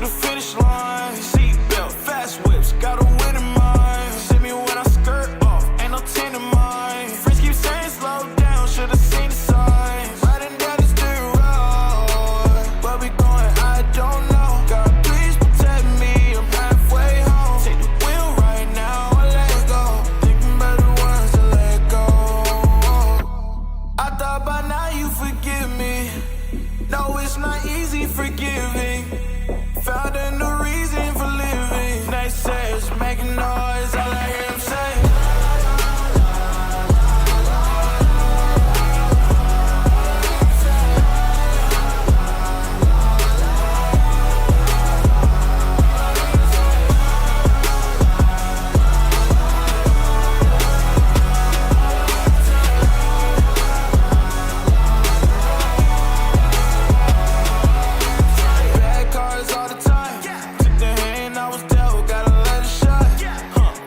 to the finish line. Seatbelt, fast whips, got a win in mind. See me when I skirt off, ain't no 10 in mine. Friends keep saying slow down, should've seen the signs. Riding down this dirt road, where we going, I don't know. God, please protect me, I'm halfway home. Take the wheel right now, I let go. Thinking about the ones to let go. I thought by now you forgive me. No, it's not easy forgiving. Found a new reason for living. Naysayers making noise, all I hear them say. Bad cards all the time. Took the hand I was dealt, gotta let it shine.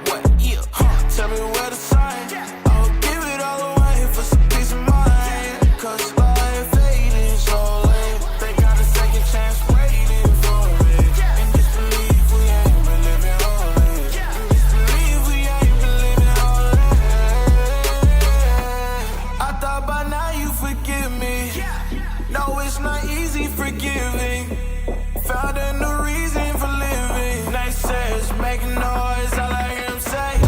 What? Yeah. Tell me where to sign. I'll give it all away for some peace of mind. Cause life fading so late. They got a second chance waiting for it. And disbelief we ain't been living holy. And disbelief we ain't been living holy. I thought by now you forgive me. No, it's not easy forgiving. Found a new reason for living. Naysayers making noise, all I hear them say.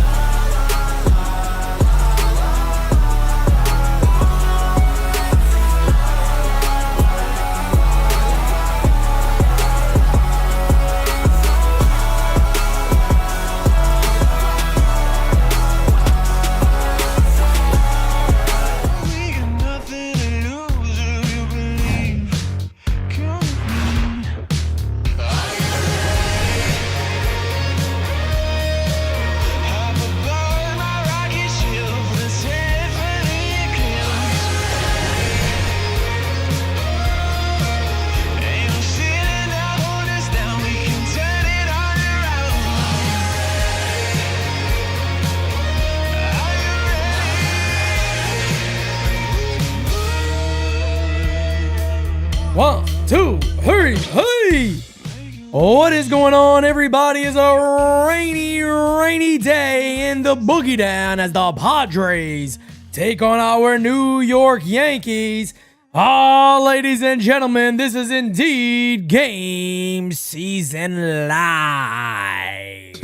We got nothing to lose, do you believe? Come with me. Hop aboard my rocket ship, let's head for the eclipse. Ain't no ceiling to hold us down, we can turn it on around. Are you ready? 1, 2, 3, hey! What is going on, everybody? It's a rainy day in the boogie down as the Padres take on our New York Yankees. Ladies and gentlemen, this is indeed GameSZN Live.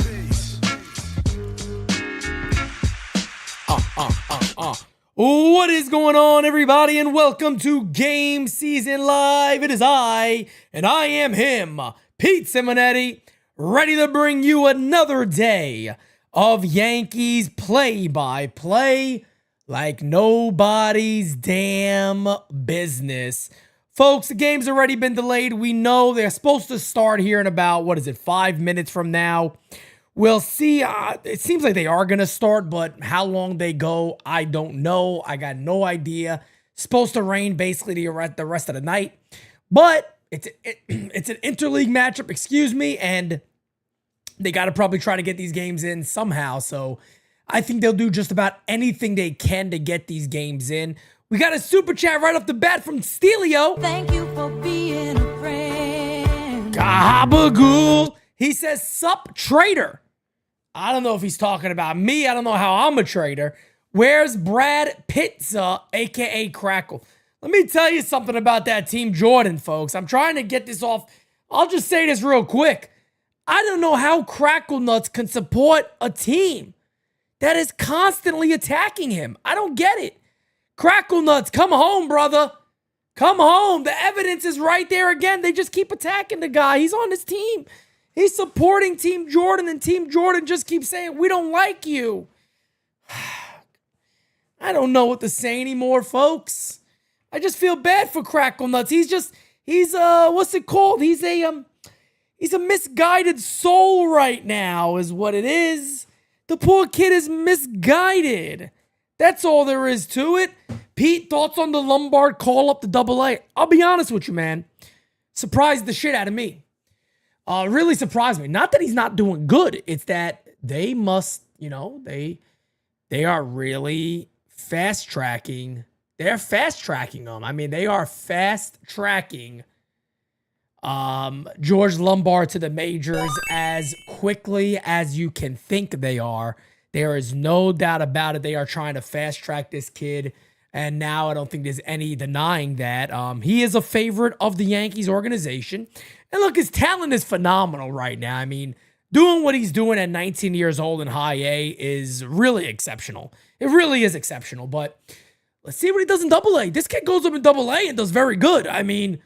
What is going on, everybody, and welcome to GameSZN Live. It is I, and I am him, Pete Simonetti, ready to bring you another day of Yankees play-by-play like nobody's damn business. Folks, the game's already been delayed. We know they're supposed to start here in about, 5 minutes from now. We'll see. It seems like they are going to start, but how long they go, I don't know. I got no idea. Supposed to rain basically the rest of the night. But it's an interleague matchup, excuse me, and they got to probably try to get these games in somehow. So I think they'll do just about anything they can to get these games in. We got a super chat right off the bat from Stelio. Thank you for being a friend. Gabagool. He says, sup, trader. I don't know if he's talking about me. I don't know how I'm a trader. Where's Brad Pizza, a.k.a. Crackle? Let me tell you something about that Team Jordan, folks. I'm trying to get this off. I'll just say this real quick. I don't know how Crackle Nuts can support a team that is constantly attacking him. I don't get it. Crackle Nuts, come home, brother. Come home. The evidence is right there again. They just keep attacking the guy. He's on his team. He's supporting Team Jordan, and Team Jordan just keeps saying, we don't like you. I don't know what to say anymore, folks. I just feel bad for Crackle Nuts. He's what's it called? He's a misguided soul right now, is what it is. The poor kid is misguided. That's all there is to it. Pete, thoughts on the Lombard call up to AA? I'll be honest with you, man. Surprised the shit out of me. Really surprised me. Not that he's not doing good. It's that they must, they are really fast tracking. They're fast tracking them. I mean, they are fast tracking George Lombard to the majors as quickly as you can think they are. There is no doubt about it. They are trying to fast track this kid. And now I don't think there's any denying that. He is a favorite of the Yankees organization. And look, his talent is phenomenal right now. I mean, doing what he's doing at 19 years old in high A is really exceptional. It really is exceptional. But let's see what he does in double A. This kid goes up in double A and does very good. I mean,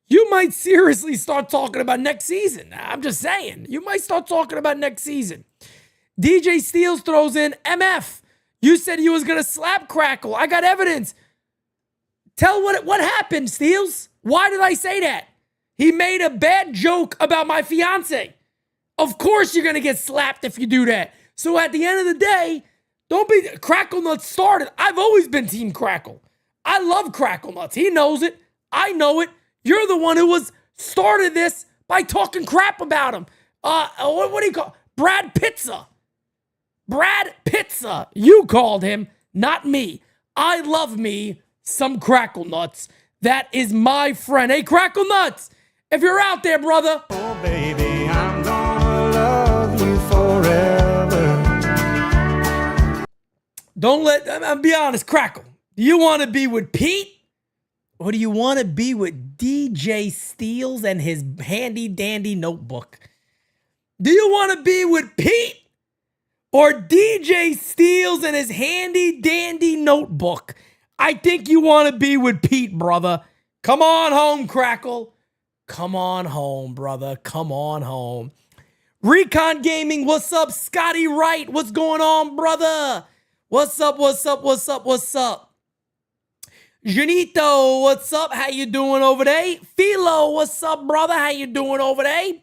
you might seriously start talking about next season. I'm just saying. You might start talking about next season. DJ Steels throws in MF. You said you was going to slap Crackle. I got evidence. Tell what happened, Steels. Why did I say that? He made a bad joke about my fiance. Of course you're going to get slapped if you do that. So at the end of the day, don't be... Crackle Nuts started. I've always been Team Crackle. I love Crackle Nuts. He knows it. I know it. You're the one who started this by talking crap about him. What do you call... Brad Pizza. Brad Pizza. You called him, not me. I love me some Crackle Nuts. That is my friend. Hey, Crackle Nuts, if you're out there, brother. Oh, baby, I'm gonna love you forever. I'll be honest, Crackle. Do you want to be with Pete? Or do you want to be with DJ Steels and his handy dandy notebook? Do you want to be with Pete? Or DJ Steels and his handy dandy notebook? I think you want to be with Pete, brother. Come on home, Crackle. Come on home, brother. Come on home. Recon Gaming, what's up? Scotty Wright, what's going on, brother? What's up, what's up, what's up, what's up? Janito, what's up? How you doing over there? Philo, what's up, brother? How you doing over there?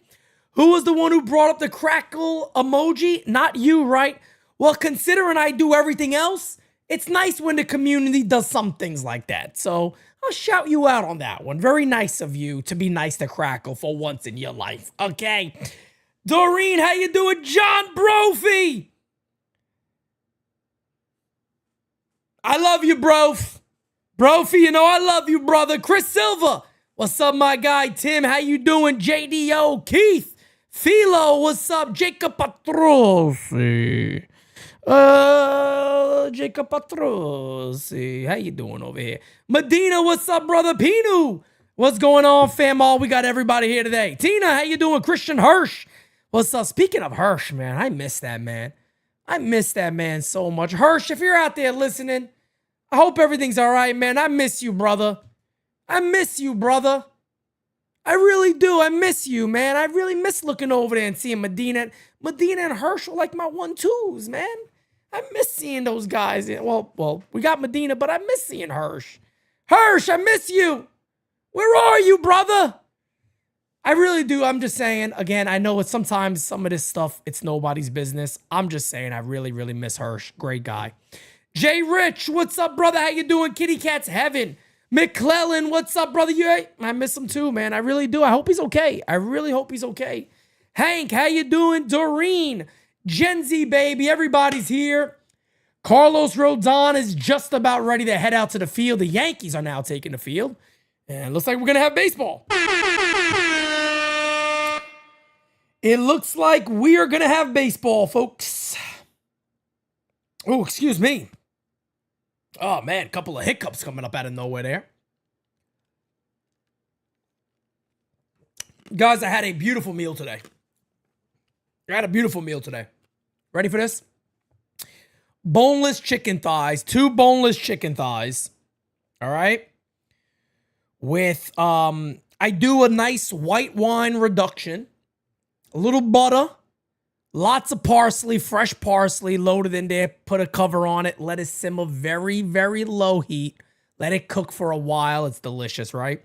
Who was the one who brought up the crackle emoji? Not you, right? Well, considering I do everything else, it's nice when the community does some things like that. So I'll shout you out on that one. Very nice of you to be nice to Crackle for once in your life. Okay. Doreen, how you doing? John Brophy. I love you, Brof. Brophy, you know I love you, brother. Chris Silva. What's up, my guy? Tim, how you doing? JDO. Keith. Philo, what's up? Jacob Patrosi. Jacob Patrosi. How you doing over here? Medina, what's up, brother? Pinu. What's going on, fam? All we got everybody here today. Tina, how you doing? Christian Hirsch. What's up? Speaking of Hirsch, man, I miss that man. I miss that man so much. Hirsch, if you're out there listening, I hope everything's all right, man. I miss you, brother. I miss you, brother. I really do. I miss you, man. I really miss looking over there and seeing Medina. Medina and Hirsch are like my 1-2s, man. I miss seeing those guys. Well, we got Medina, but I miss seeing Hirsch. Hirsch, I miss you. Where are you, brother? I really do. I'm just saying, again, I know it's sometimes some of this stuff, it's nobody's business. I'm just saying I really, really miss Hirsch. Great guy. Jay Rich, what's up, brother? How you doing? Kitty Cat's Heaven. McClellan, what's up, brother? I miss him too, man. I really do. I hope he's okay. I really hope he's okay. Hank, how you doing? Doreen, Gen Z, baby. Everybody's here. Carlos Rodon is just about ready to head out to the field. The Yankees are now taking the field. And it looks like we're going to have baseball. It looks like we are going to have baseball, folks. Oh, excuse me. Oh, man, a couple of hiccups coming up out of nowhere there. Guys, I had a beautiful meal today. Ready for this? Boneless chicken thighs. 2 boneless chicken thighs. All right? With, I do a nice white wine reduction. A little butter. Lots of parsley, fresh parsley loaded in there. Put a cover on it. Let it simmer very, very low heat. Let it cook for a while. It's delicious, right?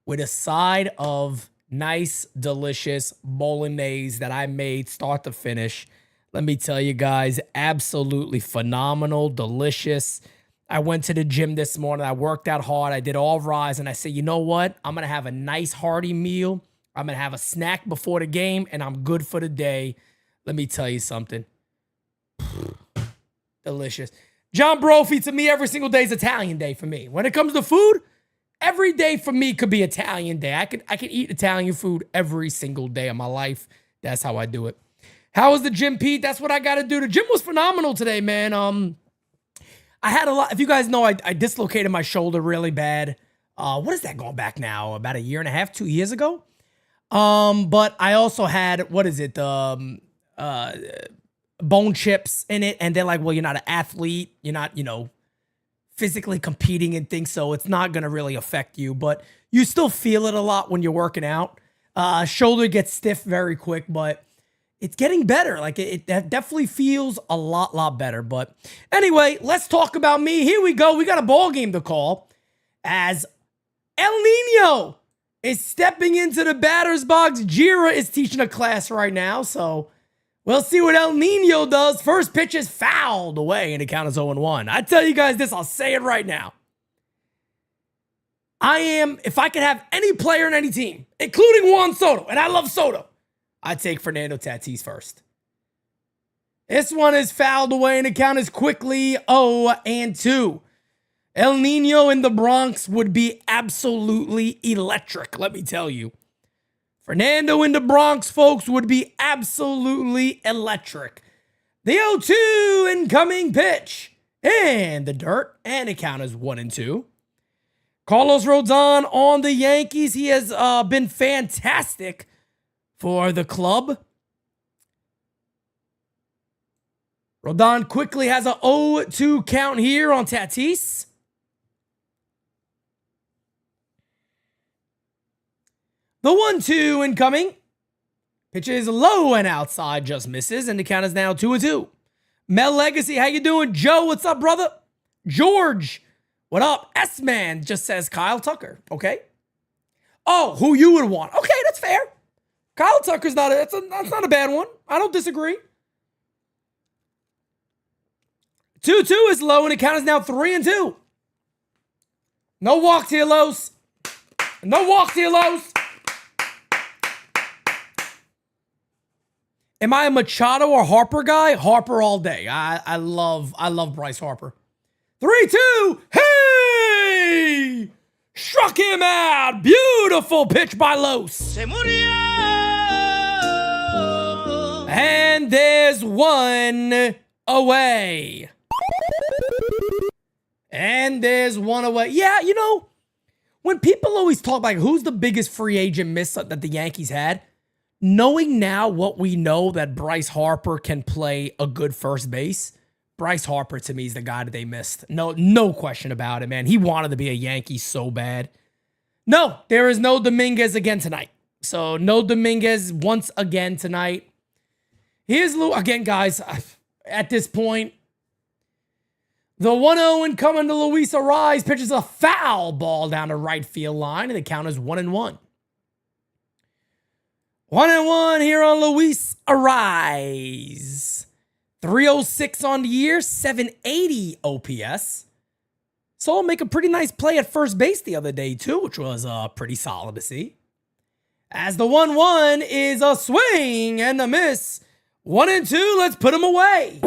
With a side of nice, delicious bolognese that I made start to finish. Let me tell you guys, absolutely phenomenal, delicious. I went to the gym this morning. I worked out hard. I did all rise. And I said, you know what? I'm going to have a nice, hearty meal. I'm going to have a snack before the game. And I'm good for the day. Let me tell you something. Delicious. John Brophy, to me, every single day is Italian day for me. When it comes to food, every day for me could be Italian day. I could eat Italian food every single day of my life. That's how I do it. How was the gym, Pete? That's what I got to do. The gym was phenomenal today, man. I had a lot. If you guys know, I dislocated my shoulder really bad. What is that going back now? About a year and a half, 2 years ago. But I also had, what is it? Bone chips in it. And they're like, well, you're not an athlete. You're not, physically competing and things. So it's not going to really affect you, but you still feel it a lot when you're working out. Shoulder gets stiff very quick, but it's getting better. Like it definitely feels a lot better. But anyway, let's talk about me. Here we go. We got a ball game to call as El Nino is stepping into the batter's box. Jira is teaching a class right now. So we'll see what El Nino does. First pitch is fouled away and the count is 0-1. I tell you guys this, I'll say it right now. If I could have any player in any team, including Juan Soto, and I love Soto, I'd take Fernando Tatis first. This one is fouled away and the count is quickly 0-2. El Nino in the Bronx would be absolutely electric, let me tell you. Fernando in the Bronx, folks, would be absolutely electric. The 0-2 incoming pitch. And the dirt. And the count is 1-2. Carlos Rodon on the Yankees. He has been fantastic for the club. Rodon quickly has a 0-2 count here on Tatis. The 1-2 incoming. Pitch is low and outside, just misses, and the count is now 2-2. Mel Legacy, how you doing? Joe, what's up, brother? George, what up? S-Man just says Kyle Tucker, okay? Oh, who you would want. Okay, that's fair. Kyle Tucker's that's not a bad one. I don't disagree. 2-2 is low, and the count is now 3-2. No walks here, Los. No walks here, Los. Am I a Machado or Harper guy? Harper all day. I love Bryce Harper. 3-2. Hey! Struck him out. Beautiful pitch by Los. Se murió. And there's one away. And there's one away. Yeah, when people always talk like who's the biggest free agent miss that the Yankees had, knowing now what we know that Bryce Harper can play a good first base, Bryce Harper to me is the guy that they missed. No question about it, man. He wanted to be a Yankee so bad. No, there is no Dominguez again tonight. So no Dominguez once again tonight. Here's again, guys, at this point, the 1-0 incoming to Luis Arraez pitches a foul ball down the right field line, and the count is 1-1. 1-1 here on Luis Arraez. 306 on the year, 780 OPS. Saw him make a pretty nice play at first base the other day, too, which was pretty solid to see. As the 1-1 is a swing and a miss. 1-2, let's put him away.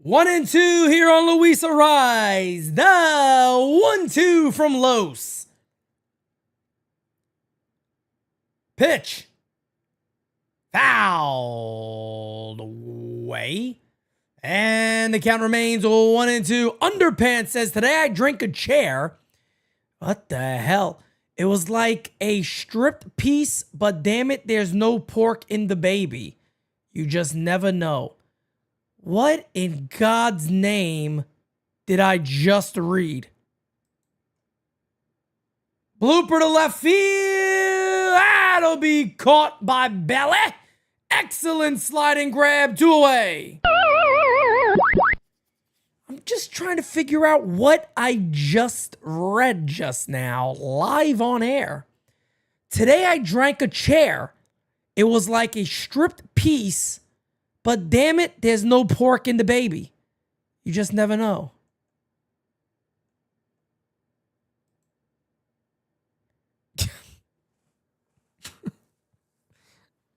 1-2 here on Luis Arraez. The 1-2 from Los. Pitch. Fouled away. And the count remains 1-2. Underpants says, today I drank a chair. What the hell? It was like a stripped piece, but damn it, there's no pork in the baby. You just never know. What in God's name did I just read? Blooper to left field. That'll be caught by Belly. Excellent sliding grab, 2 away. I'm just trying to figure out what I just read just now, live on air. Today I drank a chair. It was like a stripped piece, but damn it, there's no pork in the baby. You just never know.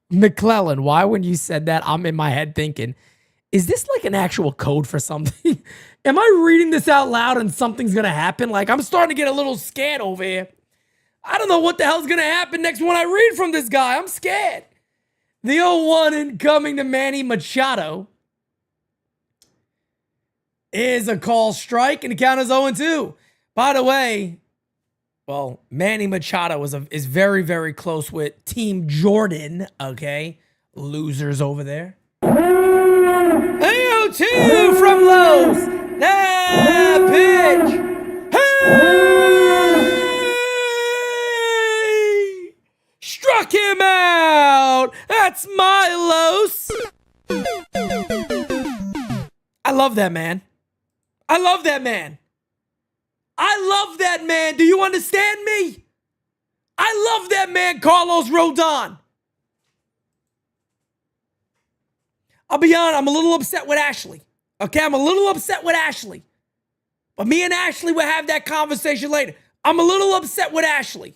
McClellan, why when you said that, I'm in my head thinking, is this like an actual code for something? Am I reading this out loud and something's going to happen? Like, I'm starting to get a little scared over here. I don't know what the hell's going to happen next when I read from this guy. I'm scared. The 0-1 incoming to Manny Machado is a call strike, and the count is 0-2. By the way, well, Manny Machado is very, very close with Team Jordan, okay? Losers over there. 0-2 from Los. That pitch. Hey! Struck him out. That's my Los. I love that man. I love that man. I love that man. Do you understand me? I love that man, Carlos Rodon. I'll be honest, I'm a little upset with Ashley. Okay, I'm a little upset with Ashley. But me and Ashley will have that conversation later. I'm a little upset with Ashley.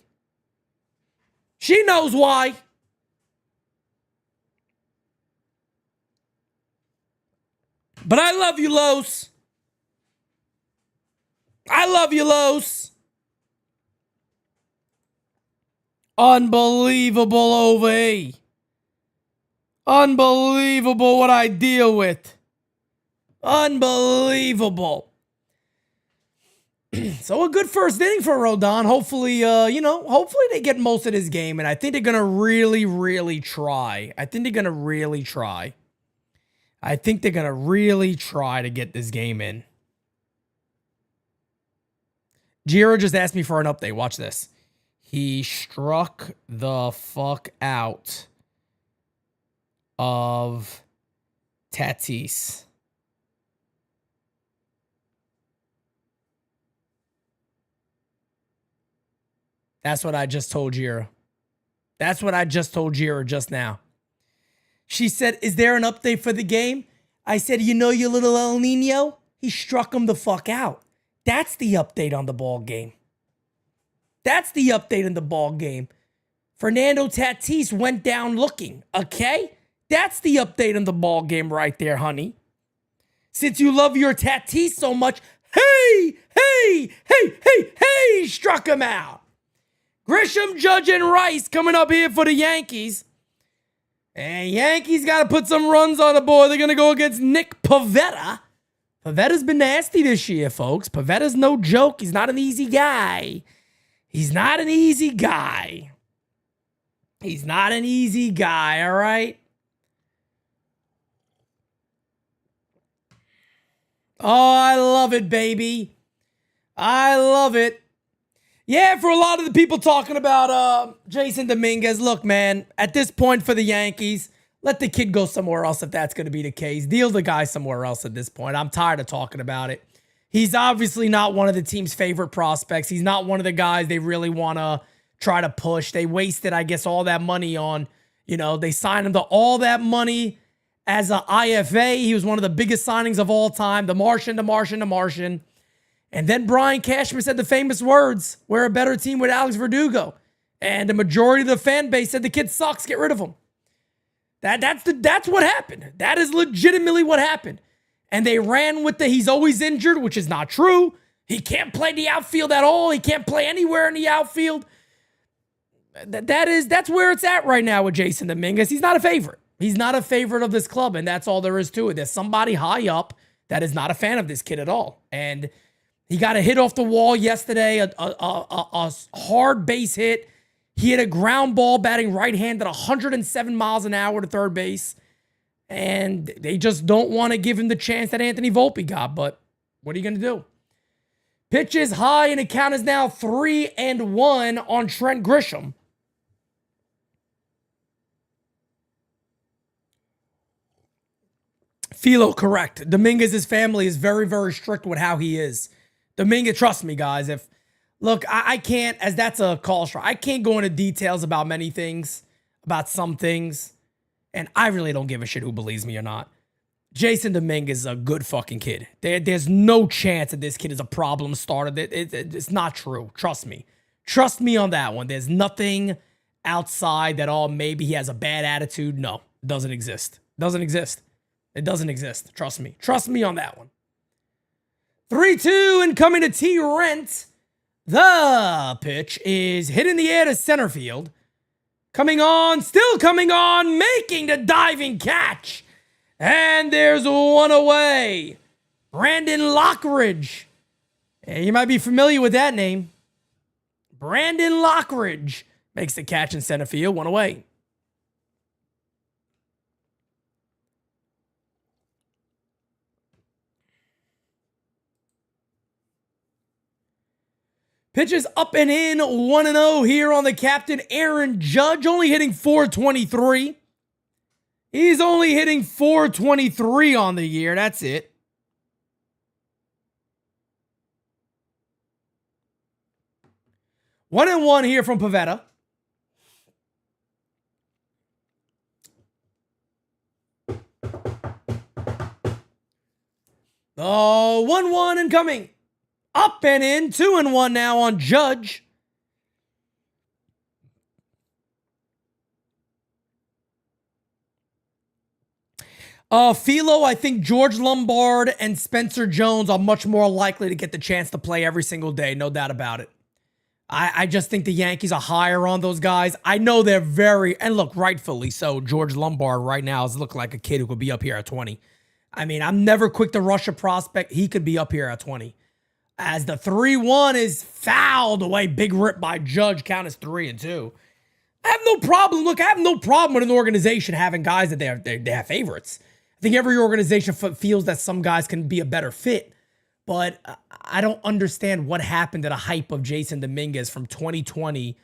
She knows why. But I love you, Los. I love you, Los. Unbelievable OV. Unbelievable what I deal with. Unbelievable. So a good first inning for Rodon. Hopefully, hopefully they get most of this game. And I think they're going to really, really try. I think they're going to really try to get this game in. Jiro just asked me for an update. Watch this. He struck the fuck out of Tatis. That's what I just told Jiro. That's what I just told Jiro just now. She said, is there an update for the game? I said, you know your little El Nino? He struck him the fuck out. That's the update on the ball game. That's the update in the ball game. Fernando Tatis went down looking, okay? That's the update on the ball game right there, honey. Since you love your Tatis so much, hey, struck him out. Grisham, Judge, and Rice coming up here for the Yankees. And Yankees got to put some runs on the board. They're going to go against Nick Pivetta. Pavetta's been nasty this year, folks. Pavetta's no joke. He's not an easy guy. He's not an easy guy. He's not an easy guy, all right? Oh, I love it, baby. I love it. Yeah, for a lot of the people talking about Jason Dominguez, look, man, at this point for the Yankees, let the kid go somewhere else if that's going to be the case. Deal the guy somewhere else at this point. I'm tired of talking about it. He's obviously not one of the team's favorite prospects. He's not one of the guys they really want to try to push. They wasted, I guess, all that money on, they signed him to all that money as an IFA. He was one of the biggest signings of all time. The Martian. And then Brian Cashman said the famous words, we're a better team with Alex Verdugo. And the majority of the fan base said the kid sucks, get rid of him. That's what happened. That is legitimately what happened. And they ran with the he's always injured, which is not true. He can't play the outfield at all. He can't play anywhere in the outfield. That's where it's at right now with Jason Dominguez. He's not a favorite. He's not a favorite of this club, and that's all there is to it. There's somebody high up that is not a fan of this kid at all. And he got a hit off the wall yesterday, a hard base hit. He hit a ground ball batting right-handed 107 miles an hour to third base. And they just don't want to give him the chance that Anthony Volpe got. But what are you going to do? Pitch is high, and the count is now 3-1 on Trent Grisham. Philo, correct. Dominguez's family is very, very strict with how he is. Dominguez, trust me, guys. Look, I can't, as that's a call strike, I can't go into details about many things, about some things, and I really don't give a shit who believes me or not. Jason Dominguez is a good fucking kid. There's no chance that this kid is a problem starter. It's not true. Trust me. Trust me on that one. There's nothing outside that, oh, maybe he has a bad attitude. No, it doesn't exist. Doesn't exist. It doesn't exist. Trust me. Trust me on that one. 3-2 and coming to T-Rent. The pitch is hit in the air to center field. Coming on, still coming on, making the diving catch. And there's one away. Brandon Lockridge. You might be familiar with that name. Brandon Lockridge makes the catch in center field, one away. Pitches up and in, 1-0 here on the captain, Aaron Judge, only hitting .423. He's only hitting .423 on the year. That's it. One and one here from Pivetta. Oh, 1-1 and coming. Up and in, 2-1 now on Judge. Philo, I think George Lombard and Spencer Jones are much more likely to get the chance to play every single day. No doubt about it. I just think the Yankees are higher on those guys. I know they're very, and look, rightfully so. George Lombard right now is looking like a kid who could be up here at 20. I mean, I'm never quick to rush a prospect. He could be up here at 20. As the 3-1 is fouled away. Big rip by Judge. Count as 3-2. I have no problem. Look, I have no problem with an organization having guys that they have favorites. I think every organization feels that some guys can be a better fit. But I don't understand what happened to the hype of Jason Dominguez from 2020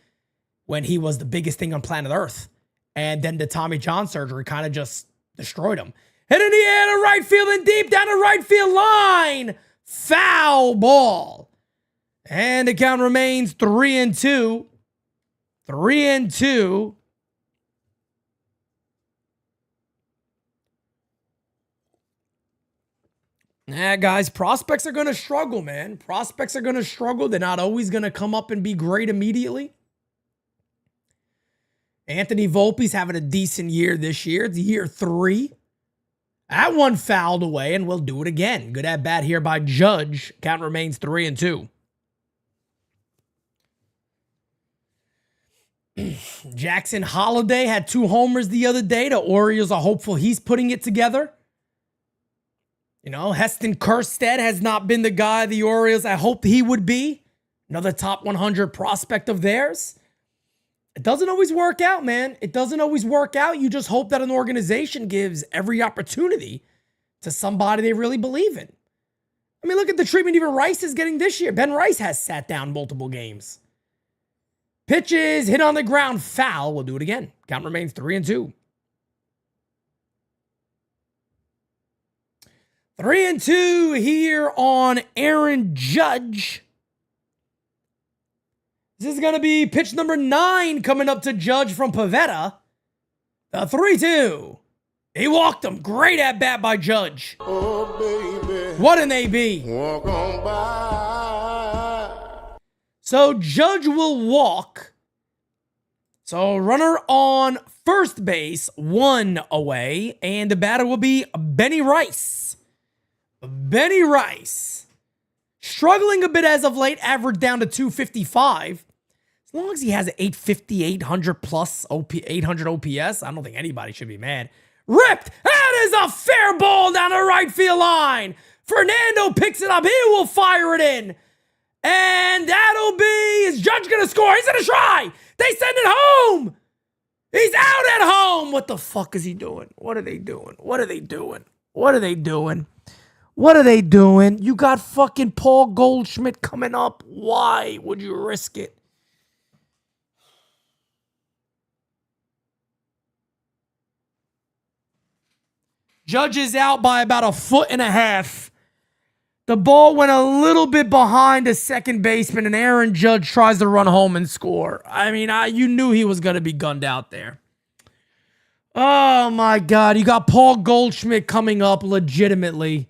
when he was the biggest thing on planet Earth. And then the Tommy John surgery kind of just destroyed him. Hit in the air to right field and deep down the right field line. Foul ball. And the count remains 3-2. 3-2. Guys, prospects are going to struggle, man. Prospects are going to struggle. They're not always going to come up and be great immediately. Anthony Volpe's having a decent year this year. It's year 3. That one fouled away, and we'll do it again. Good at bat here by Judge. Count remains 3-2. Jackson Holiday had 2 homers the other day. The Orioles are hopeful he's putting it together. You know, Heston Kjerstad has not been the guy the Orioles I hoped he would be. Another top 100 prospect of theirs. It doesn't always work out, man. It doesn't always work out. You just hope that an organization gives every opportunity to somebody they really believe in. I mean, look at the treatment even Rice is getting this year. Ben Rice has sat down multiple games. Pitches, hit on the ground, foul. We'll do it again. Count remains 3-2. 3-2 here on Aaron Judge. This is going to be pitch number 9 coming up to Judge from Pivetta. The 3-2. He walked him. Great at bat by Judge. Oh, baby. What an AB. Walk on by. So Judge will walk. So runner on first base, 1 away. And the batter will be Benny Rice. Benny Rice. Struggling a bit as of late, average down to 255. As long as he has an 850, 800 plus 800 OPS, I don't think anybody should be mad. Ripped! That is a fair ball down the right field line. Fernando picks it up. He will fire it in. And that'll be, is Judge going to score? He's going to try. They send it home. He's out at home. What the fuck is he doing? What are they doing? What are they doing? What are they doing? What are they doing? You got fucking Paul Goldschmidt coming up. Why would you risk it? Judge is out by about 1.5 feet. The ball went a little bit behind the second baseman, and Aaron Judge tries to run home and score. I mean, you knew he was going to be gunned out there. Oh, my God. You got Paul Goldschmidt coming up legitimately.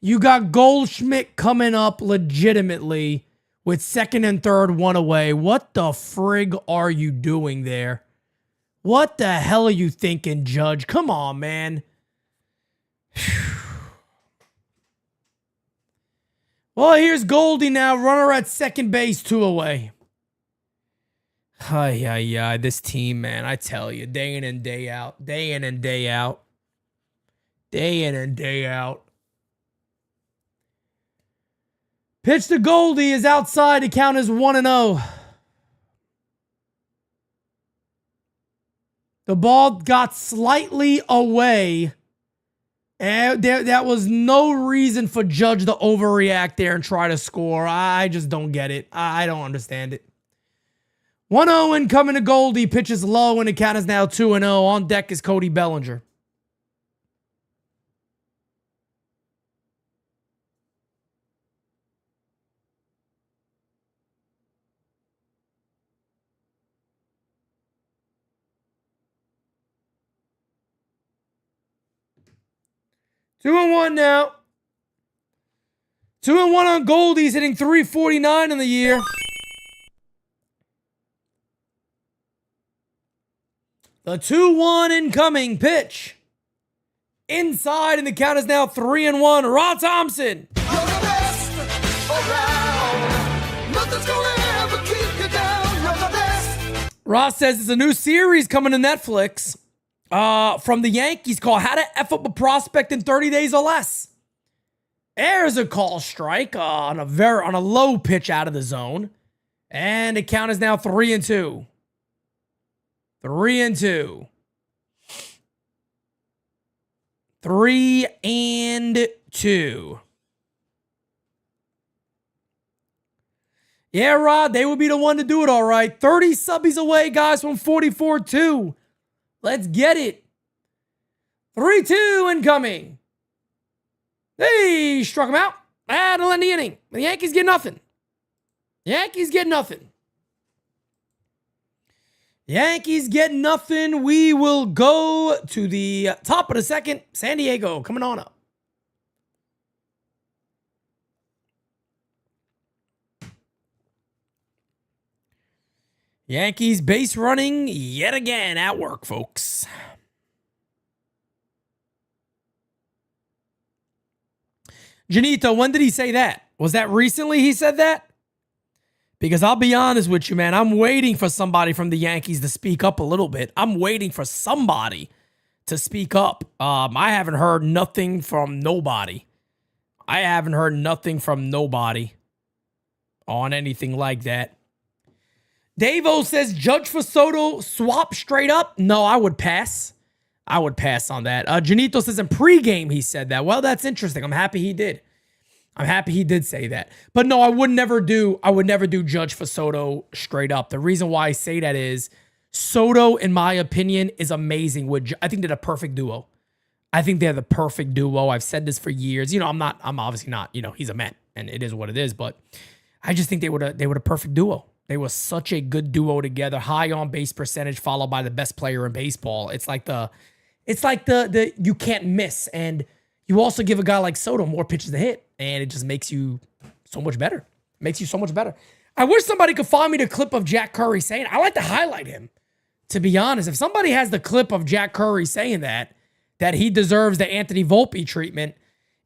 You got Goldschmidt coming up legitimately with second and third, one away. What the frig are you doing there? What the hell are you thinking, Judge? Come on, man. Well, here's Goldie now. Runner at second base, 2 away. Ay, this team, man. I tell you, day in and day out. Day in and day out. Day in and day out. Pitch to Goldie is outside. The count is 1-0. The ball got slightly away. And that was no reason for Judge to overreact there and try to score. I just don't get it. I don't understand it. 1-0 incoming to Goldie. Pitches low and the count is now 2-0. On deck is Cody Bellinger. Two and one now. 2-1 on Goldie. He's hitting .349 in the year. The 2-1 incoming pitch. Inside, and the count is now 3-1. Rod Thompson. You're the best around. Nothing's gonna ever keep you down. You're the best. Ross says there's a new series coming to Netflix from the Yankees called How to F Up a Prospect in 30 Days or Less. There's a call strike on a low pitch out of the zone. And the count is now 3-2. 3-2. 3-2. Yeah, Rod, they would be the one to do it all right. 30 subbies away, guys, from 44-2. Let's get it. 3-2 incoming. They struck him out. That'll end the inning. The Yankees get nothing. Yankees get nothing. Yankees get nothing. We will go to the top of the second. San Diego coming on up. Yankees base running yet again at work, folks. Janito, when did he say that? Was that recently he said that? Because I'll be honest with you, man, I'm waiting for somebody from the Yankees to speak up a little bit. I'm waiting for somebody to speak up. I haven't heard nothing from nobody. I haven't heard nothing from nobody on anything like that. Davo says, Judge for Soto, swap straight up. No, I would pass. I would pass on that. Janito says in pregame he said that. Well, that's interesting. I'm happy he did. I'm happy he did say that. But no, I would never do Judge for Soto straight up. The reason why I say that is Soto, in my opinion, is amazing. I think they're the perfect duo. I think they're the perfect duo. I've said this for years. I'm obviously not, he's a Met and it is what it is, but I just think they were a perfect duo. They were such a good duo together. High on base percentage, followed by the best player in baseball. It's like the you can't miss. And you also give a guy like Soto more pitches to hit, and it just makes you so much better. Makes you so much better. I wish somebody could find me the clip of Jack Curry saying, I like to highlight him. To be honest, if somebody has the clip of Jack Curry saying that he deserves the Anthony Volpe treatment,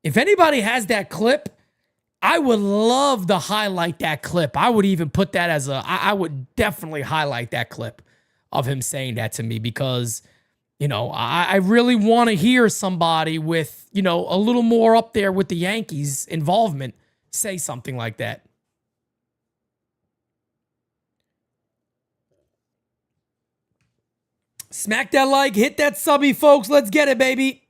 if anybody has that clip, I would love to highlight that clip. I would even put that as I would definitely highlight that clip of him saying that to me because, I really want to hear somebody with, a little more up there with the Yankees involvement say something like that. Smack that like, hit that subby, folks. Let's get it, baby.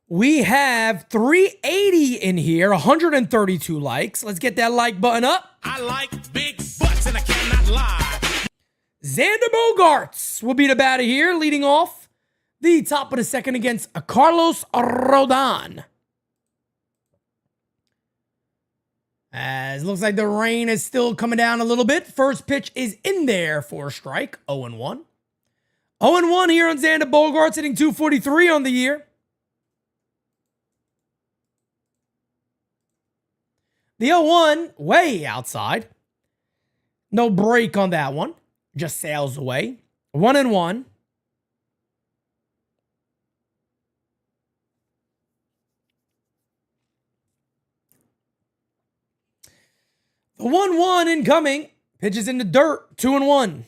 We have 380 in here, 132 likes. Let's get that like button up. I like big butts and I cannot lie. Xander Bogaerts will be the batter here, leading off the top of the second against Carlos Rodon. As it looks like the rain is still coming down a little bit. First pitch is in there for a strike, 0-1. 0-1 here on Xander Bogaerts, hitting .243 on the year. The 0-1, way outside. No break on that one. Just sails away. 1-1. The 1-1 incoming. Pitches in the dirt. 2-1.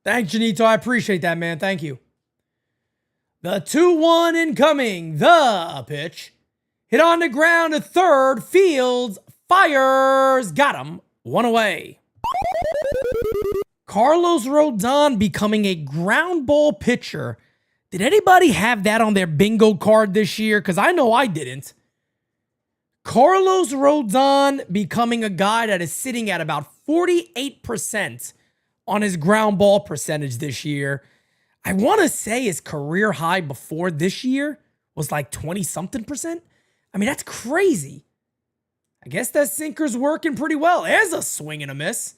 Thanks, Janito. I appreciate that, man. Thank you. The 2-1 incoming. The pitch. Hit on the ground to third. Fields fires. Got him. 1 away. Carlos Rodon becoming a ground ball pitcher. Did anybody have that on their bingo card this year? Because I know I didn't. Carlos Rodon becoming a guy that is sitting at about 48% on his ground ball percentage this year. I want to say his career high before this year was like 20-something%. I mean, that's crazy. I guess that sinker's working pretty well. There's a swing and a miss.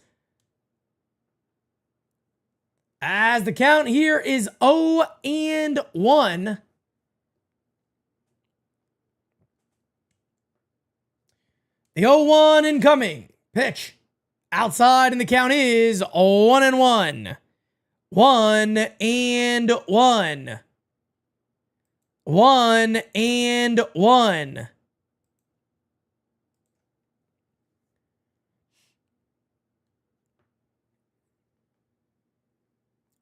As the count here is 0-1. The 0-1 incoming. Pitch. Outside, and the count is 1-1. 1-1. 1-1.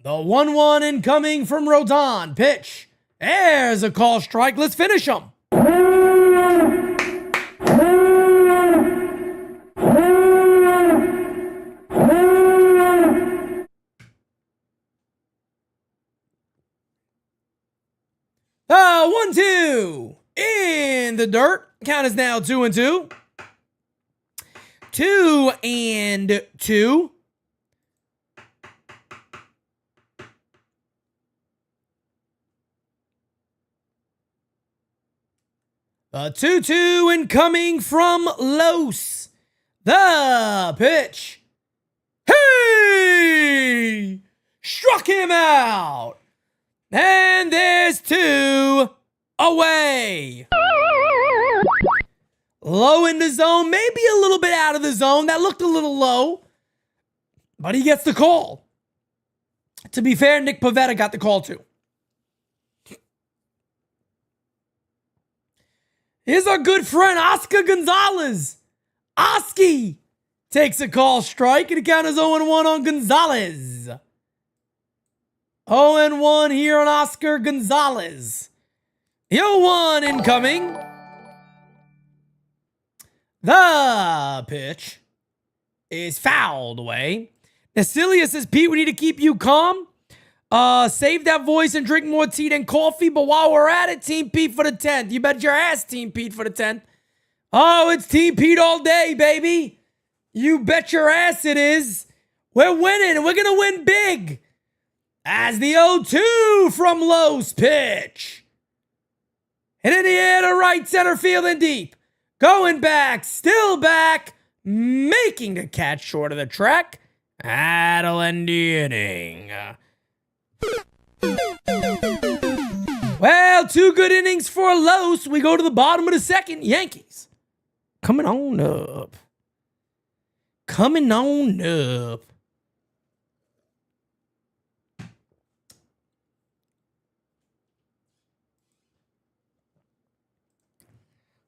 The 1-1 incoming from Rodon. Pitch. There's a call strike. Let's finish him. Ah, 1-2. In the dirt. Count is now 2-2. 2-2. A 2-2 incoming from Los. The pitch. Hey! Struck him out. And there's 2 away. Low in the zone, maybe a little bit out of the zone. That looked a little low. But he gets the call. To be fair, Nick Pivetta got the call too. Here's our good friend, Oscar Gonzalez. Oski takes a call strike, and the count is 0-1 on Gonzalez. 0-1 here on Oscar Gonzalez. The 0-1 incoming. The pitch is fouled away. Nasilia says, Pete, we need to keep you calm. Save that voice and drink more tea than coffee. But while we're at it, Team Pete for the 10th. You bet your ass, Team Pete for the 10th. Oh, it's Team Pete all day, baby. You bet your ass it is. We're winning, and we're going to win big. As the 0-2 from Los pitch. And in the air to right center field and deep. Going back, still back. Making the catch short of the track. That'll end the inning. Well, 2 good innings for Los. We go to the bottom of the second. Yankees coming on up. Coming on up.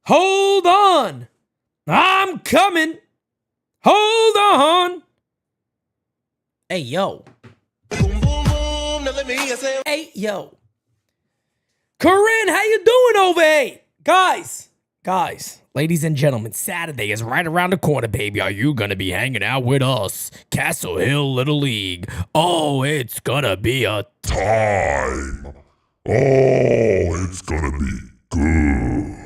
Hold on. I'm coming. Hold on. Hey, yo. Hey, yo. Corinne, how you doing over here? Guys, ladies and gentlemen, Saturday is right around the corner, baby. Are you going to be hanging out with us? Castle Hill Little League. Oh, it's going to be a time. Oh, it's gonna be good.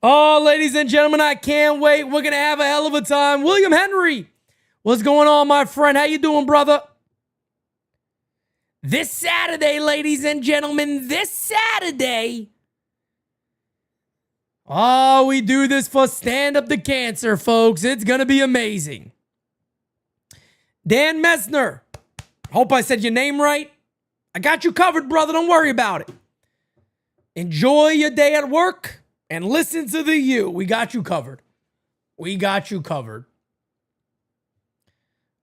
Oh, ladies and gentlemen, I can't wait. We're going to have a hell of a time. William Henry, what's going on, my friend? How you doing, brother? This Saturday, ladies and gentlemen, this Saturday. Oh, we do this for Stand Up to Cancer, folks. It's going to be amazing. Dan Messner, hope I said your name right. I got you covered, brother. Don't worry about it. Enjoy your day at work and listen to the U. We got you covered. We got you covered.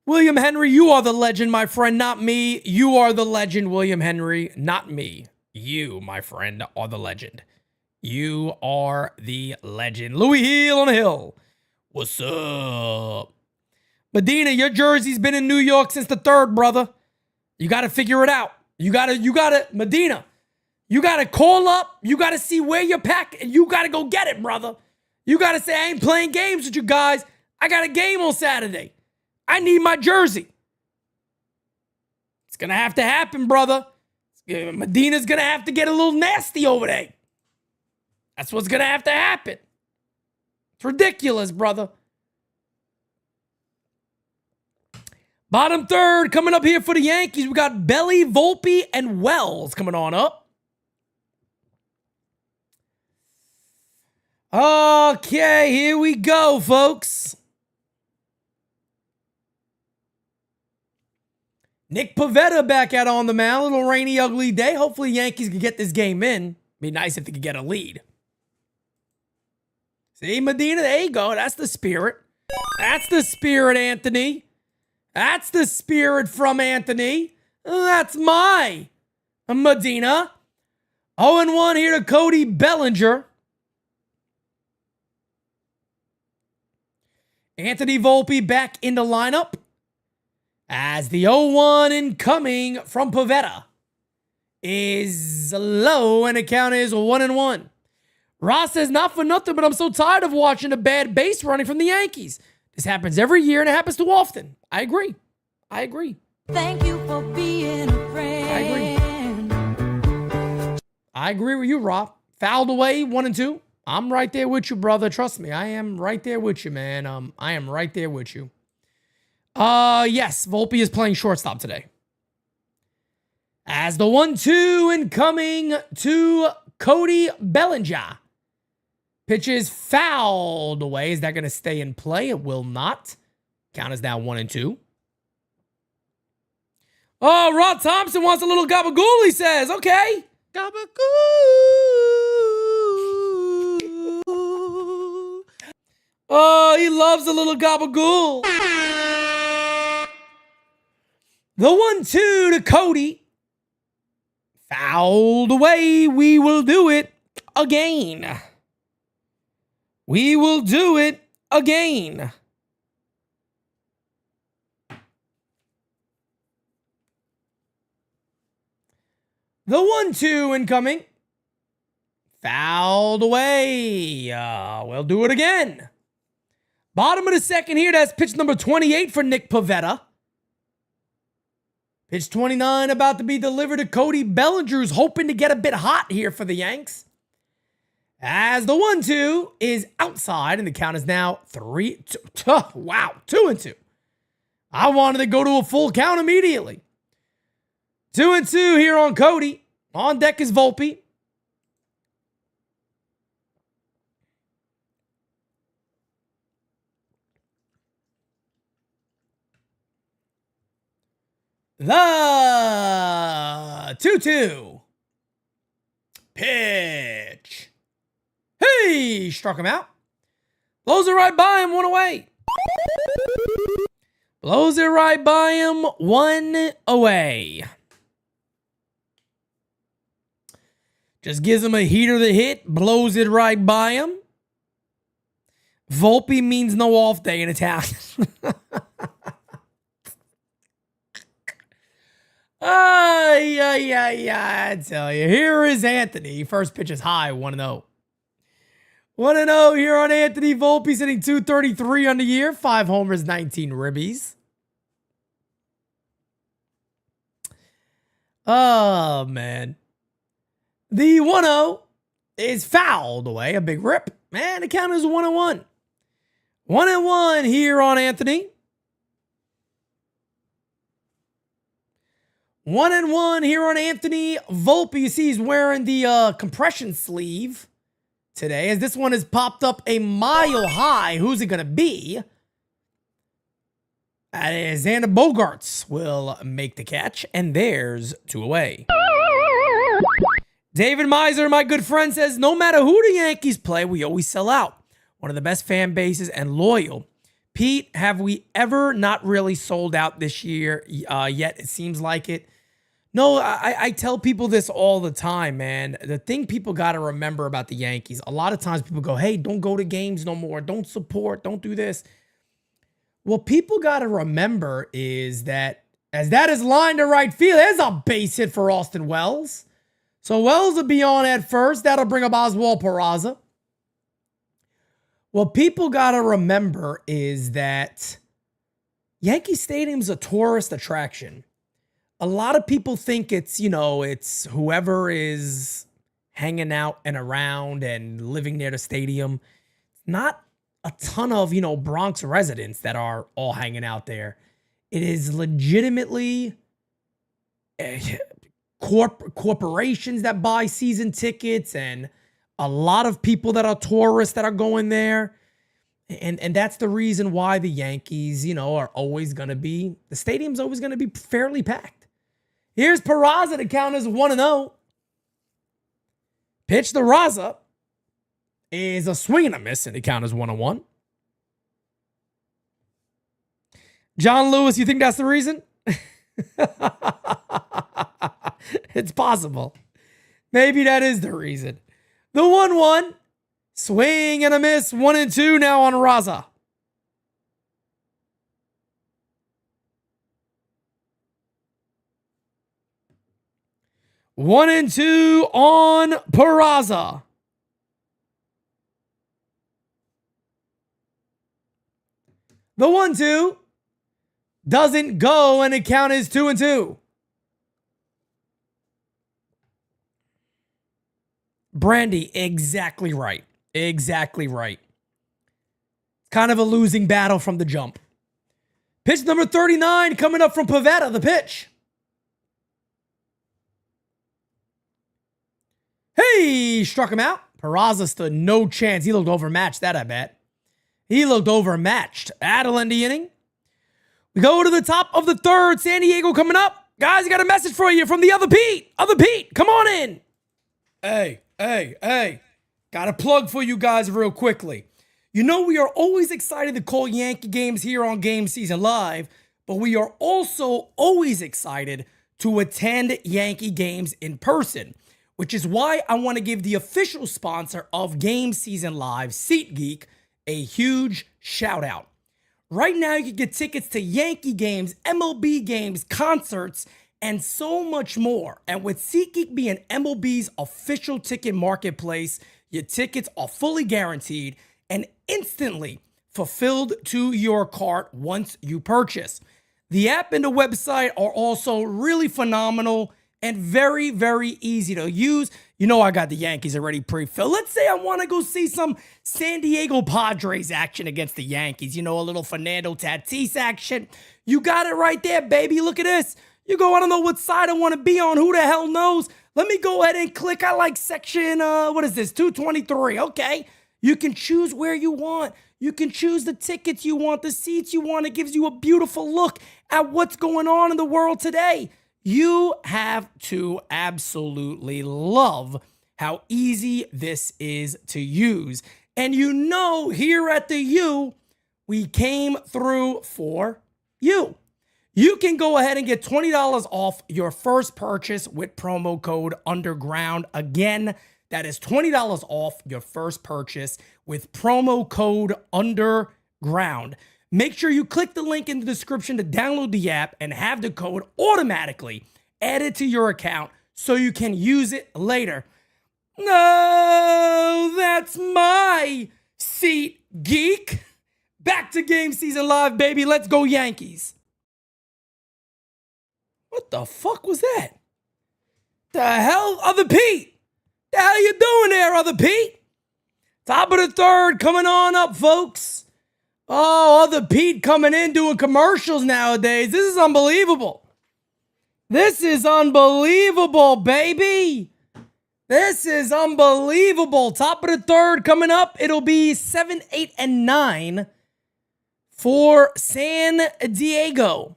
William Henry, you are the legend, my friend, not me. You are the legend, William Henry, not me. You, my friend, are the legend. You are the legend. Louis Heel on the hill. What's up? Medina, your jersey's been in New York since the 3rd, brother. You got to figure it out. You got to, Medina, you got to call up. You got to see where you're packed, and you got to go get it, brother. You got to say, I ain't playing games with you guys. I got a game on Saturday. I need my jersey. It's going to have to happen, brother. Medina's going to have to get a little nasty over there. That's what's going to have to happen. It's ridiculous, brother. Bottom 3rd coming up here for the Yankees. We got Belly, Volpe, and Wells coming on up. Okay, here we go, folks. Nick Pivetta back out on the mound. A little rainy, ugly day. Hopefully Yankees can get this game in. Be nice if they could get a lead. See, Medina, there you go. That's the spirit. That's the spirit, Anthony. That's the spirit from Anthony. That's my Medina. 0-1 here to Cody Bellinger. Anthony Volpe back in the lineup. As the 0-1 incoming from Pivetta is low and the count is 1-1. Ross says, not for nothing, but I'm so tired of watching the bad base running from the Yankees. This happens every year and it happens too often. I agree. Thank you for being a friend. I agree with you, Rob. Fouled away, 1-2. I'm right there with you, brother. Trust me. I am right there with you, man. I am right there with you. Yes, Volpe is playing shortstop today. As the 1-2 incoming to Cody Bellinger. Pitch is fouled away. Is that going to stay in play? It will not. Count is now 1-2. Oh, Rod Thompson wants a little gabagool, he says. Okay. Gabagool. Oh, he loves a little gabagool. The 1-2 to Cody. Fouled away. We will do it again. We will do it again. The 1-2 incoming. Fouled away. We'll do it again. Bottom of the 2nd here. That's pitch number 28 for Nick Pivetta. Pitch 29 about to be delivered to Cody Bellinger, who's hoping to get a bit hot here for the Yanks. As the 1-2 is outside, and the count is now 3-2. Wow, 2-2. I wanted to go to a full count immediately. 2-2 here on Cody. On deck is Volpe. The 2-2. Pitch. Hey, struck him out. Blows it right by him, 1 away. Blows it right by him, 1 away. Just gives him a heater to hit, blows it right by him. Volpe means no off day in Italian. I tell you. Here is Anthony. First pitch is high, 1-0. 1-0 here on Anthony Volpe, sitting 233 on the year. 5 homers, 19 ribbies. Oh, man. The 1-0 is fouled away. A big rip. Man, the count is 1-1. 1-1 here on Anthony. 1-1 here on Anthony Volpe. You see he's wearing the compression sleeve today, as this one has popped up a mile high. Who's it going to be? Xander Bogaerts will make the catch, and there's 2 away. David Miser, my good friend, says, no matter who the Yankees play, we always sell out. One of the best fan bases and loyal. Pete, have we ever not really sold out this year yet? It seems like it. No, I tell people this all the time, man. The thing people got to remember about the Yankees, a lot of times people go, hey, don't go to games no more. Don't support. Don't do this. What people got to remember is that as that is lined to right field, there's a base hit for Austin Wells. So Wells will be on at first. That'll bring up Oswald Peraza. What people got to remember is that Yankee Stadium's a tourist attraction. A lot of people think it's, it's whoever is hanging out and around and living near the stadium. Not a ton of, Bronx residents that are all hanging out there. It is legitimately corporations that buy season tickets and a lot of people that are tourists that are going there. And that's the reason why the Yankees, are always going to be, the stadium's always going to be fairly packed. Here's Peraza to count as 1-0. Pitch to Raza is a swing and a miss, and to count as 1-1. John Lewis, you think that's the reason? It's possible. Maybe that is the reason. The 1-1. Swing and a miss. 1-2 now on Raza. One and two on Peraza. The 1-2 doesn't go, and the count is 2-2. Brandy, exactly right. Exactly right. Kind of a losing battle from the jump. Pitch number 39 coming up from Pivetta, the pitch. Hey, struck him out. Peraza stood no chance. He looked overmatched, that I bet. He looked overmatched. That'll end the inning. We go to the top of the third. San Diego coming up. Guys, I got a message for you from the other Pete. Other Pete, come on in. Hey. Got a plug for you guys real quickly. We are always excited to call Yankee games here on GameSZN Live, but we are also always excited to attend Yankee games in person, which is why I want to give the official sponsor of GameSZN Live, SeatGeek, a huge shout out. Right now, you can get tickets to Yankee games, MLB games, concerts, and so much more. And with SeatGeek being MLB's official ticket marketplace, your tickets are fully guaranteed and instantly fulfilled to your cart once you purchase. The app and the website are also really phenomenal and very, very easy to use. I got the Yankees already pre-filled. Let's say I want to go see some San Diego Padres action against the Yankees. A little Fernando Tatis action. You got it right there, baby. Look at this. You go, I don't know what side I want to be on. Who the hell knows? Let me go ahead and click. I like section, 223. Okay. You can choose where you want. You can choose the tickets you want, the seats you want. It gives you a beautiful look at what's going on in the world today. You have to absolutely love how easy this is to use. And here at the U, we came through for you. You can go ahead and get $20 off your first purchase with promo code UNDERGROUND. Again, that is $20 off your first purchase with promo code UNDERGROUND. Make sure you click the link in the description to download the app and have the code automatically added to your account so you can use it later. No, that's my seat, geek. Back to GameSZN Live, baby. Let's go Yankees. What the fuck was that? The hell, Other Pete? The hell you doing there, Other Pete? Top of the third coming on up, folks. Oh, Other Pete coming in doing commercials nowadays. This is unbelievable. This is unbelievable, baby. This is unbelievable. Top of the third coming up. It'll be 7, 8, and 9 for San Diego.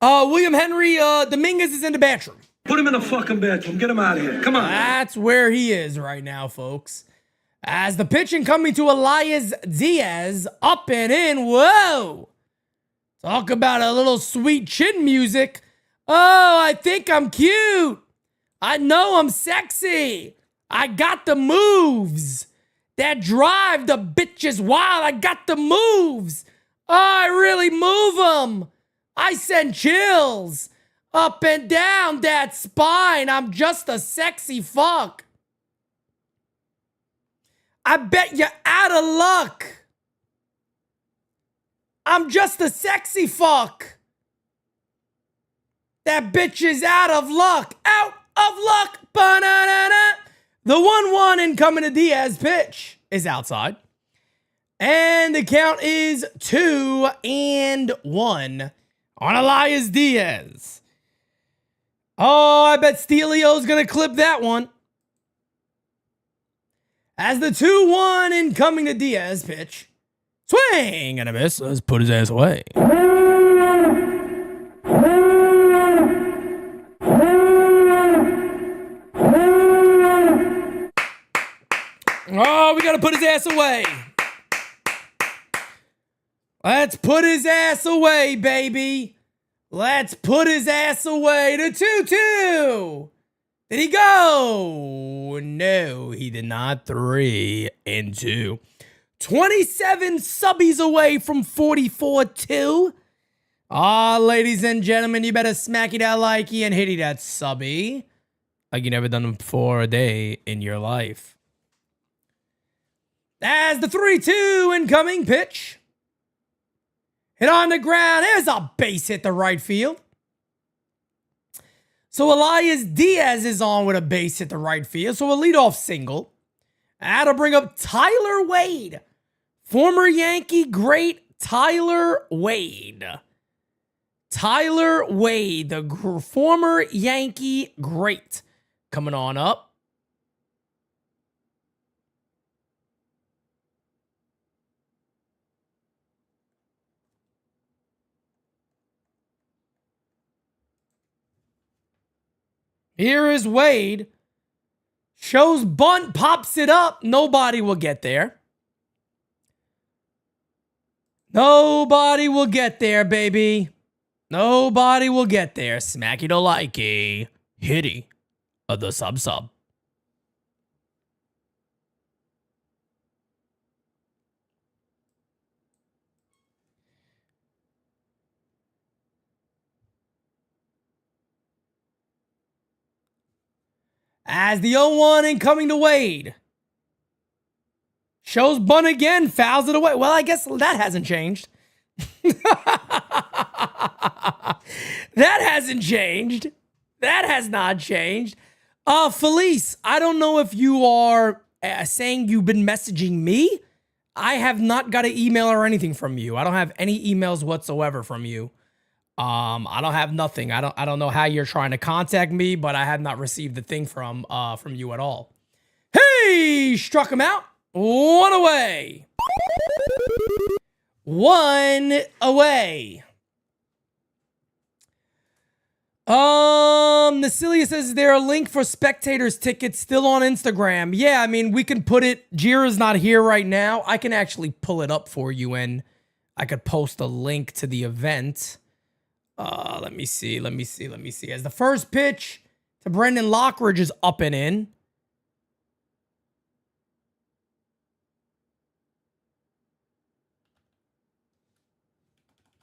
William Henry Dominguez is in the bathroom. Put him in the fucking bathroom. Get him out of here. Come on. That's where he is right now, folks. As the pitching coming to Elias Diaz, up and in. Whoa! Talk about a little sweet chin music. Oh, I think I'm cute. I know I'm sexy. I got the moves that drive the bitches wild. I got the moves. Oh, I really move them. I send chills up and down that spine. I'm just a sexy fuck. I bet you're out of luck. I'm just a sexy fuck. That bitch is out of luck. Out of luck. Ba-na-na-na. The 1-1 incoming to Diaz pitch is outside. And the count is 2-1 on Elias Diaz. Oh, I bet Steelio's going to clip that one. As the 2-1 incoming to Diaz pitch. Swing and a miss. Let's put his ass away. Oh, we got to put his ass away. Let's put his ass away, baby. Let's put his ass away. The 2-2. Did he go? No, he did not. 3-2. 27 subbies away from 44-2. Ladies and gentlemen, you better smacky that likey and hitty that subby like you never done before a day in your life. As the 3-2 incoming pitch. Hit on the ground. There's a base hit to right field. So Elias Diaz is on with a base hit to right field. So a leadoff single. That'll bring up Tyler Wade. Former Yankee great Tyler Wade. Tyler Wade, the former Yankee great. Coming on up. Here is Wade. Shows bunt, pops it up. Nobody will get there. Nobody will get there, baby. Nobody will get there. Smacky to likey. Hitty of the sub. As the 0-1 incoming to Wade. Shows bunt again, fouls it away. Well, I guess that hasn't changed. That hasn't changed. That has not changed. Felice, I don't know if you are saying you've been messaging me. I have not got an email or anything from you. I don't have any emails whatsoever from you. I don't have nothing. I don't know how you're trying to contact me, but I have not received a thing from you at all. Hey, struck him out. One away. One away. Nasilia says, is there a link for spectators tickets still on Instagram? Yeah, I mean, we can put it. Jira's not here right now. I can actually pull it up for you and I could post a link to the event. Let me see. As the first pitch to Brendan Lockridge is up and in.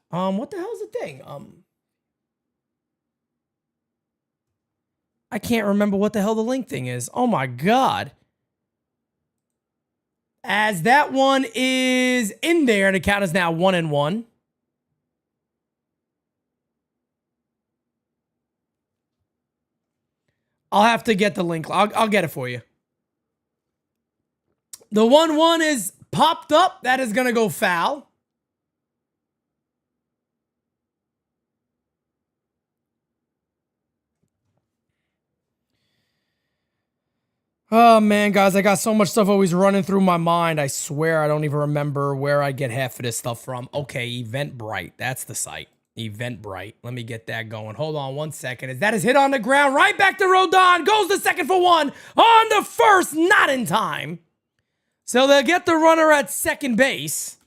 What the hell is the thing? I can't remember what the hell the link thing is. Oh my God. As that one is in there, and the count is now 1-1. I'll have to get the link. I'll get it for you. The 1-1 is popped up. That is going to go foul. Oh, man, guys, I got so much stuff always running through my mind. I swear I don't even remember where I get half of this stuff from. Okay, Eventbrite. That's the site. Eventbrite. Let me get that going. Hold on 1 second. As that is hit on the ground, right back to Rodon. Goes the second for one. On the first, not in time. So they'll get the runner at second base.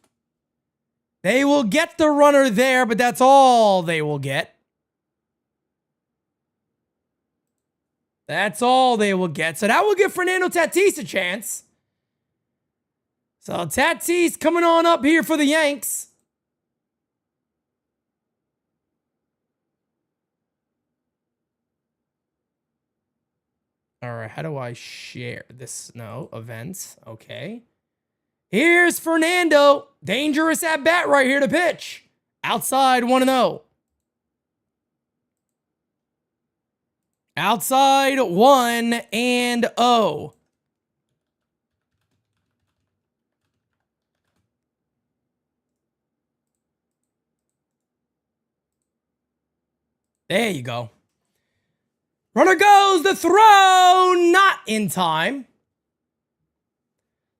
They will get the runner there, but that's all they will get. That's all they will get. So that will give Fernando Tatis a chance. So Tatis coming on up here for the Yanks. All right, how do I share this? No, events. Okay. Here's Fernando. Dangerous at bat right here to pitch. Outside 1-0. Outside 1-0. There you go. Runner goes, the throw, not in time.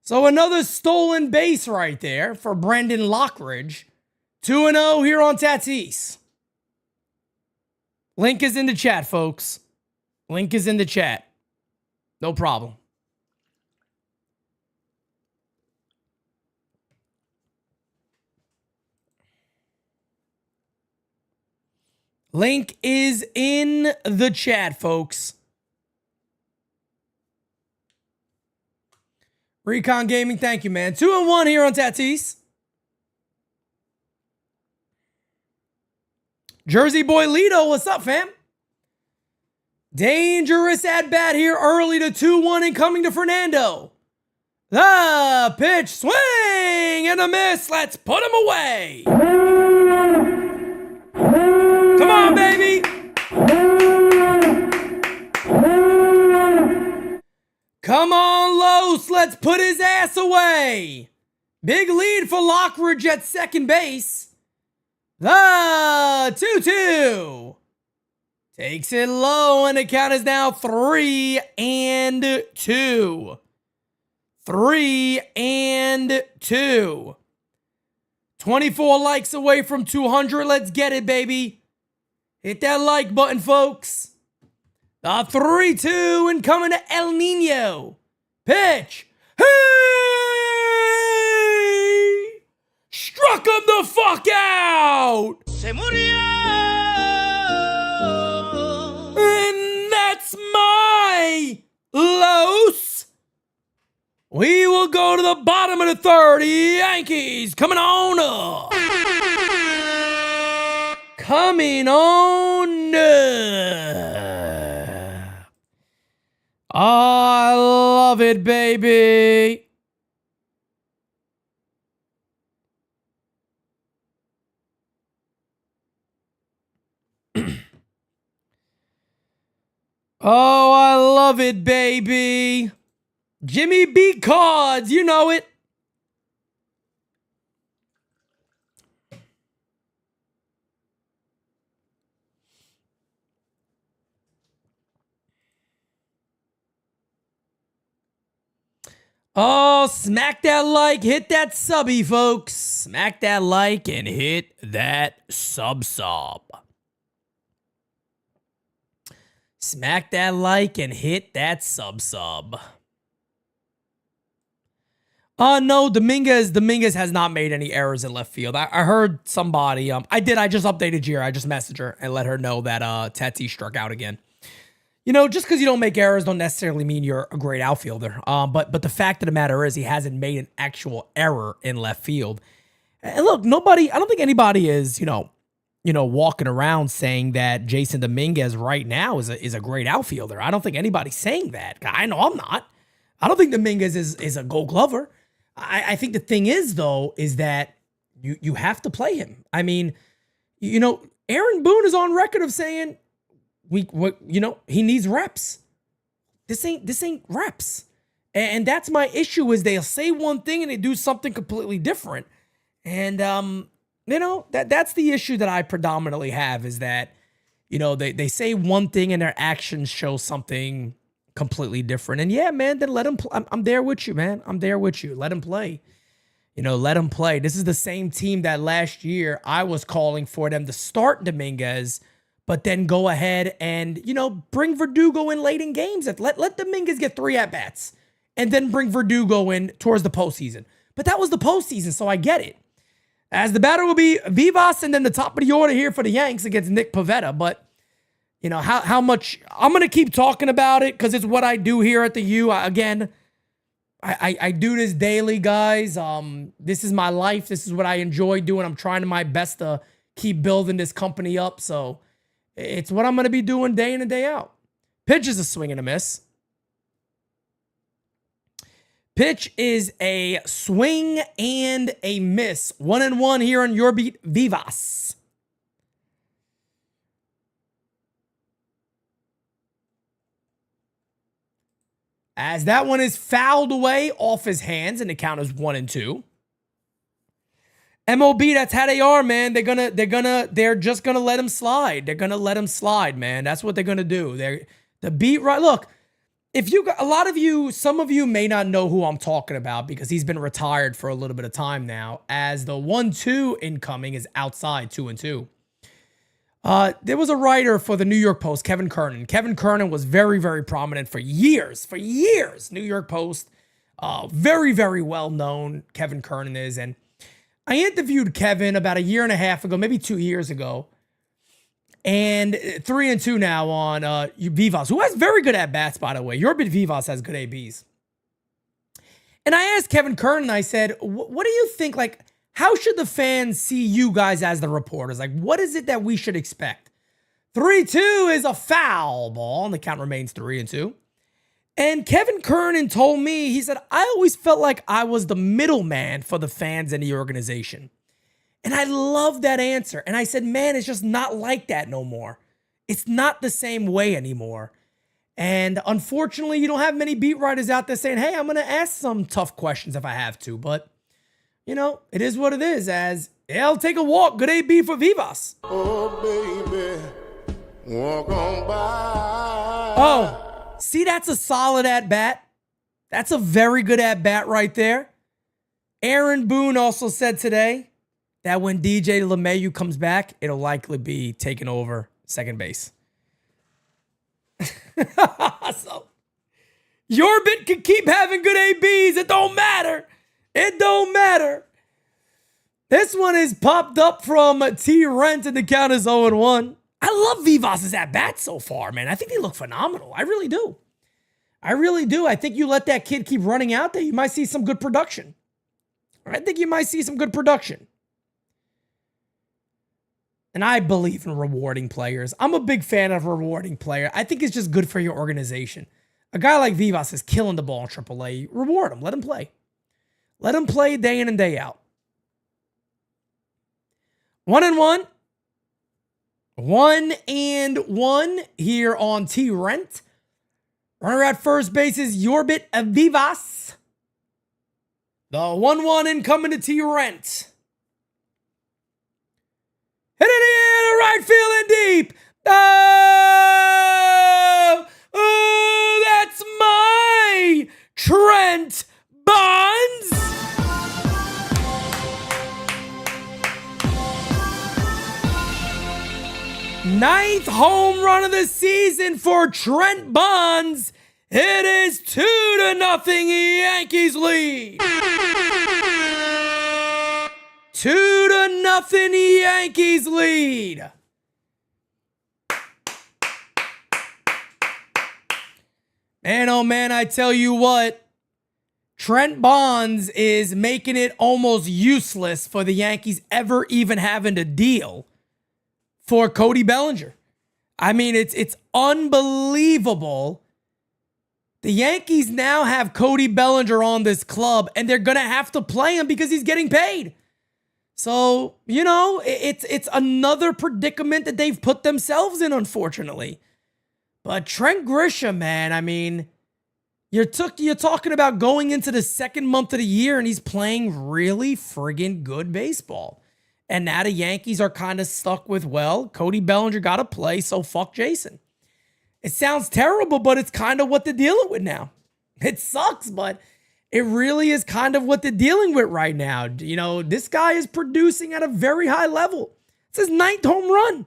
So another stolen base right there for Brendan Lockridge. 2-0 here on Tatis. Link is in the chat, folks. Link is in the chat. No problem. Link is in the chat, folks. Recon Gaming, thank you, man. 2-1 here on Tatis. Jersey Boy Lito, what's up, fam? Dangerous at bat here early to 2-1 and coming to Fernando. The pitch, swing and a miss. Let's put him away. Come on, baby. Come on, Los. Let's put his ass away. Big lead for Lockridge at second base. The 2-2. Takes it low, and the count is now 3-2. 3-2. 24 likes away from 200. Let's get it, baby. Hit that like button, folks. The 3-2 and coming to El Nino. Pitch. Hey! Struck him the fuck out. Se murió. And that's my Los. We will go to the bottom of the third. Yankees coming on up. Coming on up. I love it, baby. Oh, I love it, baby. Jimmy B. Cards, you know it. Oh, smack that like, hit that subby, folks. Smack that like and hit that sub. Smack that like and hit that sub. No, Dominguez has not made any errors in left field. I heard somebody, I just updated Jira. I just messaged her and let her know that Tatis struck out again. You know, just because you don't make errors don't necessarily mean you're a great outfielder. But the fact of the matter is he hasn't made an actual error in left field. And look, I don't think anybody is, walking around saying that Jason Dominguez right now is a great outfielder. I don't think anybody's saying that. I know I'm not. I don't think Dominguez is a Gold Glover. I think the thing is, though, is that you have to play him. I mean, Aaron Boone is on record of saying he needs reps. This ain't reps. And that's my issue is they'll say one thing and they do something completely different. And that's the issue that I predominantly have is that, they say one thing and their actions show something completely different. And yeah, man, then let him play. I'm there with you, man. I'm there with you. Let him play. You know, let him play. This is the same team that last year I was calling for them to start Dominguez, but then go ahead and, you know, bring Verdugo in late in games. Let Dominguez get 3 at-bats and then bring Verdugo in towards the postseason. But that was the postseason, so I get it. As the batter will be Vivas and then the top of the order here for the Yanks against Nick Pivetta. But, you know, how much... I'm going to keep talking about it because it's what I do here at the U. I do this daily, guys. This is my life. This is what I enjoy doing. I'm trying my best to keep building this company up. So it's what I'm going to be doing day in and day out. Pitch is a swing and a miss. Pitch is a swing and a miss. 1-1 here on Your Beat Vivas. As that one is fouled away off his hands, and the count is 1-2. MOB, that's how they are, man. They're just gonna let him slide. They're gonna let him slide, man. That's what they're gonna do. They're the beat right. Look, if you got a lot of you, some of you may not know who I'm talking about because he's been retired for a little bit of time now. As the 1-2 incoming is outside 2-2. There was a writer for the New York Post, Kevin Kernan. Kevin Kernan was very, very prominent for years. New York Post, very, very well known. Kevin Kernan is, and I interviewed Kevin about a year and a half ago, maybe 2 years ago, and 3-2 now on Vivas, who has very good at bats, by the way. Your Bit Vivas has good ABs, and I asked Kevin Kernan. I said, "What do you think? Like, how should the fans see you guys as the reporters? Like, what is it that we should expect?" 3-2 is a foul ball, and the count remains 3-2. And Kevin Kernan told me, he said, "I always felt like I was the middleman for the fans and the organization." And I love that answer. And I said, man, it's just not like that no more. It's not the same way anymore. And unfortunately, you don't have many beat writers out there saying, hey, I'm going to ask some tough questions if I have to. But, you know, it is what it is. As I'll take a walk. Good AB for Vivas. Oh, baby, walk on by. Oh, see, that's a solid at-bat. That's a very good at-bat right there. Aaron Boone also said today that when DJ LeMahieu comes back, it'll likely be taking over second base. So, your bit can keep having good ABs. It don't matter. It don't matter. This one is popped up from T. Rent, and the count is 0-1. I love Vivas' at-bats so far, man. I think they look phenomenal. I really do. I really do. I think you let that kid keep running out there, you might see some good production. I think you might see some good production. And I believe in rewarding players. I'm a big fan of a rewarding player. I think it's just good for your organization. A guy like Vivas is killing the ball in AAA. Reward him. Let him play. Let him play day in and day out. 1-1. 1-1 here on T. Rent. Runner at first base is Yorbit Vivas. The 1-1 incoming to T. Rent. Hit it in right field and deep. Oh, that's my Trent Bonds. Ninth home run of the season for Trent Bonds. It is 2-0 Yankees lead. 2-0 Yankees lead. Man, oh man, I tell you what. Trent Bonds is making it almost useless for the Yankees ever even having to deal for Cody Bellinger. I mean, it's unbelievable. The Yankees now have Cody Bellinger on this club, and they're going to have to play him because he's getting paid. So, you know, it's another predicament that they've put themselves in, unfortunately. But Trent Grisham, man, I mean, you're talking about going into the second month of the year, and he's playing really friggin' good baseball. And now the Yankees are kind of stuck with, well, Cody Bellinger got to play, so fuck Jason. It sounds terrible, but it's kind of what they're dealing with now. It sucks, but it really is kind of what they're dealing with right now. You know, this guy is producing at a very high level. It's his 9th home run.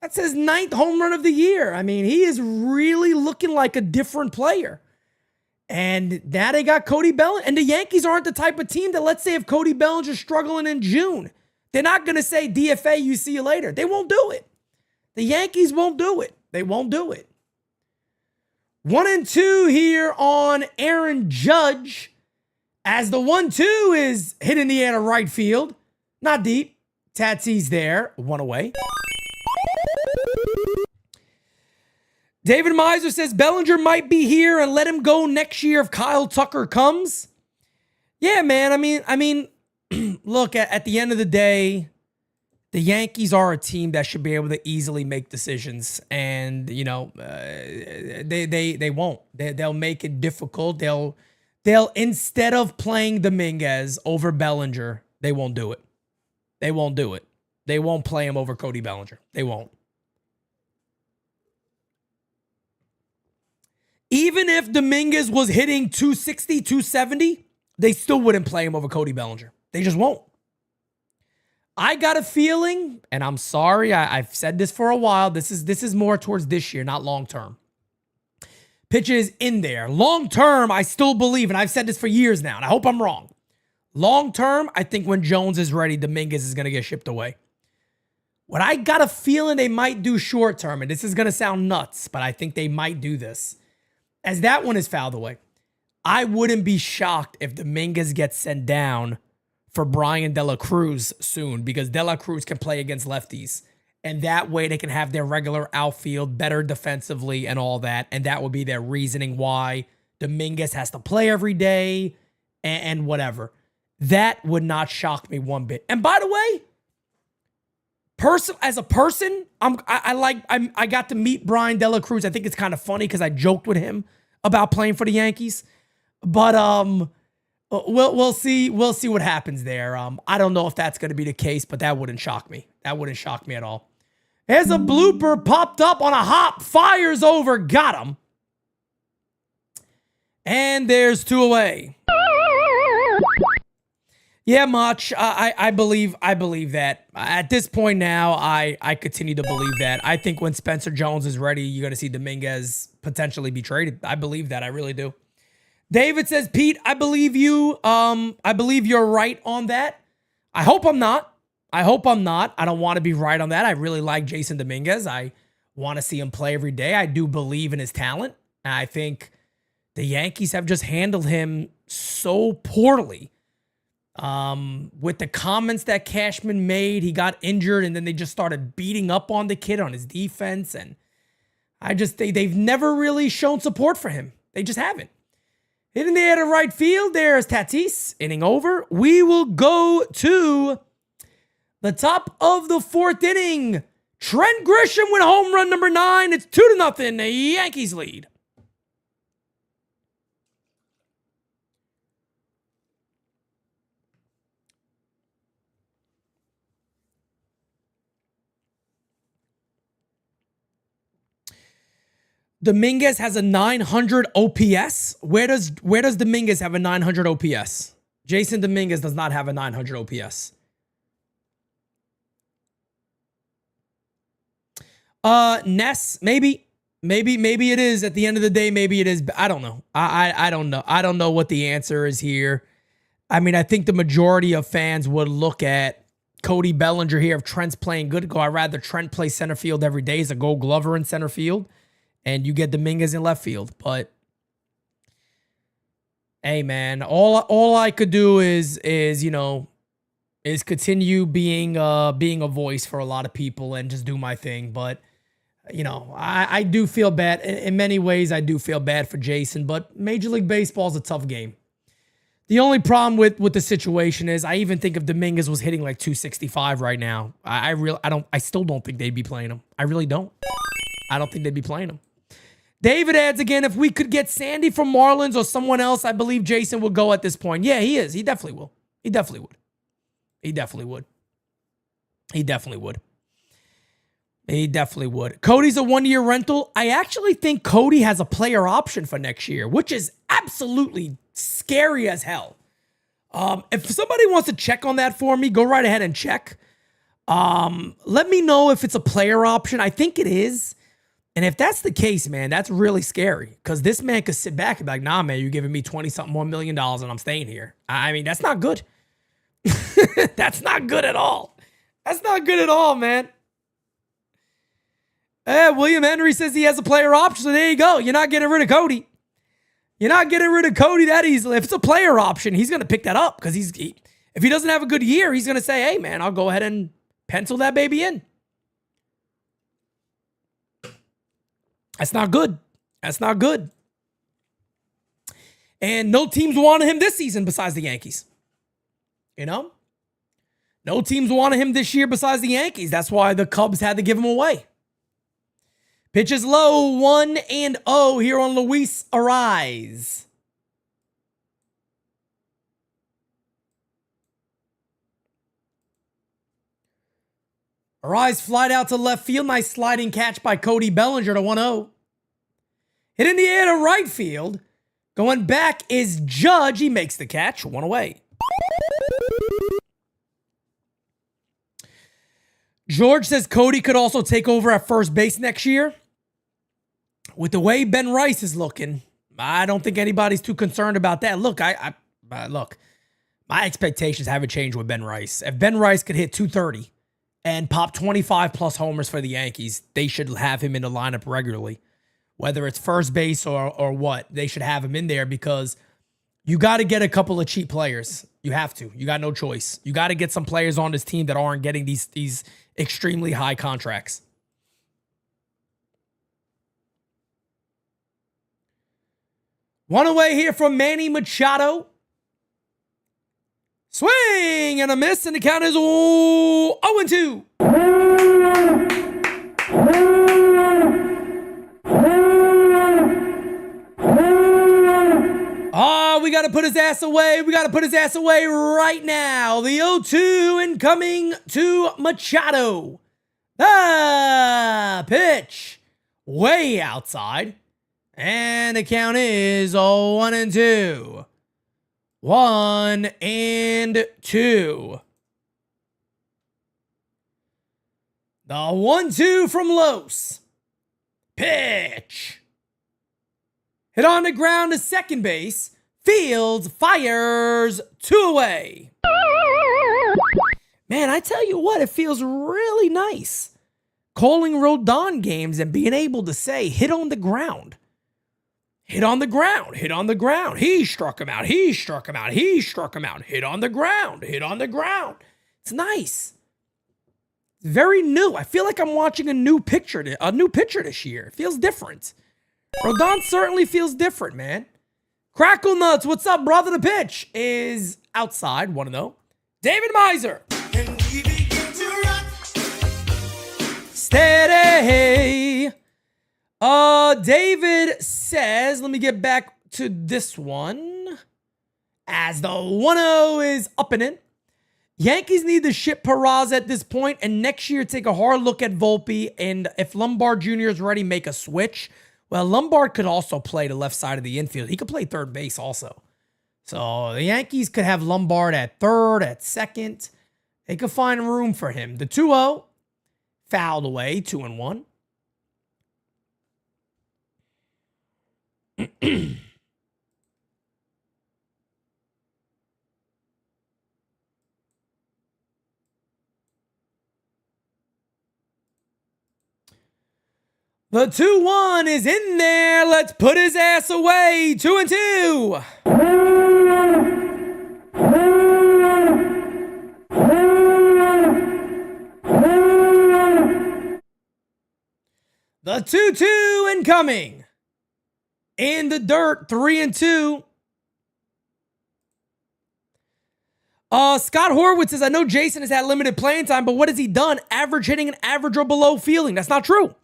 That's his 9th home run of the year. I mean, he is really looking like a different player. And now they got Cody Bellinger. And the Yankees aren't the type of team that, let's say, if Cody Bellinger's struggling in June, they're not going to say, DFA, you see you later. They won't do it. The Yankees won't do it. They won't do it. 1-2 here on Aaron Judge as the 1-2 is hit in the air to right field. Not deep. Tatis there. 1 away. David Miser says Bellinger might be here and let him go next year if Kyle Tucker comes. Yeah, man. I mean, look, at the end of the day, the Yankees are a team that should be able to easily make decisions, and you know, they won't. They'll make it difficult. They'll instead of playing Dominguez over Bellinger, they won't do it. They won't do it. They won't play him over Cody Bellinger. They won't. Even if Dominguez was hitting 260, 270, they still wouldn't play him over Cody Bellinger. They just won't. I got a feeling, and I'm sorry, I've said this for a while. This is more towards this year, not long term. Pitch is in there. Long term, I still believe, and I've said this for years now, and I hope I'm wrong. Long term, I think when Jones is ready, Dominguez is going to get shipped away. What I got a feeling they might do short term, and this is going to sound nuts, but I think they might do this. As that one is fouled away, I wouldn't be shocked if Dominguez gets sent down for Brian De La Cruz soon, because De La Cruz can play against lefties. And that way they can have their regular outfield, better defensively and all that. And that would be their reasoning why Dominguez has to play every day and whatever. That would not shock me one bit. And by the way, as a person, I got to meet Brian De La Cruz. I think it's kind of funny because I joked with him about playing for the Yankees. But we'll see what happens there. I don't know if that's going to be the case, but that wouldn't shock me. That wouldn't shock me at all. There's a blooper popped up on a hop, fires over, got him. And there's 2 away. Yeah, Much. I believe that. At this point now, I continue to believe that. I think when Spencer Jones is ready, you're going to see Dominguez potentially be traded. I believe that. I really do. David says, Pete, I believe you. I believe you're right on that. I hope I'm not. I don't want to be right on that. I really like Jason Dominguez. I want to see him play every day. I do believe in his talent. And I think the Yankees have just handled him so poorly. With the comments that Cashman made, he got injured and then they just started beating up on the kid on his defense. And they've never really shown support for him. They just haven't. Hitting the air to right field, there's Tatis. Inning over. We will go to the top of the 4th inning. Trent Grisham with home run number 9. It's 2-0. The Yankees lead. Dominguez has a 900 OPS. Where does Dominguez have a 900 OPS? Jason Dominguez does not have a 900 OPS. Ness, maybe it is. At the end of the day, maybe it is. I don't know. I don't know. I don't know what the answer is here. I mean, I think the majority of fans would look at Cody Bellinger here. If Trent's playing good, I'd rather Trent play center field every day as a Gold Glover in center field. And you get Dominguez in left field. But hey, man, all I could do is continue being a voice for a lot of people and just do my thing. But I do feel bad in many ways. I do feel bad for Jason. But Major League Baseball is a tough game. The only problem with the situation is I even think if Dominguez was hitting like 265 right now, I still don't think they'd be playing him. I really don't. I don't think they'd be playing him. David adds again, if we could get Sandy from Marlins or someone else, I believe Jason would go at this point. Yeah, he is. He definitely will. He definitely would. He definitely would. He definitely would. He definitely would. Cody's a one-year rental. I actually think Cody has a player option for next year, which is absolutely scary as hell. If somebody wants to check on that for me, go right ahead and check. Let me know if it's a player option. I think it is. And if that's the case, man, that's really scary because this man could sit back and be like, nah, man, you're giving me 20-something more million dollars and I'm staying here. I mean, that's not good. That's not good at all. That's not good at all, man. William Henry says he has a player option, so there you go. You're not getting rid of Cody. You're not getting rid of Cody that easily. If it's a player option, he's going to pick that up because if he doesn't have a good year, he's going to say, hey, man, I'll go ahead and pencil that baby in. That's not good. That's not good. And no teams wanted him this season besides the Yankees. You know? No teams wanted him this year besides the Yankees. That's why the Cubs had to give him away. Pitches low, 1-0 here on Luis Ariz. Ariz flied out to left field. Nice sliding catch by Cody Bellinger to 1-0. Hit in the air to right field. Going back is Judge. He makes the catch. One away. George says Cody could also take over at first base next year. With the way Ben Rice is looking, I don't think anybody's too concerned about that. Look, look, my expectations haven't changed with Ben Rice. If Ben Rice could hit 230 and pop 25 plus homers for the Yankees, they should have him in the lineup regularly. Whether it's first base or what, they should have him in there because you got to get a couple of cheap players. You have to. You got no choice. You got to get some players on this team that aren't getting these extremely high contracts. One away here from Manny Machado. Swing and a miss, and the count is 0-2. Oh, we got to put his ass away. We got to put his ass away right now. The 0-2 incoming to Machado. The pitch way outside. And the count is 1-2. 1-2. The 1-2 from Los. Pitch. Hit on the ground to second base. Fields fires 2 away. Man, I tell you what, it feels really nice calling Rodon games and being able to say, hit on the ground. Hit on the ground, hit on the ground. He struck him out, he struck him out, he struck him out. Hit on the ground, hit on the ground. It's nice. Very new. I feel like I'm watching a new pitcher this year. It feels different. Rodon certainly feels different, man. Crackle Nuts, what's up, brother? The pitch is outside, 1-0. David Miser. Steady. David says, let me get back to this one. As the 1-0 is up and in. Yankees need to ship Peraza at this point, and next year take a hard look at Volpe, and if Lombard Jr. is ready, make a switch. Well, Lombard could also play the left side of the infield. He could play third base also. So the Yankees could have Lombard at third, at second. They could find room for him. The 2-0 fouled away, 2-1. The 2-1 is in there. Let's put his ass away. 2-2. The 2-2 incoming. In the dirt, 3-2. Scott Horwitz says, I know Jason has had limited playing time, but what has he done? Average hitting and average or below fielding. That's not true.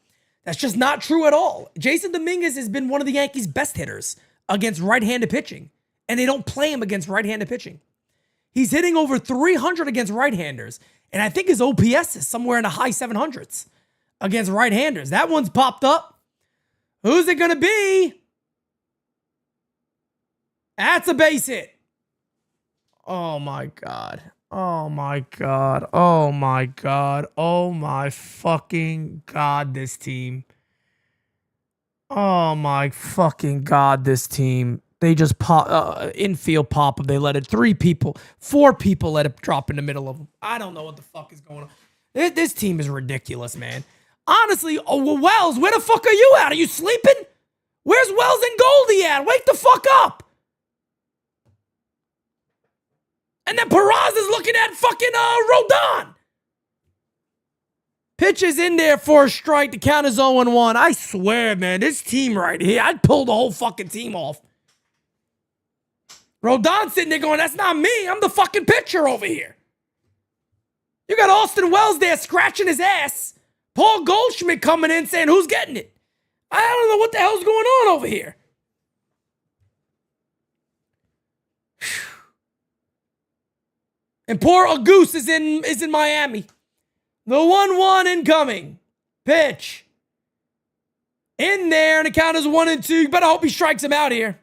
That's just not true at all. Jason Dominguez has been one of the Yankees' best hitters against right-handed pitching, and they don't play him against right-handed pitching. He's hitting over 300 against right-handers, and I think his OPS is somewhere in the high 700s against right-handers. That one's popped up. Who's it going to be? That's a base hit. Oh, my God. Oh, my God. Oh, my God. Oh, my fucking God, this team. Oh, my fucking God, this team. They just pop, infield pop. They let it 4 people let it drop in the middle of them. I don't know what the fuck is going on. This team is ridiculous, man. Honestly, Wells, where the fuck are you at? Are you sleeping? Where's Wells and Goldie at? Wake the fuck up. And then Peraza is looking at fucking Rodon. Pitch is in there for a strike. The count is 0-1. I swear, man, this team right here, I'd pull the whole fucking team off. Rodon sitting there going, that's not me. I'm the fucking pitcher over here. You got Austin Wells there scratching his ass. Paul Goldschmidt coming in saying, who's getting it? I don't know what the hell's going on over here. And poor Auguste is in Miami. The 1-1 incoming. Pitch. In there, and the count is 1-2. You better hope he strikes him out here.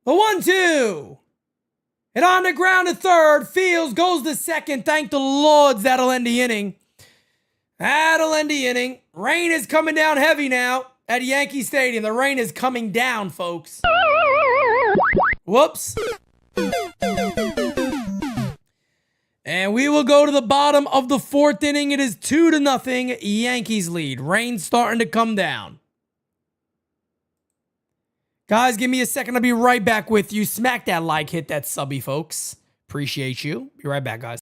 The 1-2. Hit on the ground to third. Fields goes to second. Thank the Lords. That'll end the inning. That'll end the inning. Rain is coming down heavy now at Yankee Stadium. The rain is coming down, folks. Whoops. And we will go to the bottom of the 4th inning. It is 2-0. Yankees lead. Rain's starting to come down. Guys, give me a second. I'll be right back with you. Smack that like, hit that subby, folks. Appreciate you. Be right back, guys.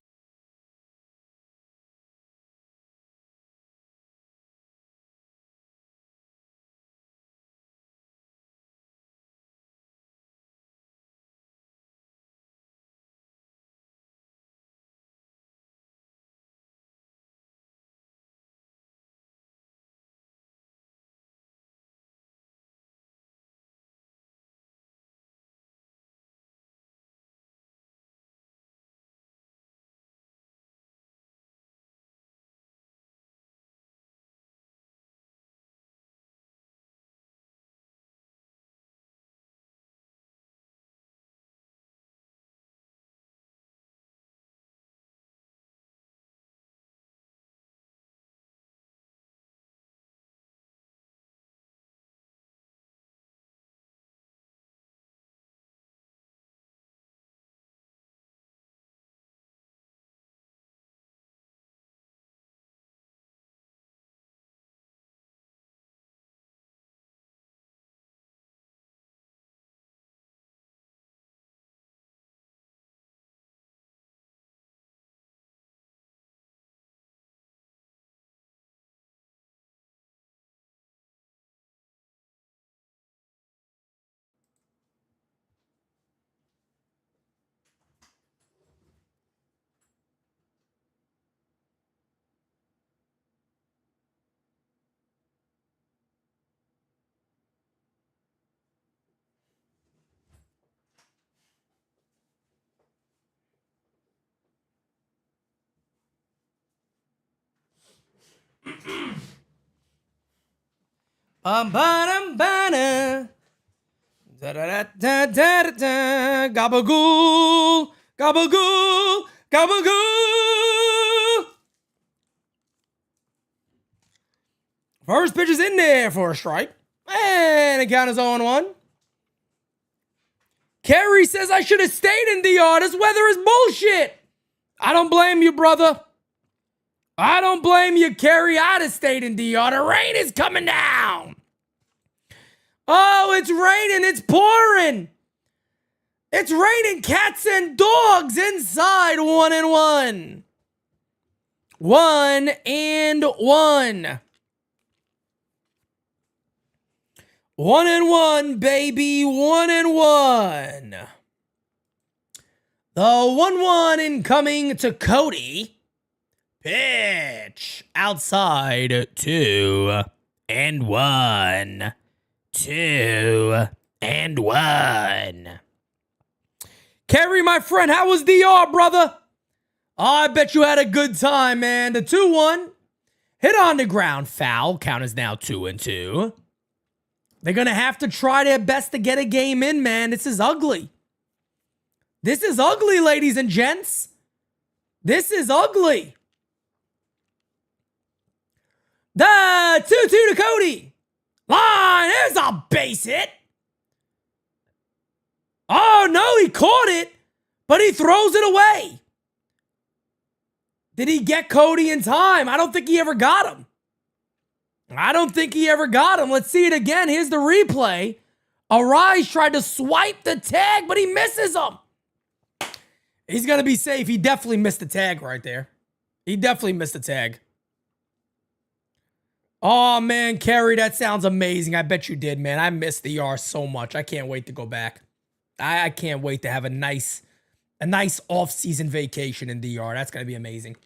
Ba-da-da-da. Da-da-da-da-da-da. Gabagool. Gabagool. Gabagool. First pitch is in there for a strike. And the count is 0-1. Kerry says I should have stayed in DR. This weather is bullshit. I don't blame you, brother. I don't blame you, Kerry. I'd have stayed in DR. The rain is coming down. Oh, it's raining. It's pouring. It's raining cats and dogs inside. 1-1. 1-1. 1-1, baby. 1-1. The 1-1 incoming to Cody. Pitch outside 2-1. 2-1. and 1. Kerry, my friend, how was DR, brother? Oh, I bet you had a good time, man. The 2-1. Hit on the ground. Foul. Count is now 2-2. They're going to have to try their best to get a game in, man. This is ugly. This is ugly, ladies and gents. This is ugly. The 2-2 to Cody. Line. There's a base hit. Oh, no, he caught it, but he throws it away. Did he get Cody in time? I don't think he ever got him. Let's see it again. Here's the replay. Arise tried to swipe the tag, but he misses him. He's going to be safe. He definitely missed the tag right there. Oh, man, Kerry, that sounds amazing. I bet you did, man. I missed the ER so much. I can't wait to go back. I can't wait to have a nice off-season vacation in DR. That's going to be amazing.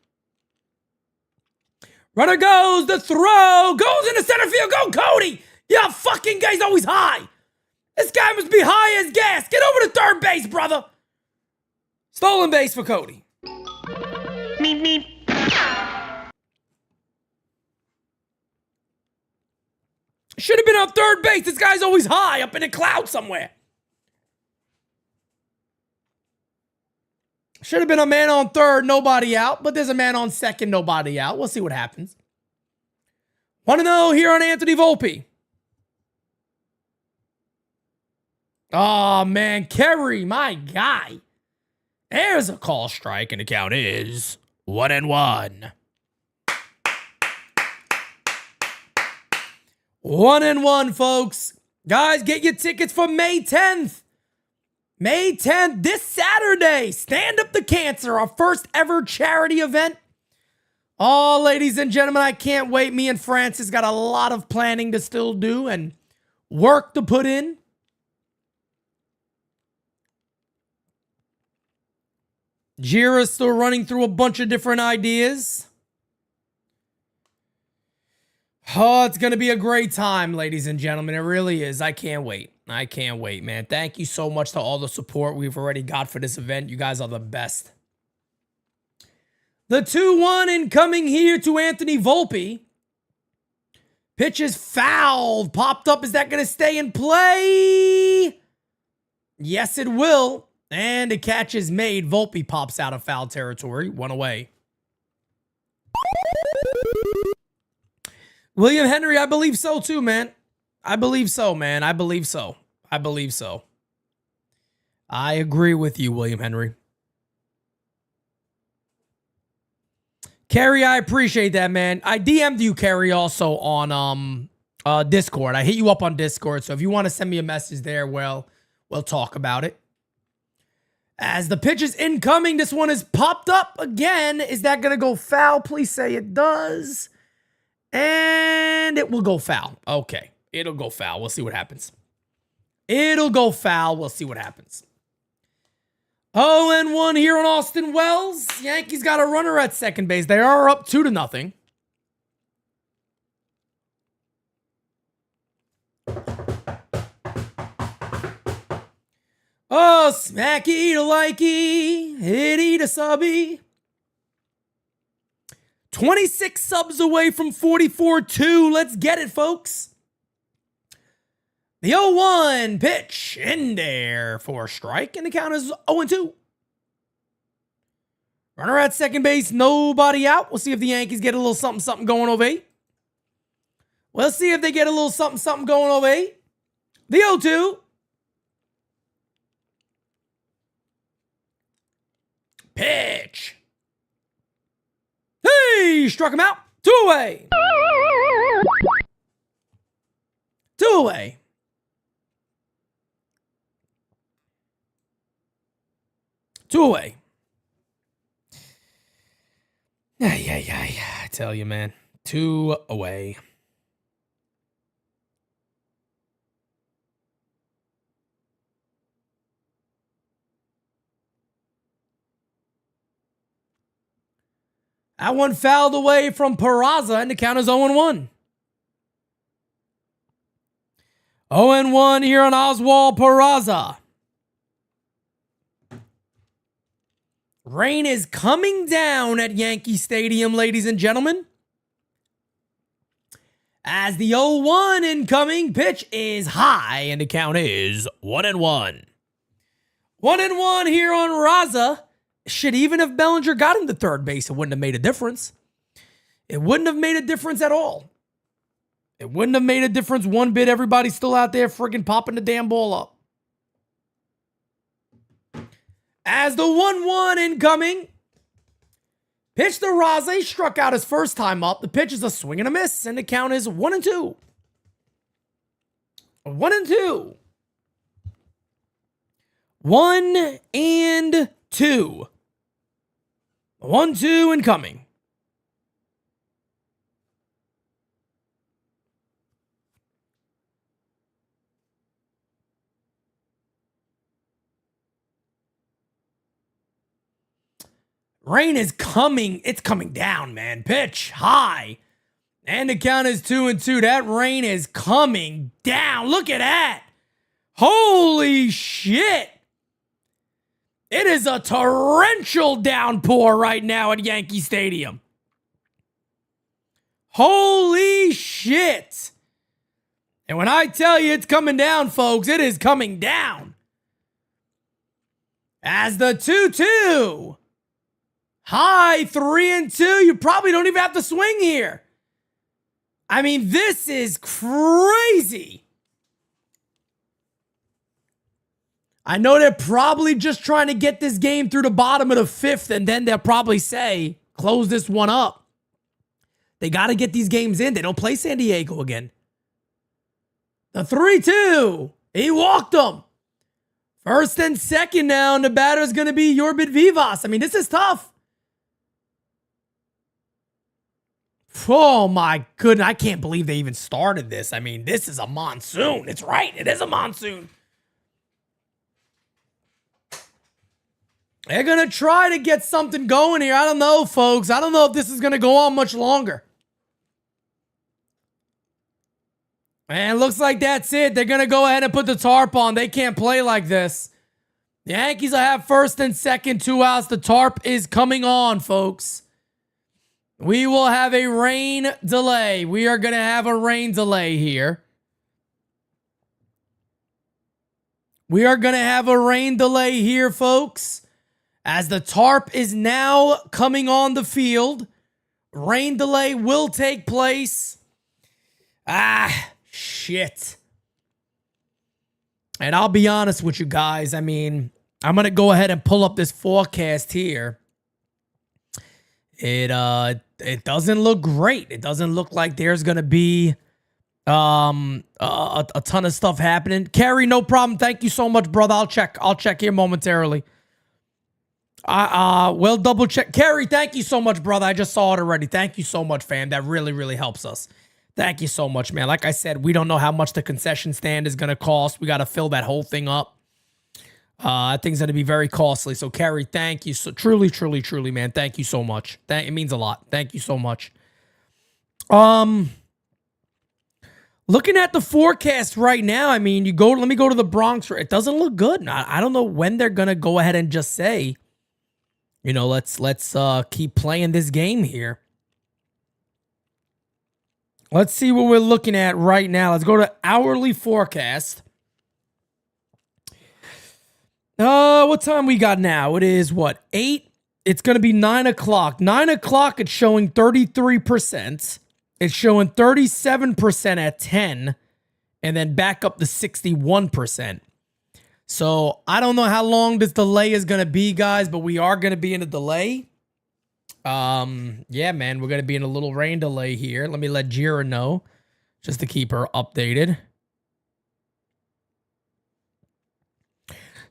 Runner goes, the throw, goes into center field. Go, Cody! Yeah, fucking guy's always high. This guy must be high as gas. Get over to third base, brother. Stolen base for Cody. Meep, meep. Should have been on third base. This guy's always high up in a cloud somewhere. Should have been a man on third, nobody out. But there's a man on second, nobody out. We'll see what happens. 1-0 here on Anthony Volpe. Oh, man. Kerry, my guy. There's a call strike, and the count is 1-1. 1-1, folks. Guys, get your tickets for May 10th. May 10th, this Saturday, Stand Up to Cancer, our first ever charity event. Oh, ladies and gentlemen, I can't wait. Me and Francis got a lot of planning to still do and work to put in. Jira's still running through a bunch of different ideas. Oh, it's going to be a great time, ladies and gentlemen. It really is. I can't wait. I can't wait, man. Thank you so much to all the support we've already got for this event. You guys are the best. The 2-1 incoming here to Anthony Volpe. Pitch is fouled. Popped up. Is that going to stay in play? Yes, it will. And the catch is made. Volpe pops out of foul territory. 1 away. William Henry, I believe so too, man. I believe so, man. I believe so. I agree with you, William Henry. Kerry, I appreciate that, man. I DM'd you, Kerry, also on Discord. I hit you up on Discord, so if you want to send me a message there, well, we'll talk about it. As the pitch is incoming, this one is popped up again. Is that going to go foul? Please say it does. And it will go foul. Okay. It'll go foul. We'll see what happens. It'll go foul. We'll see what happens. 0-1 here on Austin Wells. Yankees got a runner at second base. They are up 2-0. Oh, smacky to likey, hitty to subby. 26 subs away from 44-2. Let's get it, folks. The 0-1 pitch in there for a strike, and the count is 0-2. Runner at second base, nobody out. We'll see if the Yankees get a little something going over 8. We'll see if they get a little something going over 8. The 0-2. Pitch. Hey, struck him out. 2 away. 2 away. Two away. I tell you, man. 2 away. That one fouled away from Peraza, and the count is 0-1. 0-1 here on Oswald Peraza. Rain is coming down at Yankee Stadium, ladies and gentlemen. As the 0-1 incoming pitch is high, and the count is 1-1. 1-1 here on Raza. Shit, even if Bellinger got him to third base, it wouldn't have made a difference. It wouldn't have made a difference at all. It wouldn't have made a difference one bit. Everybody's still out there friggin' popping the damn ball up. As the 1-1 incoming. Pitch to Raza. He struck out his first time up. The pitch is a swing and a miss, and the count is 1-2. 1-2. 1-2. 1-2 incoming. Rain is coming. It's coming down, man. Pitch high. And the count is 2-2. That rain is coming down. Look at that. Holy shit. It is a torrential downpour right now at Yankee Stadium. Holy shit. And when I tell you it's coming down, folks, it is coming down. As the 2-2. High 3-2. You probably don't even have to swing here. I mean, this is crazy. I know they're probably just trying to get this game through the bottom of the fifth, and then they'll probably say, close this one up. They got to get these games in. They don't play San Diego again. The 3-2. He walked them. First and second now, and the batter's going to be Yorbit Vivas. I mean, this is tough. Oh, my goodness. I can't believe they even started this. I mean, this is a monsoon. It's right. It is a monsoon. They're going to try to get something going here. I don't know, folks. I don't know if this is going to go on much longer. And it looks like that's it. They're going to go ahead and put the tarp on. They can't play like this. The Yankees will have first and second, 2 outs. The tarp is coming on, folks. We will have a rain delay. We are going to have a rain delay here. We are going to have a rain delay here, folks. As the tarp is now coming on the field. Rain delay will take place. Shit. And I'll be honest with you guys. I mean, I'm going to go ahead and pull up this forecast here. It doesn't look great. It doesn't look like there's going to be a ton of stuff happening. Kerry, no problem. Thank you so much, brother. I'll check here momentarily. We'll double check. Kerry, thank you so much, brother. I just saw it already. Thank you so much, fam. That really, really helps us. Thank you so much, man. Like I said, we don't know how much the concession stand is going to cost. We got to fill that whole thing up. I think it's going to be very costly. So, Kerry, thank you. So, truly, truly, truly, man. Thank you so much. It means a lot. Thank you so much. Looking at the forecast right now, I mean, let me go to the Bronx. It doesn't look good. I don't know when they're going to go ahead and just say, you know, let's keep playing this game here. Let's see what we're looking at right now. Let's go to hourly forecast. What time we got now? It is what? 8? It's going to be 9 o'clock. 9 o'clock, it's showing 33%. It's showing 37% at 10. And then back up to 61%. So, I don't know how long this delay is going to be, guys, but we are going to be in a delay. Yeah, man, we're going to be in a little rain delay here. Let me let Jira know, just to keep her updated.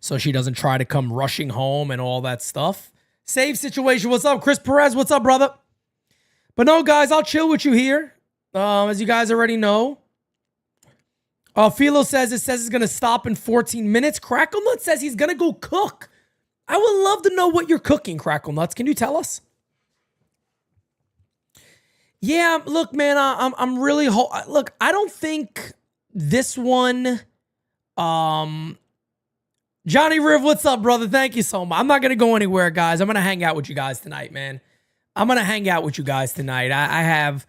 So she doesn't try to come rushing home and all that stuff. Save situation. What's up, Chris Perez? What's up, brother? But no, guys, I'll chill with you here. As you guys already know. Philo says it's going to stop in 14 minutes. Crackle Nuts says he's going to go cook. I would love to know what you're cooking, Crackle Nuts. Can you tell us? Yeah, look, man, I'm really... Look, I don't think This one, Johnny Riv, what's up, brother? Thank you so much. I'm not going to go anywhere, guys. I'm going to hang out with you guys tonight, man. I'm going to hang out with you guys tonight. I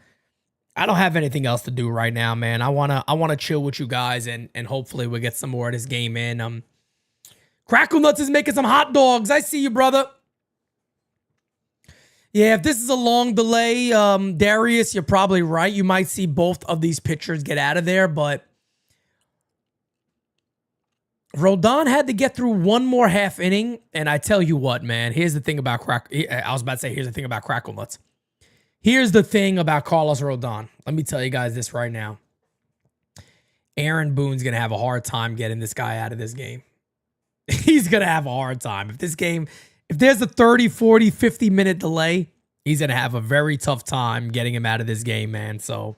don't have anything else to do right now, man. I want to chill with you guys and hopefully we'll get some more of this game in. Crackle Nuts is making some hot dogs. I see you, brother. Yeah, if this is a long delay, Darius, you're probably right. You might see both of these pitchers get out of there, but Rodon had to get through one more half inning, and I tell you what, man, here's the thing about here's the thing about Crackle Nuts. Here's the thing about Carlos Rodon. Let me tell you guys this right now. Aaron Boone's going to have a hard time getting this guy out of this game. He's going to have a hard time. If there's a 30, 40, 50-minute delay, he's going to have a very tough time getting him out of this game, man. So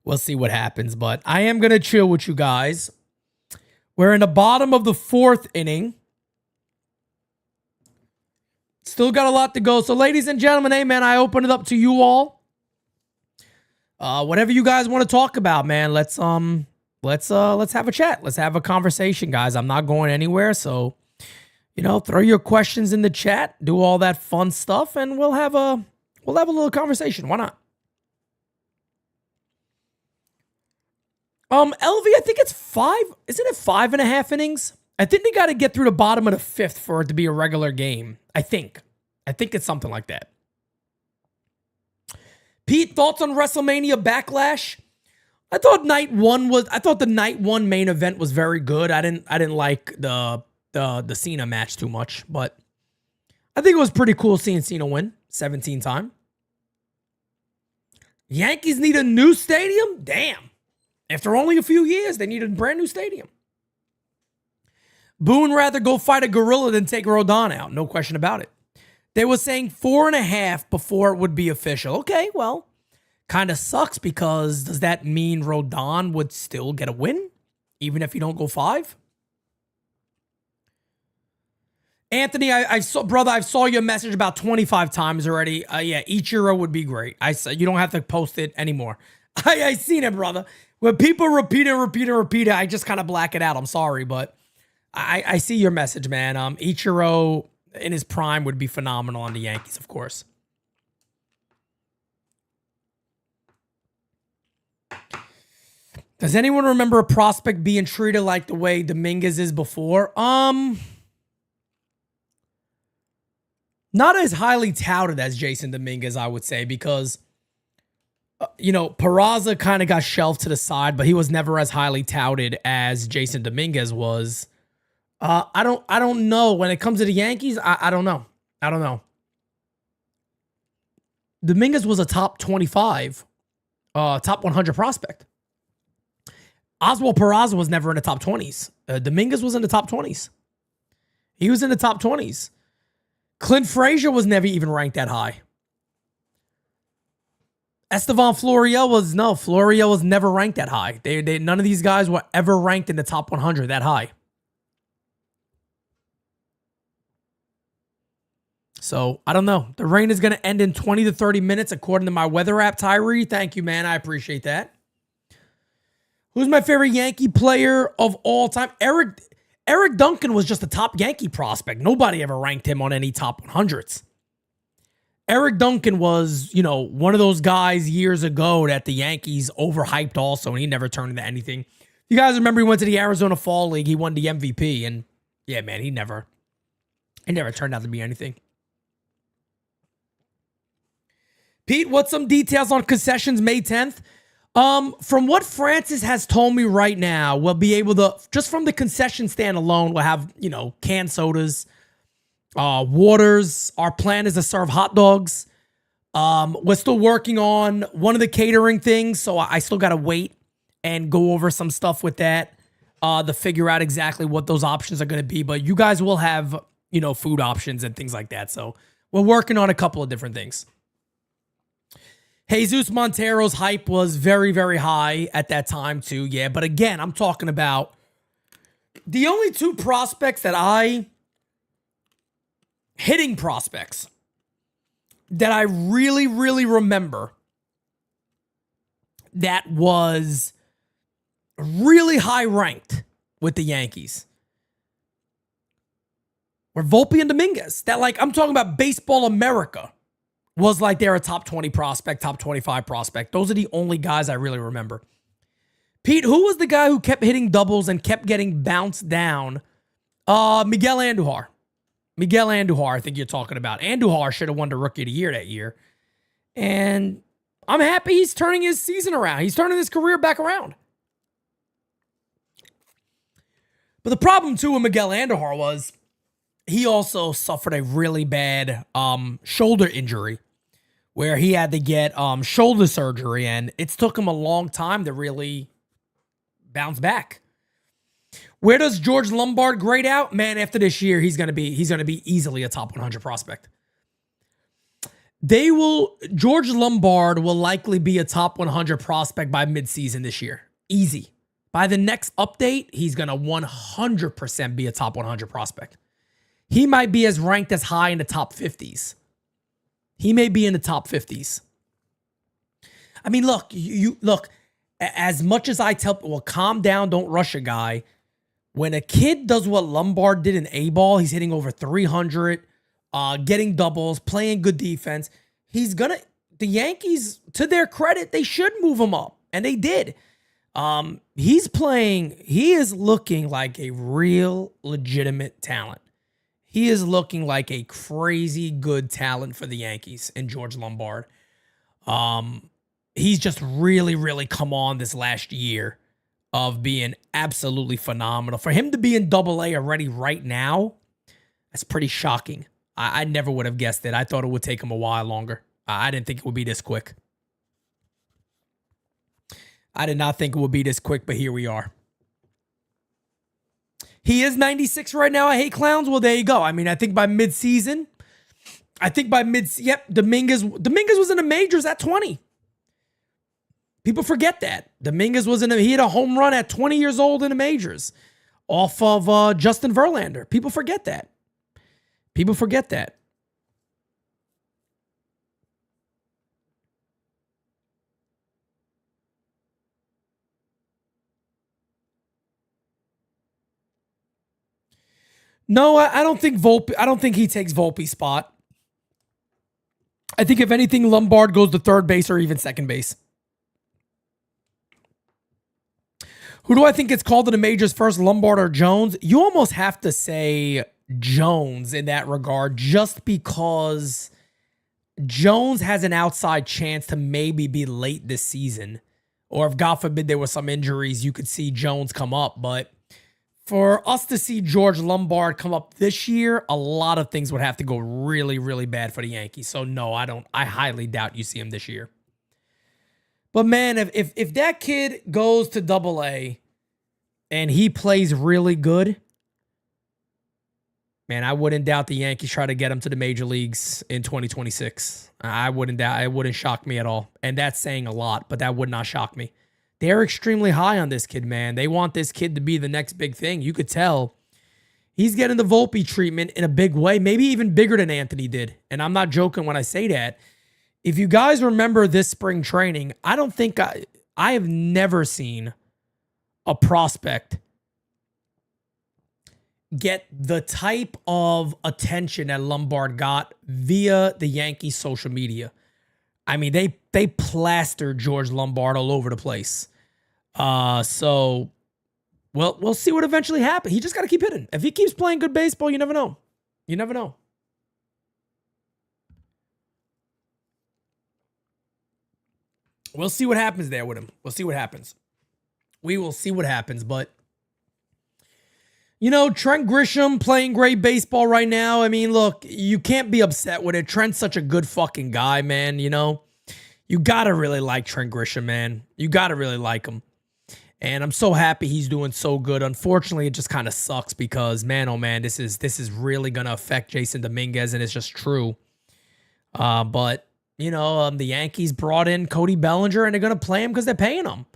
we'll see what happens. But I am going to chill with you guys. We're in the bottom of the fourth inning. Still got a lot to go. So, ladies and gentlemen, hey, man, I open it up to you all. Whatever you guys want to talk about, man, let's have a chat. Let's have a conversation, guys. I'm not going anywhere, so throw your questions in the chat, do all that fun stuff, and we'll have a little conversation. Why not? LV, I think it's 5. Isn't it 5.5 innings? I think they got to get through the bottom of the 5th for it to be a regular game. I think it's something like that. Pete, thoughts on WrestleMania Backlash? I thought the night one main event was very good. I didn't like the Cena match too much, but I think it was pretty cool seeing Cena win 17 time. Yankees need a new stadium? Damn. After only a few years, they need a brand new stadium. Boone rather go fight a gorilla than take Rodon out. No question about it. They were saying 4.5 before it would be official. Okay, well, kind of sucks because does that mean Rodon would still get a win? Even if you don't go 5? Anthony, I saw your message about 25 times already. Yeah, Ichiro would be great. You don't have to post it anymore. I seen it, brother. When people repeat it, I just kind of black it out. I'm sorry, but I see your message, man. Ichiro in his prime would be phenomenal on the Yankees, of course. Does anyone remember a prospect being treated like the way Dominguez is before? Not as highly touted as Jason Dominguez, I would say, because Peraza kind of got shelved to the side, but he was never as highly touted as Jason Dominguez was. I don't know. When it comes to the Yankees, I don't know. Dominguez was a top 25, top 100 prospect. Oswald Peraza was never in the top 20s. Dominguez was in the top 20s. He was in the top 20s. Clint Frazier was never even ranked that high. Estevan Florial was never ranked that high. None of these guys were ever ranked in the top 100 that high. So, I don't know. The rain is going to end in 20 to 30 minutes according to my weather app, Tyree. Thank you, man. I appreciate that. Who's my favorite Yankee player of all time? Eric Duncan was just a top Yankee prospect. Nobody ever ranked him on any top 100s. Eric Duncan was, one of those guys years ago that the Yankees overhyped also, and he never turned into anything. You guys remember he went to the Arizona Fall League. He won the MVP, and yeah, man, he never turned out to be anything. Pete, what's some details on concessions May 10th? From what Francis has told me right now, we'll be able to, just from the concession stand alone, we'll have, canned sodas, waters. Our plan is to serve hot dogs. We're still working on one of the catering things, so I still got to wait and go over some stuff with that to figure out exactly what those options are going to be. But you guys will have, food options and things like that. So we're working on a couple of different things. Jesus Montero's hype was very, very high at that time too. Yeah, but again, I'm talking about the only two prospects hitting prospects that I really, really remember that was really high ranked with the Yankees were Volpe and Dominguez. That, like, I'm talking about Baseball America was like they're a top 20 prospect, top 25 prospect. Those are the only guys I really remember. Pete, who was the guy who kept hitting doubles and kept getting bounced down? Miguel Andujar. Miguel Andujar, I think you're talking about. Andujar should have won the Rookie of the Year that year. And I'm happy he's turning his season around. He's turning his career back around. But the problem, too, with Miguel Andujar was he also suffered a really bad shoulder injury where he had to get shoulder surgery, and it took him a long time to really bounce back. Where does George Lombard grade out? Man, after this year, he's gonna be easily a top 100 prospect. George Lombard will likely be a top 100 prospect by midseason this year. Easy. By the next update, he's gonna 100% be a top 100 prospect. He might be ranked as high in the top 50s. He may be in the top 50s. I mean, look, look, as much as I tell, well, calm down, don't rush a guy. When a kid does what Lombard did in A-ball, he's hitting over 300, getting doubles, playing good defense. The Yankees, to their credit, they should move him up, and they did. He is looking like a real legitimate talent. He is looking like a crazy good talent for the Yankees in George Lombard. He's just really, really come on this last year of being absolutely phenomenal. For him to be in Double-A already right now, that's pretty shocking. I never would have guessed it. I thought it would take him a while longer. I didn't think it would be this quick. I did not think it would be this quick, but here we are. He is 96 right now. I hate clowns. Well, there you go. I mean, I think by midseason, Dominguez was in the majors at 20. People forget that. Dominguez he had a home run at 20 years old in the majors off of Justin Verlander. People forget that. No, I don't think Volpe. I don't think he takes Volpe's spot. I think if anything, Lombard goes to third base or even second base. Who do I think gets called to the majors first, Lombard or Jones? You almost have to say Jones in that regard, just because Jones has an outside chance to maybe be late this season. Or if, God forbid, there were some injuries, you could see Jones come up. But for us to see George Lombard come up this year, a lot of things would have to go really, really bad for the Yankees. So no, I highly doubt you see him this year. But man, if that kid goes to Double-A and he plays really good, man, I wouldn't doubt the Yankees try to get him to the major leagues in 2026. I wouldn't doubt. It wouldn't shock me at all. And that's saying a lot, but that would not shock me. They're extremely high on this kid, man. They want this kid to be the next big thing. You could tell he's getting the Volpe treatment in a big way, maybe even bigger than Anthony did. And I'm not joking when I say that. If you guys remember this spring training, I have never seen a prospect get the type of attention that Lombard got via the Yankees social media. I mean, they plastered George Lombard all over the place. So we'll see what eventually happens. He just got to keep hitting. If he keeps playing good baseball, you never know. You never know. We'll see what happens there with him. We'll see what happens. We will see what happens, but you know, Trent Grisham playing great baseball right now. I mean, look, you can't be upset with it. Trent's such a good fucking guy, man, you know? You gotta really like Trent Grisham, man. You gotta really like him. And I'm so happy he's doing so good. Unfortunately, it just kind of sucks because, man, oh man, this is really gonna affect Jason Dominguez, and it's just true. But you know, the Yankees brought in Cody Bellinger, and they're gonna play him because they're paying him.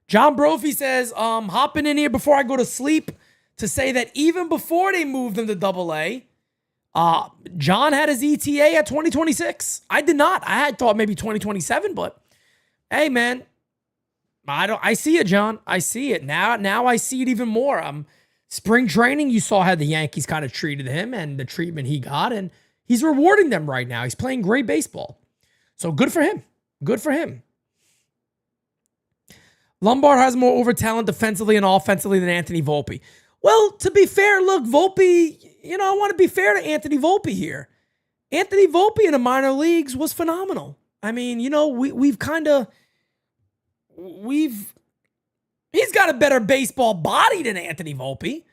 John Brophy says, hopping in here before I go to sleep to say that even before they moved him to Double-A, John had his ETA at 2026. I did not. I had thought maybe 2027, but hey, man, I see it, John. I see it. Now I see it even more. Spring training, you saw how the Yankees kind of treated him and the treatment he got, and he's rewarding them right now. He's playing great baseball. So good for him. Good for him. Lombard has more over talent defensively and offensively than Anthony Volpe. Well, to be fair, look, Volpe, I want to be fair to Anthony Volpe here. Anthony Volpe in the minor leagues was phenomenal. I mean, he's got a better baseball body than Anthony Volpe.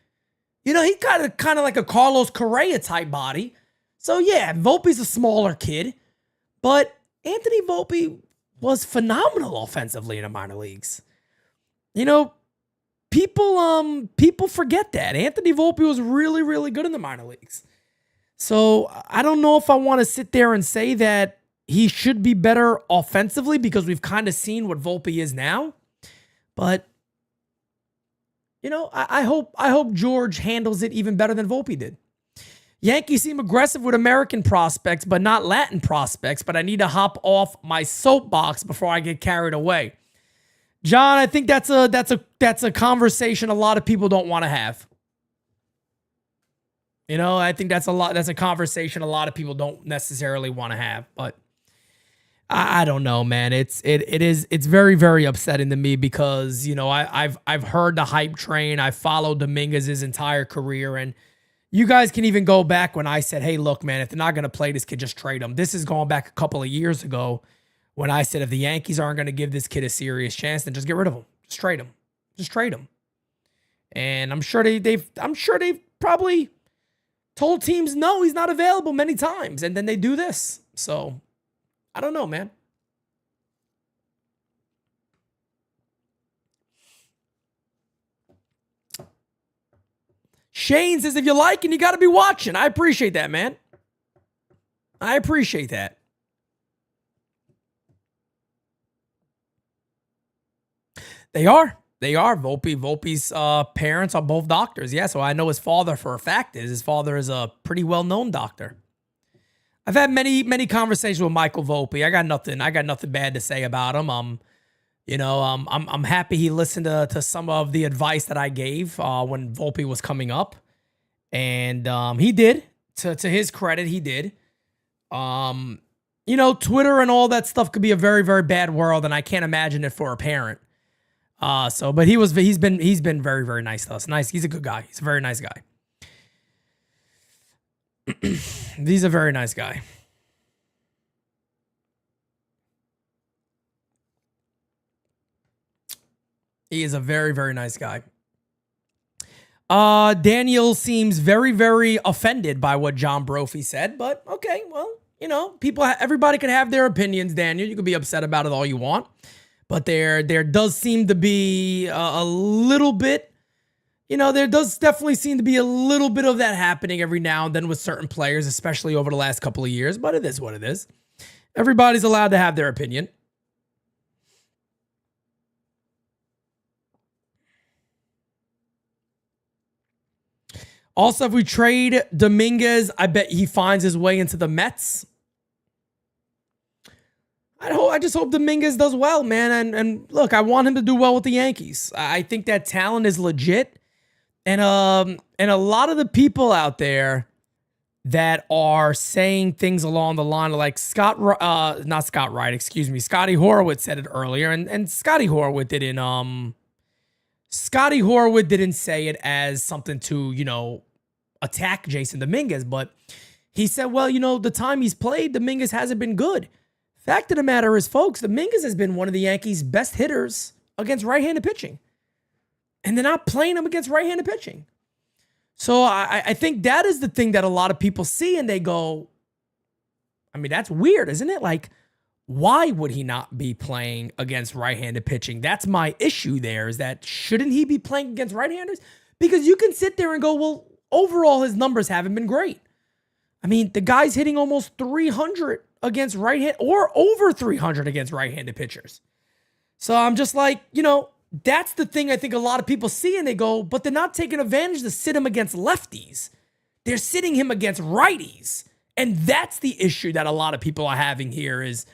He kind of like a Carlos Correa type body. So yeah, Volpe's a smaller kid, but Anthony Volpe was phenomenal offensively in the minor leagues. People forget that Anthony Volpe was really, really good in the minor leagues. So I don't know if I want to sit there and say that he should be better offensively because we've kind of seen what Volpe is now. But I hope George handles it even better than Volpe did. Yankees seem aggressive with American prospects, but not Latin prospects. But I need to hop off my soapbox before I get carried away. John, I think that's a conversation a lot of people don't want to have. I think that's a conversation a lot of people don't necessarily want to have. But I don't know, man. It's very, very upsetting to me because, I've heard the hype train. I followed Dominguez's entire career, and you guys can even go back when I said, hey, look, man, if they're not going to play this kid, just trade him. This is going back a couple of years ago when I said if the Yankees aren't going to give this kid a serious chance, then just get rid of him. Just trade him. Just trade him. And I'm sure they've probably told teams no, he's not available many times, and then they do this. So I don't know, man. Shane says, if you're liking, you got to be watching. I appreciate that, man. I appreciate that. They are. Volpe's parents are both doctors. Yeah, so I know his father for a fact is. His father is a pretty well-known doctor. I've had many conversations with Michael Volpe. I got nothing bad to say about him. I'm happy he listened to some of the advice that I gave when Volpe was coming up, and he did. To his credit, he did. Twitter and all that stuff could be a very, very bad world, and I can't imagine it for a parent. But he's been very, very nice to us. Nice. He's a good guy. He's a very nice guy. He's a very nice guy. He is a very, very nice guy. Daniel seems very, very offended by what John Brophy said, but okay, well, everybody can have their opinions, Daniel. You can be upset about it all you want, but there does seem to be a little bit, there does definitely seem to be a little bit of that happening every now and then with certain players, especially over the last couple of years, but it is what it is. Everybody's allowed to have their opinion. Also, if we trade Dominguez, I bet he finds his way into the Mets. I just hope Dominguez does well, man. And look, I want him to do well with the Yankees. I think that talent is legit. And a lot of the people out there that are saying things along the line of like Scotty Horowitz said it earlier, and Scotty Horowitz didn't say it as something to, attack Jason Dominguez, but he said, well, the time he's played, Dominguez hasn't been good. Fact of the matter is, folks, Dominguez has been one of the Yankees' best hitters against right-handed pitching. And they're not playing him against right-handed pitching. So I think that is the thing that a lot of people see and they go, I mean, that's weird, isn't it? Like, why would he not be playing against right-handed pitching? That's my issue there, is that shouldn't he be playing against right-handers? Because you can sit there and go, well, overall his numbers haven't been great. I mean, the guy's hitting almost 300 against right-hand or over 300 against right-handed pitchers. So I'm just like, that's the thing I think a lot of people see and they go, but they're not taking advantage to sit him against lefties. They're sitting him against righties. And that's the issue that a lot of people are having here is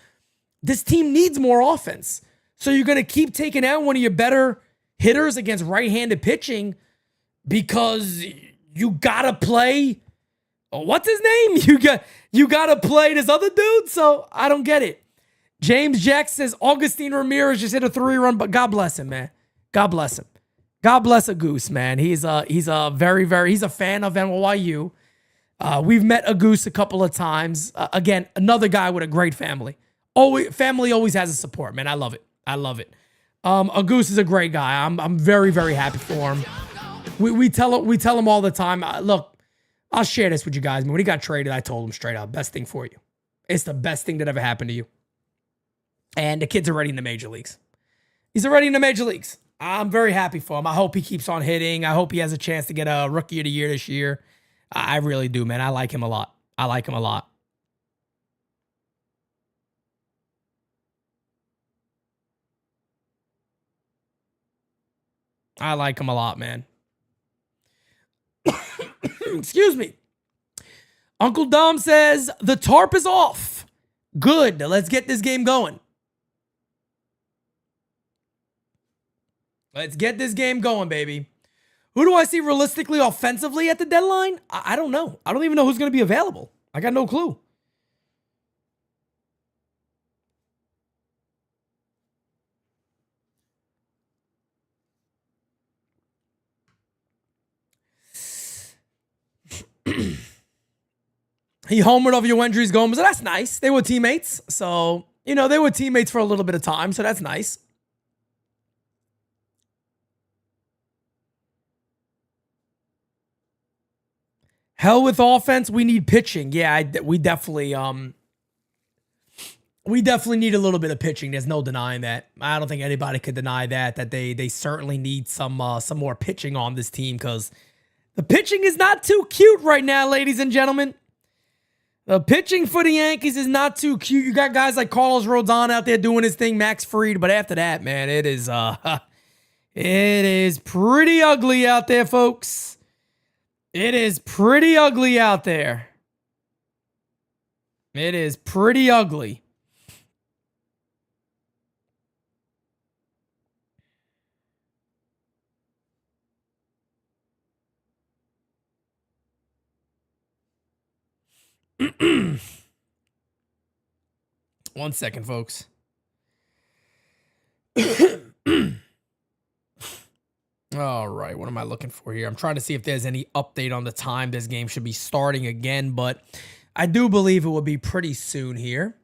this team needs more offense. So you're going to keep taking out one of your better hitters against right-handed pitching because you got to play, what's his name? You got to play this other dude? So I don't get it. James Jackson says Augustine Ramirez just hit a 3-run, but God bless him, man. God bless him. God bless a goose, man. He's a fan of NYU. We've met a goose a couple of times. Again, another guy with a great family. Family always has a support, man. I love it. I love it. A goose is a great guy. I'm very, very happy for him. We tell him all the time. Look, I'll share this with you guys, man. When he got traded, I told him straight up, best thing for you. It's the best thing that ever happened to you. And the kid's already in the major leagues. He's already in the major leagues. I'm very happy for him. I hope he keeps on hitting. I hope he has a chance to get a Rookie of the Year this year. I really do, man. I like him a lot. I like him a lot. I like him a lot, man. Excuse me. Uncle Dom says, the tarp is off. Good. Let's get this game going. Let's get this game going, baby. Who do I see realistically offensively at the deadline? I don't know. I don't even know who's going to be available. I got no clue. He homered over Yoendrys Gomez. So that's nice. They were teammates. So, they were teammates for a little bit of time. So that's nice. Hell with offense. We need pitching. Yeah, we definitely need a little bit of pitching. There's no denying that. I don't think anybody could deny that they certainly need some more pitching on this team because the pitching is not too cute right now, ladies and gentlemen. The pitching for the Yankees is not too cute. You got guys like Carlos Rodon out there doing his thing, Max Fried, but after that, man, it is pretty ugly out there, folks. It is pretty ugly out there. It is pretty ugly. One second, folks. All right, what am I looking for here? I'm trying to see if there's any update on the time this game should be starting again, but I do believe it will be pretty soon here.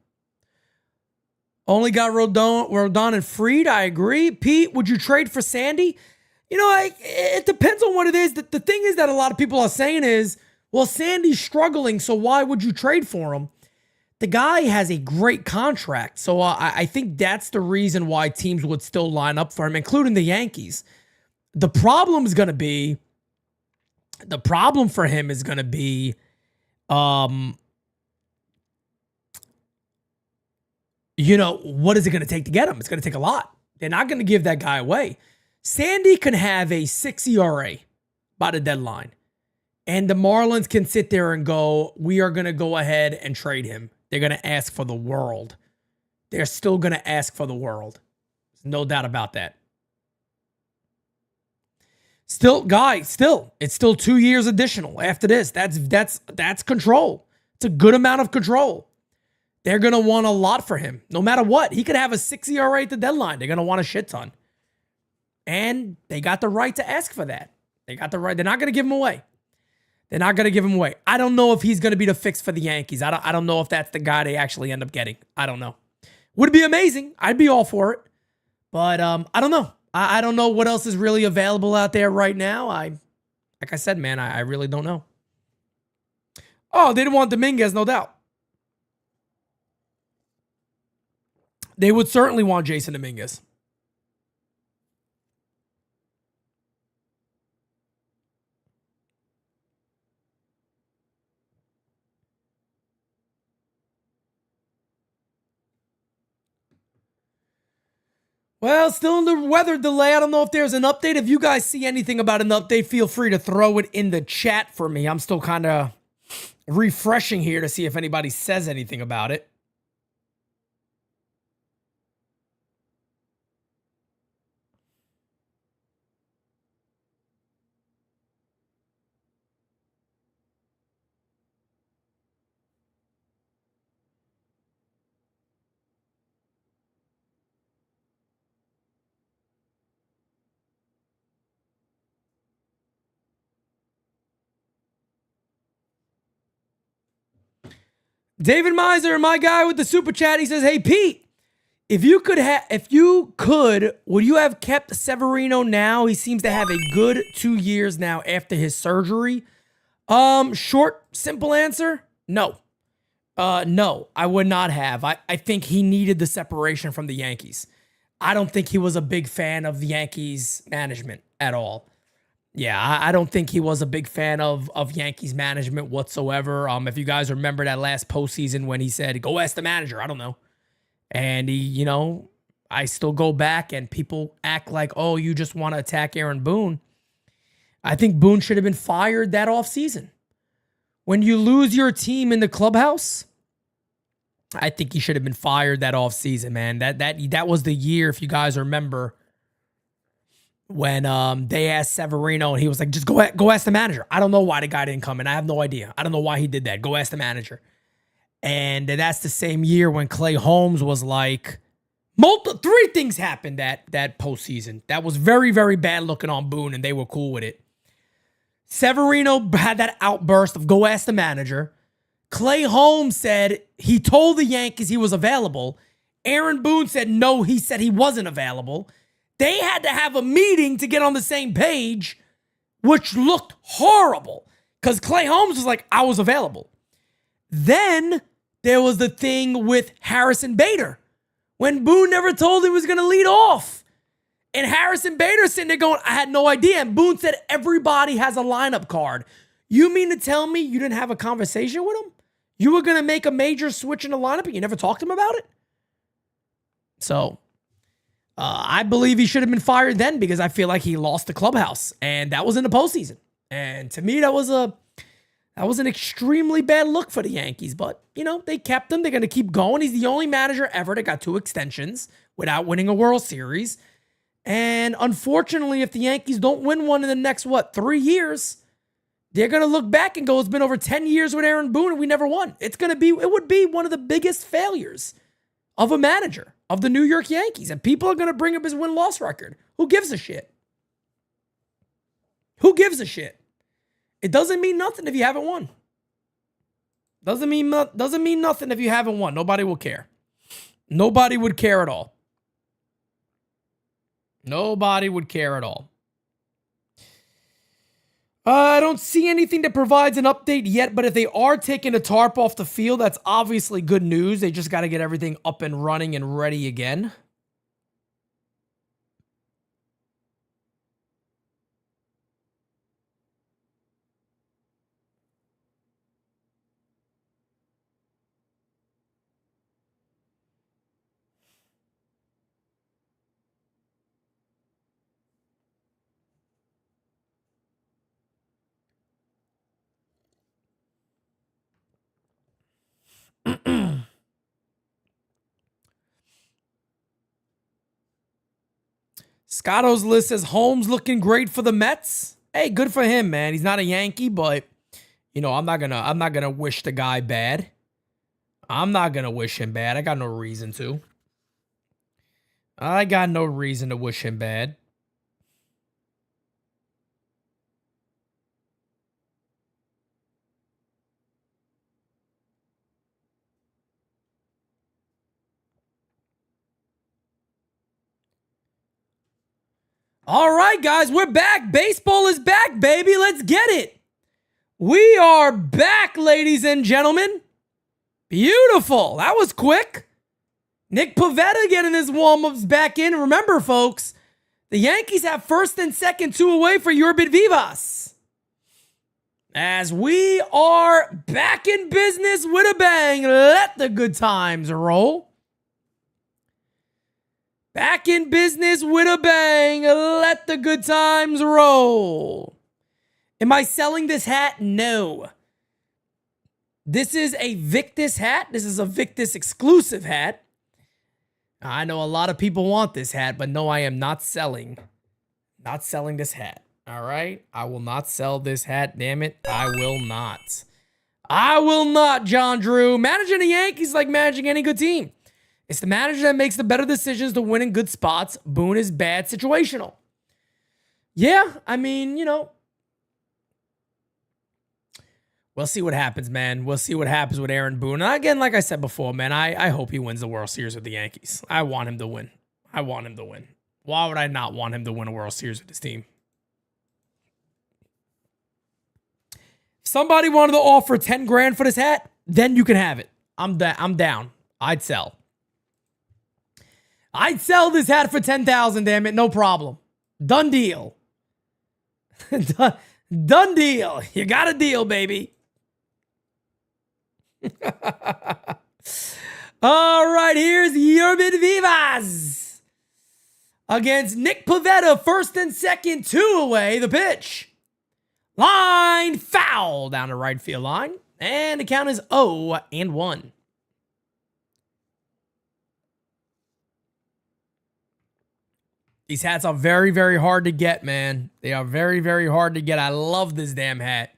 Only got Rodon and Fried. I agree. Pete, would you trade for Sandy? It depends on what it is. The thing is that a lot of people are saying is, well, Sandy's struggling, so why would you trade for him? The guy has a great contract, so I think that's the reason why teams would still line up for him, including the Yankees. The problem for him is going to be, what is it going to take to get him? It's going to take a lot. They're not going to give that guy away. Sandy can have a 6 ERA by the deadline. And the Marlins can sit there and go, we are going to go ahead and trade him. They're going to ask for the world. They're still going to ask for the world. There's no doubt about that. It's still 2 years additional after this. That's control. It's a good amount of control. They're going to want a lot for him. No matter what. He could have a 6 ERA at the deadline. They're going to want a shit ton. And they got the right to ask for that. They got the right. They're not going to give him away. They're not going to give him away. I don't know if he's going to be the fix for the Yankees. I don't know if that's the guy they actually end up getting. I don't know. Would be amazing. I'd be all for it. But I don't know. I don't know what else is really available out there right now. Like I said, man, I really don't know. Oh, they didn't want Dominguez, no doubt. They would certainly want Jason Dominguez. Well, still in the weather delay. I don't know if there's an update. If you guys see anything about an update, feel free to throw it in the chat for me. I'm still kind of refreshing here to see if anybody says anything about it. David Miser, my guy with the super chat, he says, "Hey Pete, if you could, would you have kept Severino now? He seems to have a good 2 years now after his surgery." Short, simple answer, no. No, I would not have. I think he needed the separation from the Yankees. I don't think he was a big fan of the Yankees management at all. Yeah, I don't think he was a big fan of Yankees management whatsoever. If you guys remember that last postseason when he said, "Go ask the manager," I don't know. And he, I still go back and people act like, "Oh, you just want to attack Aaron Boone." I think Boone should have been fired that offseason. When you lose your team in the clubhouse, I think he should have been fired that offseason, man. That was the year, if you guys remember, when they asked Severino and he was like, "Just go ask the manager." I don't know why the guy didn't come in. I have no idea. I don't know why he did that. Go ask the manager. And that's the same year when Clay Holmes was like, three things happened that postseason. That was very, very bad looking on Boone, and they were cool with it. Severino had that outburst of "go ask the manager." Clay Holmes said he told the Yankees he was available. Aaron Boone said no, he said he wasn't available. They had to have a meeting to get on the same page, which looked horrible because Clay Holmes was like, "I was available." Then there was the thing with Harrison Bader when Boone never told him he was going to lead off. And Harrison Bader sitting there going, "I had no idea." And Boone said, "Everybody has a lineup card. You mean to tell me you didn't have a conversation with him? You were going to make a major switch in the lineup and you never talked to him about it?" So I believe he should have been fired then because I feel like he lost the clubhouse. And that was in the postseason. And to me, that was an extremely bad look for the Yankees. But, they kept him. They're going to keep going. He's the only manager ever that got 2 extensions without winning a World Series. And unfortunately, if the Yankees don't win one in the next, 3 years, they're going to look back and go, "It's been over 10 years with Aaron Boone and we never won." It would be one of the biggest failures of a manager of the New York Yankees. And people are going to bring up his win-loss record. Who gives a shit? Who gives a shit? It doesn't mean nothing if you haven't won. Doesn't mean nothing if you haven't won. Nobody will care. Nobody would care at all. Nobody would care at all. I don't see anything that provides an update yet, but if they are taking a tarp off the field, that's obviously good news. They just got to get everything up and running and ready again. Scotto's list says Holmes looking great for the Mets. Hey, good for him, man. He's not a Yankee, but I'm not gonna wish the guy bad. I'm not gonna wish him bad. I got no reason to. I got no reason to wish him bad. All right, guys, we're back. Baseball is back, baby. Let's get it. We are back, ladies and gentlemen. Beautiful. That was quick. Nick Pivetta getting his warm-ups back in. Remember, folks, the Yankees have first and second, 2 away for York Vivas. As we are back in business with a bang, let the good times roll. Back in business with a bang. Let the good times roll. Am I selling this hat? No. This is a Victus hat. This is a Victus exclusive hat. I know a lot of people want this hat, but no, I am not selling. Not selling this hat. All right? I will not sell this hat. Damn it. I will not. I will not, John Drew. Managing the Yankees is like managing any good team. It's the manager that makes the better decisions to win in good spots. Boone is bad situational. Yeah, I mean, We'll see what happens, man. We'll see what happens with Aaron Boone. And again, like I said before, man, I hope he wins the World Series with the Yankees. I want him to win. I want him to win. Why would I not want him to win a World Series with his team? If somebody wanted to offer 10 grand for this hat, then you can have it. I'm down. I'd sell. I'd sell this hat for 10,000, damn it. No problem. Done deal. Done deal. You got a deal, baby. All right, here's Yermin Vivas against Nick Pivetta, first and second, 2 away. The pitch. Line foul down the right field line. And the count is 0-1. These hats are very, very hard to get, man. They are very, very hard to get. I love this damn hat.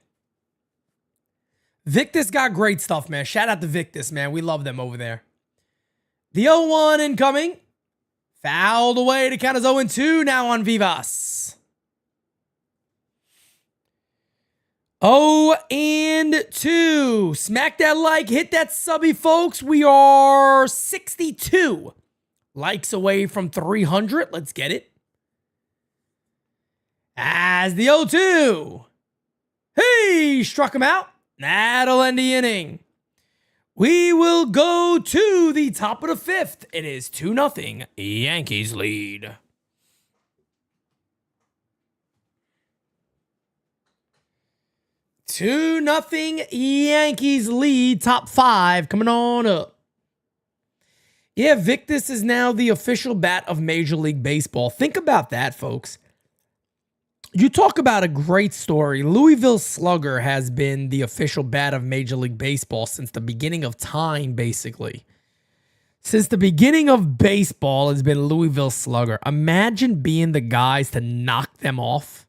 Victus got great stuff, man. Shout out to Victus, man. We love them over there. The 0-1 incoming. Fouled away. The count is 0-2 now on Vivas. 0-2. Smack that like. Hit that subby, folks. We are 62 likes away from 300. Let's get it. As the 0-2. Hey, struck him out. That'll end the inning. We will go to the top of the 5th. It is 2-0. Yankees lead. Two nothing Yankees lead. Top 5 coming on up. Yeah, Victus is now the official bat of Major League Baseball. Think about that, folks. You talk about a great story. Louisville Slugger has been the official bat of Major League Baseball since the beginning of time, basically. Since the beginning of baseball, it's been Louisville Slugger. Imagine being the guys to knock them off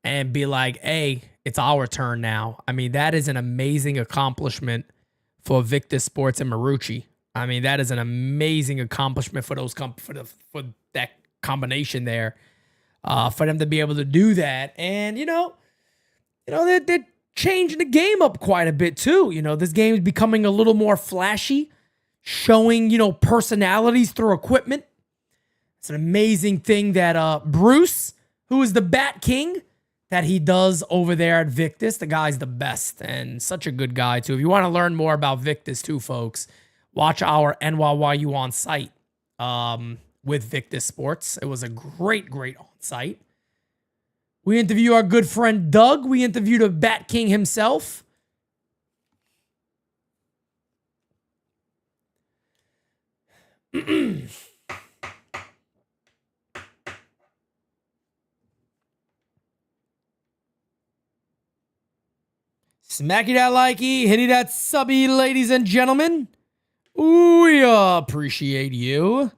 and be like, hey, it's our turn now. I mean, that is an amazing accomplishment for Victus Sports and Marucci. I mean, that is an amazing accomplishment for those for that combination there. For them to be able to do that. And, they're changing the game up quite a bit, too. This game is becoming a little more flashy, showing, personalities through equipment. It's an amazing thing that Bruce, who is the Bat King, that he does over there at Victus. The guy's the best and such a good guy, too. If you want to learn more about Victus, too, folks, watch our NYYU on site. With Victus Sports. It was a great on-site. We interview our good friend Doug. We interviewed a Bat King himself. Smacky that likey, hitty that subby, ladies and gentlemen. We appreciate you.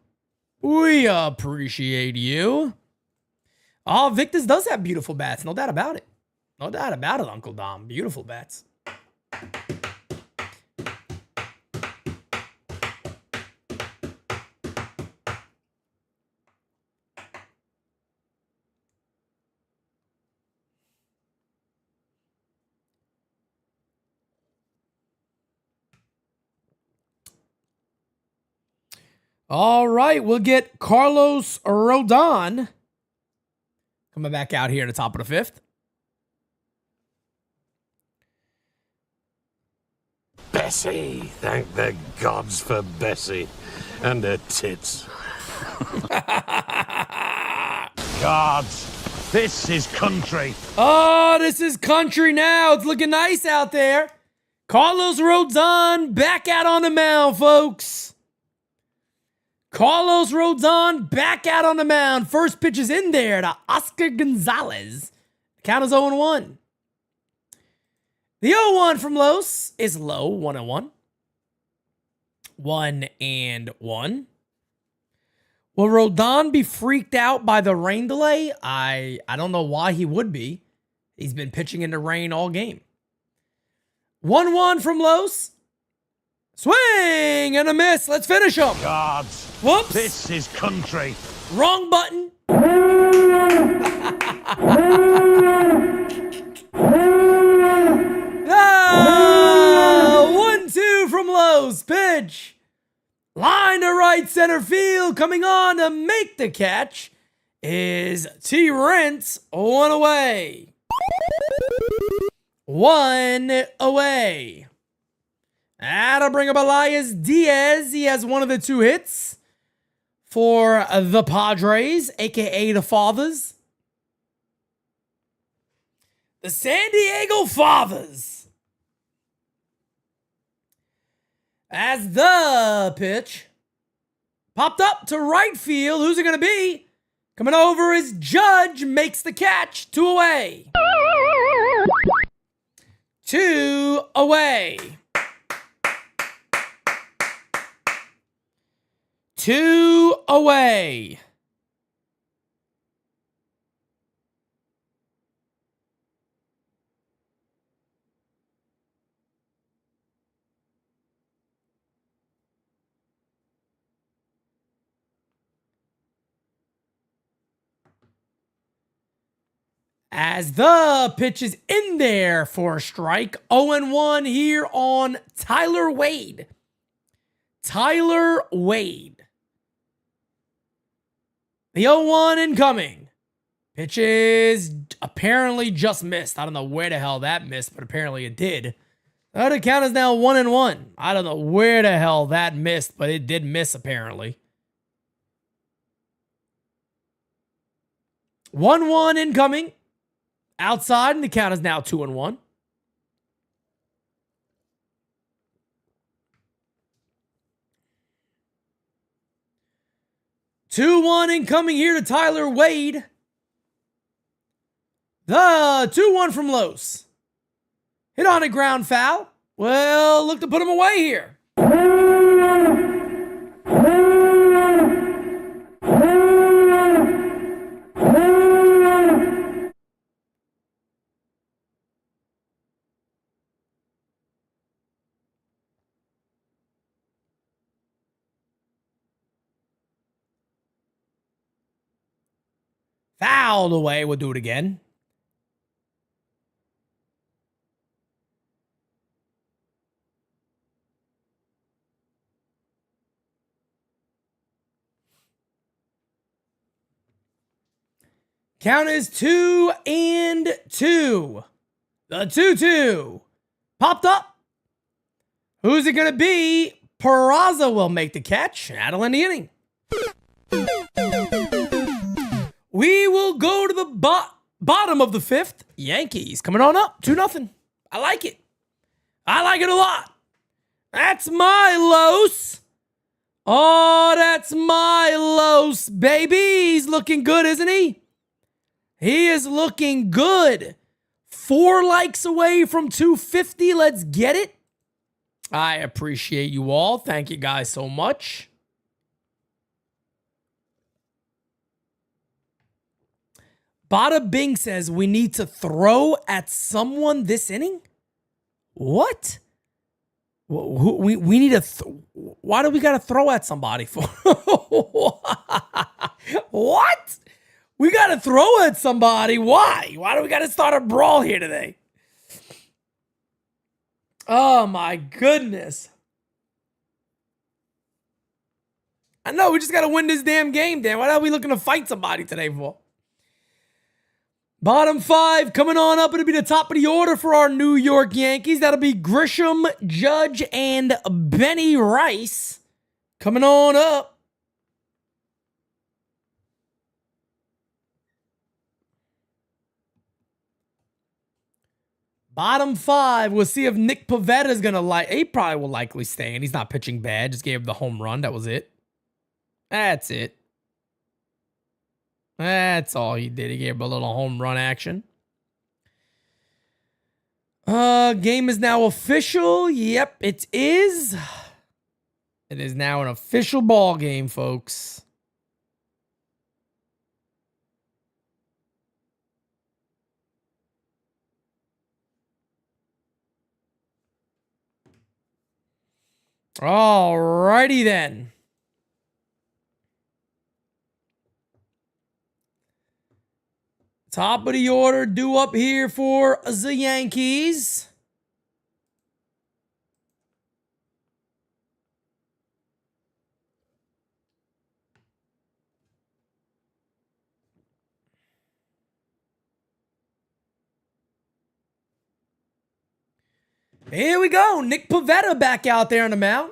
We appreciate you. Oh, Victus does have beautiful bats. No doubt about it. No doubt about it, Uncle Dom. Beautiful bats. All right, we'll get Carlos Rodon coming back out here at the top of the 5th. Bessie. Thank the gods for Bessie and her tits. Gods, this is country. Oh, this is country now. It's looking nice out there. Carlos Rodon back out on the mound, folks. Carlos Rodon back out on the mound. First pitch is in there to Oscar Gonzalez. Count is 0-1. The 0-1 from Los is low, 1-1. 1-1. Will Rodon be freaked out by the rain delay? I don't know why he would be. He's been pitching in the rain all game. 1-1 from Los. Swing and a miss. Let's finish him. Gods. Whoops. This is country. Wrong button. close pitch. Line to right center field. Coming on to make the catch is Terrence. One away. One away. That'll bring up Elias Diaz. He has one of the 2 hits for the Padres, a.k.a. the Fathers. The San Diego Fathers. As the pitch popped up to right field. Who's it going to be? Coming over is Judge. Makes the catch. 2 away. 2 away. 2 away. As the pitch is in there for a strike. 0-1 here on Tyler Wade. Tyler Wade. The 0-1 incoming. Pitch is apparently just missed. I don't know where the hell that missed, but apparently it did. The count is now 1-1. I don't know where the hell that missed, but it did miss apparently. 1-1 incoming. Outside, and the count is now 2-1. Two one incoming here to Tyler Wade. The 2-1 from Los. Hit on a ground foul. Well, look to put him away here. Fouled away. We'll do it again. Count is 2-2. The 2-2 popped up. Who's it going to be? Peraza will make the catch. That'll end the inning. We will go to the bottom of the 5th. Yankees coming on up. 2-0. I like it. I like it a lot. That's my Los. Oh, that's my Los, baby. He's looking good, isn't he? He is looking good. 4 likes away from 250. Let's get it. I appreciate you all. Thank you guys so much. Bada Bing says we need to throw at someone this inning. What? We need to. Why do we got to throw at somebody for? What? We got to throw at somebody. Why? Why do we got to start a brawl here today? Oh my goodness. I know, we just got to win this damn game, Dan. What are we looking to fight somebody today for? Bottom 5 coming on up. It'll be the top of the order for our New York Yankees. That'll be Grisham, Judge, and Benny Rice coming on up. Bottom 5, we'll see if Nick Pivetta is going to he probably will likely stay in. He's not pitching bad. Just gave the home run. That was it. That's it. That's all he did. He gave a little home run action. Game is now official. Yep, it is. It is now an official ball game, folks. All righty then. Top of the order due up here for the Yankees. Here we go. Nick Pivetta back out there on the mound.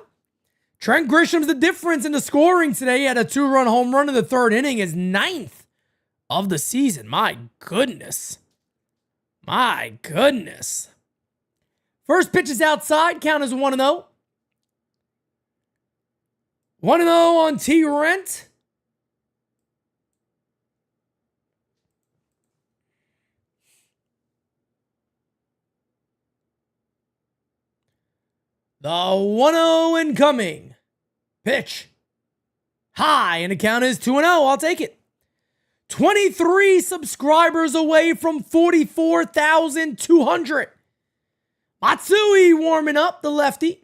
Trent Grisham's the difference in the scoring today. He had a 2-run home run in the third inning, his 9th of the season. My goodness. My goodness. First pitch is outside. Count is 1-0. 1-0 on T. Rent. The 1-0 incoming. Pitch. High, and the count is 2-0. I'll take it. 23 subscribers away from 44,200. Matsui warming up, the lefty,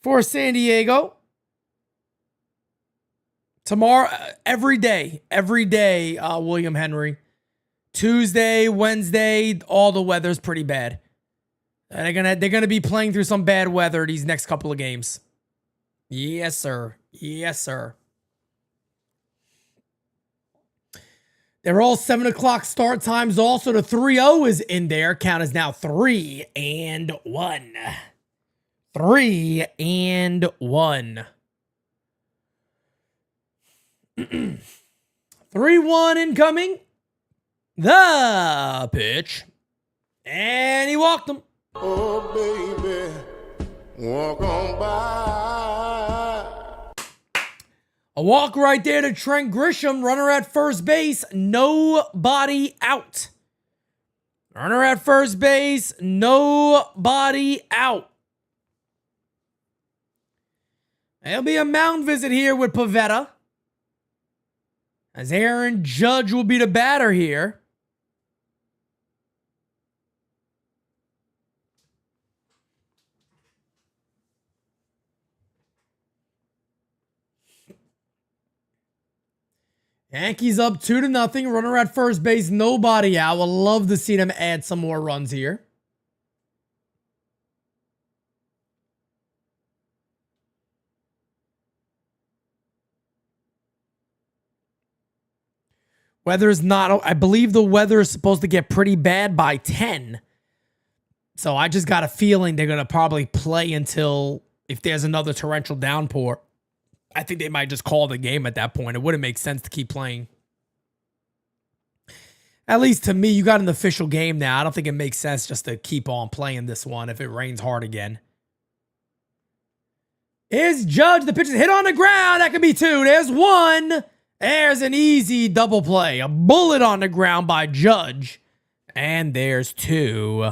for San Diego. Tomorrow, every day, William Henry. Tuesday, Wednesday, all the weather's pretty bad. They're gonna be playing through some bad weather these next couple of games. Yes, sir. Yes, sir. They're all 7 o'clock start times. Also, the 3-0 is in there. Count is now 3-1. 3-1. 3-1 incoming. The pitch. And he walked him. Oh, baby, walk on by. A walk right there to Trent Grisham. Runner at first base. Nobody out. Runner at first base. Nobody out. There'll be a mound visit here with Pivetta, as Aaron Judge will be the batter here. Yankees up 2-0. Runner at first base, nobody out. Would love to see them add some more runs here. Weather is not, I believe the weather is supposed to get pretty bad by 10. So I just got a feeling they're going to probably play until, if there's another torrential downpour, I think they might just call the game at that point. It wouldn't make sense to keep playing. At least to me, you got an official game now. I don't think it makes sense just to keep on playing this one if it rains hard again. Here's Judge. The pitch is hit on the ground. That could be 2. There's 1. There's an easy double play. A bullet on the ground by Judge. And there's 2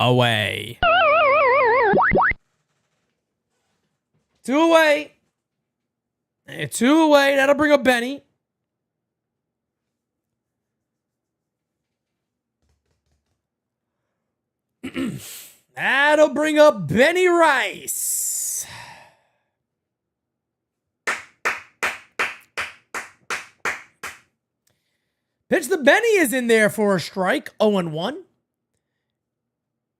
away. 2 away. 2 away. That'll bring up Benny. That'll bring up Benny Rice. Pitch to Benny is in there for a strike. 0-1.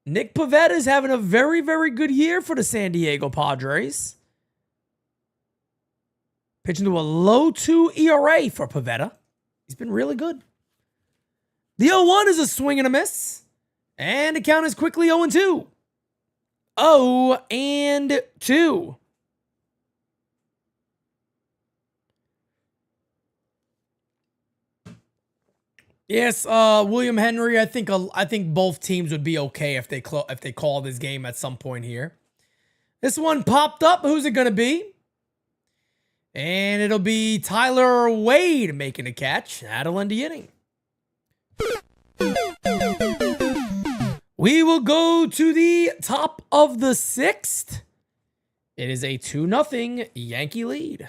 Nick Pivetta is having a very, very good year for the San Diego Padres. Pitching to a low 2 ERA for Pivetta. He's been really good. The 0-1 is a swing and a miss. And the count is quickly 0-2. 0-2. Yes, William Henry. I think both teams would be okay if they call this game at some point here. This one popped up. Who's it gonna be? And it'll be Tyler Wade making a catch. That'll end the inning. We will go to the top of the 6th. It is a 2-0 Yankee lead.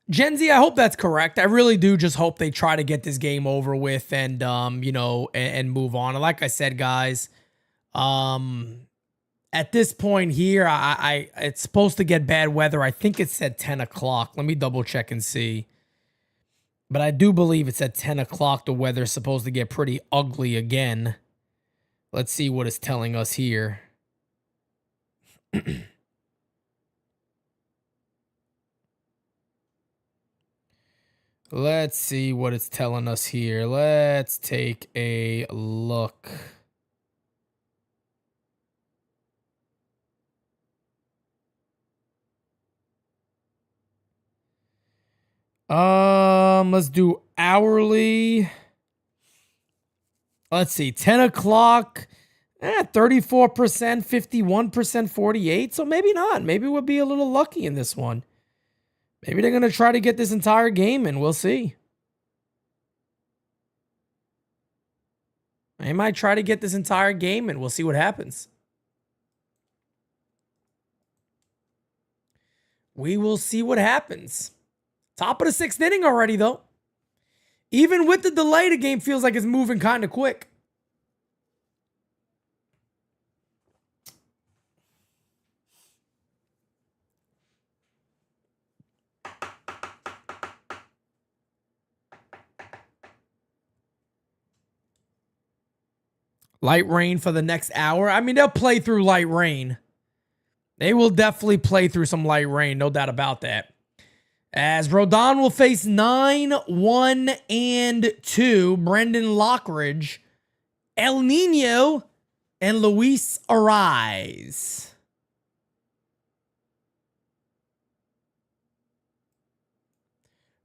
Gen Z, I hope that's correct. I really do just hope they try to get this game over with and, and move on. And like I said, guys, at this point here, it's supposed to get bad weather. I think it said 10 o'clock. Let me double check and see. But I do believe it's at 10 o'clock. The weather's supposed to get pretty ugly again. Let's see what it's telling us here. Let's see what it's telling us here. Let's take a look. Let's do hourly. Let's see, 10 o'clock, 34%, 51%, 48%. So maybe not. Maybe we'll be a little lucky in this one. Maybe they're going to try to get this entire game in. We'll see. They might try to get this entire game in. We'll see what happens. We will see what happens. Top of the 6th inning already, though. Even with the delay, the game feels like it's moving kind of quick. Light rain for the next hour. I mean, they'll play through light rain. They will definitely play through some light rain, no doubt about that. As Rodon will face 9-1-2, Brendan Lockridge, El Nino, and Luis Ariz.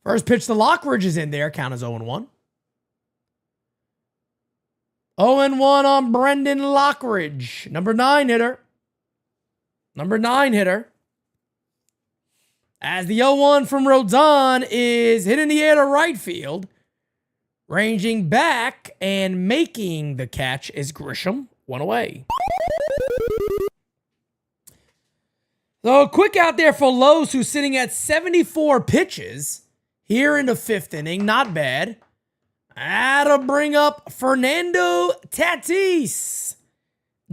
First pitch to Lockridge is in there. Count as 0-1. 0-1 on Brendan Lockridge. Number 9 hitter. Number 9 hitter. As the 0-1 from Rodon is hit in the air to right field. Ranging back and making the catch is Grisham. 1 away. So a quick out there for Lowe's, who's sitting at 74 pitches here in the 5th inning. Not bad. That'll bring up Fernando Tatis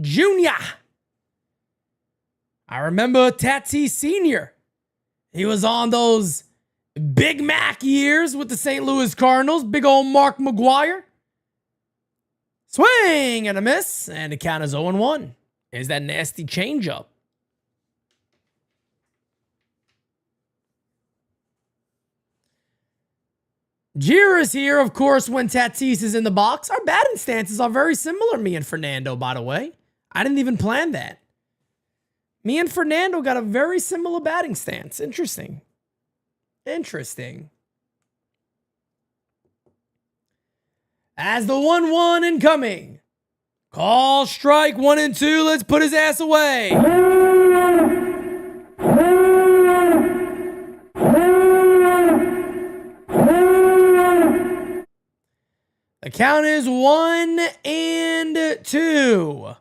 Jr. I remember Tatis Sr. He was on those Big Mac years with the St. Louis Cardinals. Big old Mark McGwire. Swing and a miss. And the count is 0-1. Is that nasty changeup. Jeter is here, of course, when Tatis is in the box. Our batting stances are very similar, me and Fernando, by the way. I didn't even plan that. Me and Fernando got a very similar batting stance. Interesting. Interesting. As the 1-1 incoming. Call strike 1 and 2. Let's put his ass away. The count is 1 and 2.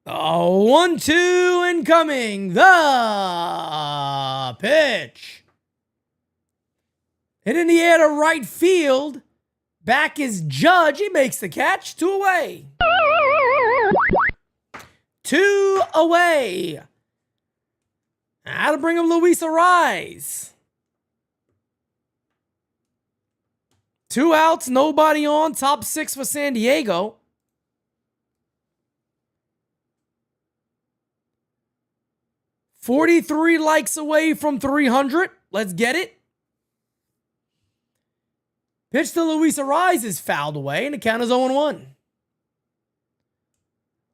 1-2 incoming. The pitch. Hit in the air to right field. Back is Judge. He makes the catch. 2 away. 2 away. That'll bring him Luis Ariz. 2 outs, nobody on. Top 6 for San Diego. $43 likes away from 300. Let's get it. Pitch to Luis Ariz is fouled away, and the count is 0-1.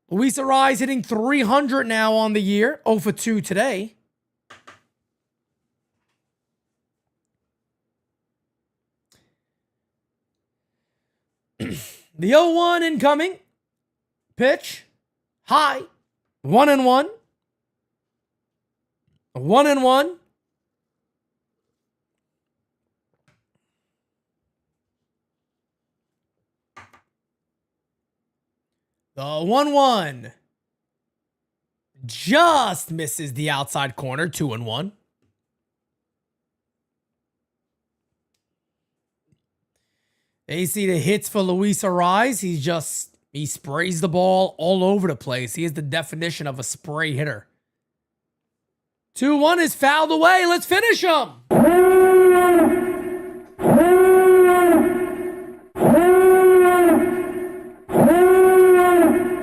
Luis Ariz hitting 300 now on the year. 0 for 2 today. The 0-1 incoming. Pitch. High. 1-1. 1-1. The 1-1 just misses the outside corner. 2-1. They see the hits for Luis Ariz. He sprays the ball all over the place. He is the definition of a spray hitter. 2-1 is fouled away. Let's finish him.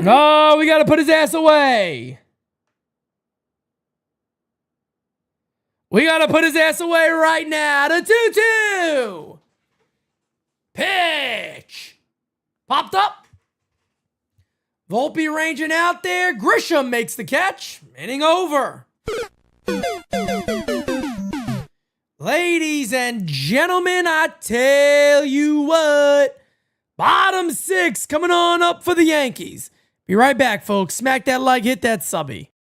No, we got to put his ass away. We got to put his ass away right now. The 2-2. Pitch. Popped up. Volpe ranging out there. Grisham makes the catch. Inning over. Ladies and gentlemen, I tell you what. Bottom 6 coming on up for the Yankees. Be right back, folks. Smack that like, hit that subby.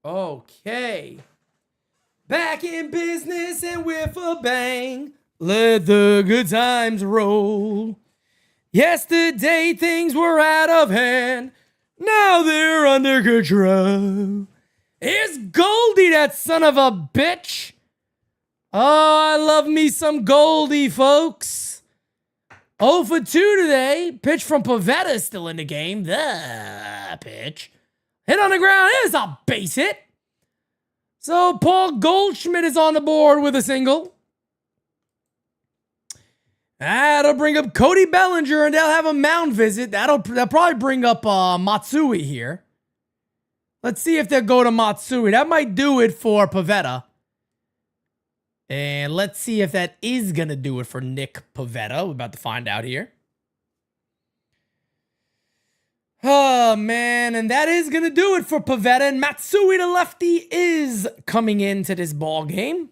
Okay. Back in business and with a bang. Let the good times roll. Yesterday things were out of hand. Now they're under control. Here's Goldie, that son of a bitch. Oh, I love me some Goldie, folks. 0 for 2 today. Pitch from Pavetta still in the game. The pitch. Hit on the ground. It is a base hit. So Paul Goldschmidt is on the board with a single. That'll bring up Cody Bellinger, and they'll have a mound visit. That'll probably bring up Matsui here. Let's see if they'll go to Matsui. That might do it for Pavetta. And let's see if that is going to do it for Nick Pavetta. We're about to find out here. Oh, man. And that is going to do it for Pavetta. And Matsui, the lefty, is coming into this ball game.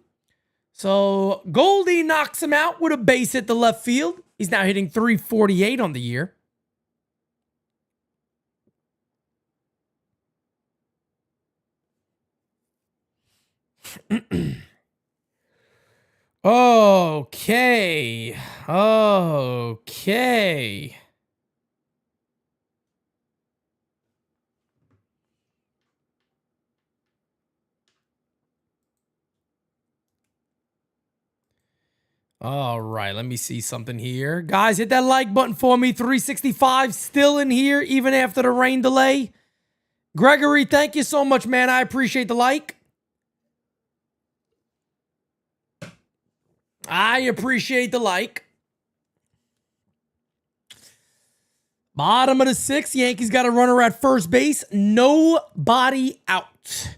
So Goldie knocks him out with a base hit to left field. He's now hitting .348 on the year. Okay. All right, let me see something here. Guys, hit that like button for me. 365 still in here, even after the rain delay. Gregory, thank you so much, man. I appreciate the like. I appreciate the like. Bottom of the 6th, Yankees got a runner at first base. Nobody out.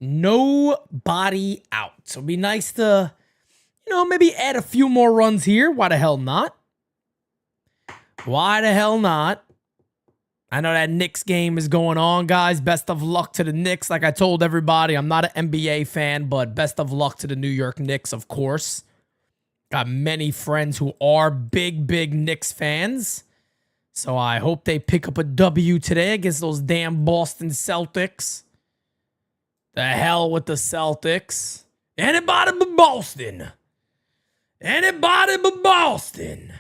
Nobody out. So it'd be nice to, maybe add a few more runs here. Why the hell not? Why the hell not? I know that Knicks game is going on, guys. Best of luck to the Knicks. Like I told everybody, I'm not an NBA fan, but best of luck to the New York Knicks, of course. Got many friends who are big Knicks fans. So I hope they pick up a W today against those damn Boston Celtics. The hell with the Celtics. Anybody but Boston. Anybody but Boston.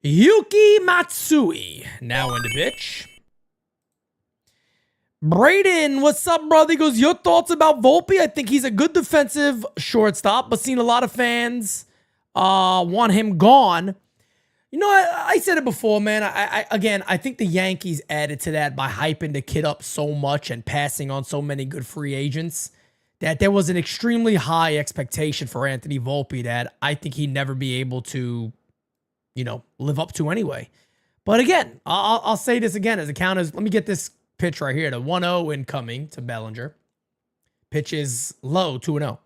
Yuki Matsui now in the pitch. Braden, what's up, brother? He goes, your thoughts about Volpe? I think he's a good defensive shortstop, but seen a lot of fans want him gone. You know, I said it before, man. I think the Yankees added to that by hyping the kid up so much and passing on so many good free agents that there was an extremely high expectation for Anthony Volpe that I think he'd never be able to, you know, live up to anyway. But again, I'll say this again as a count as, let me get this pitch right here. The 1-0 incoming to Bellinger. Pitch is low, 2-0.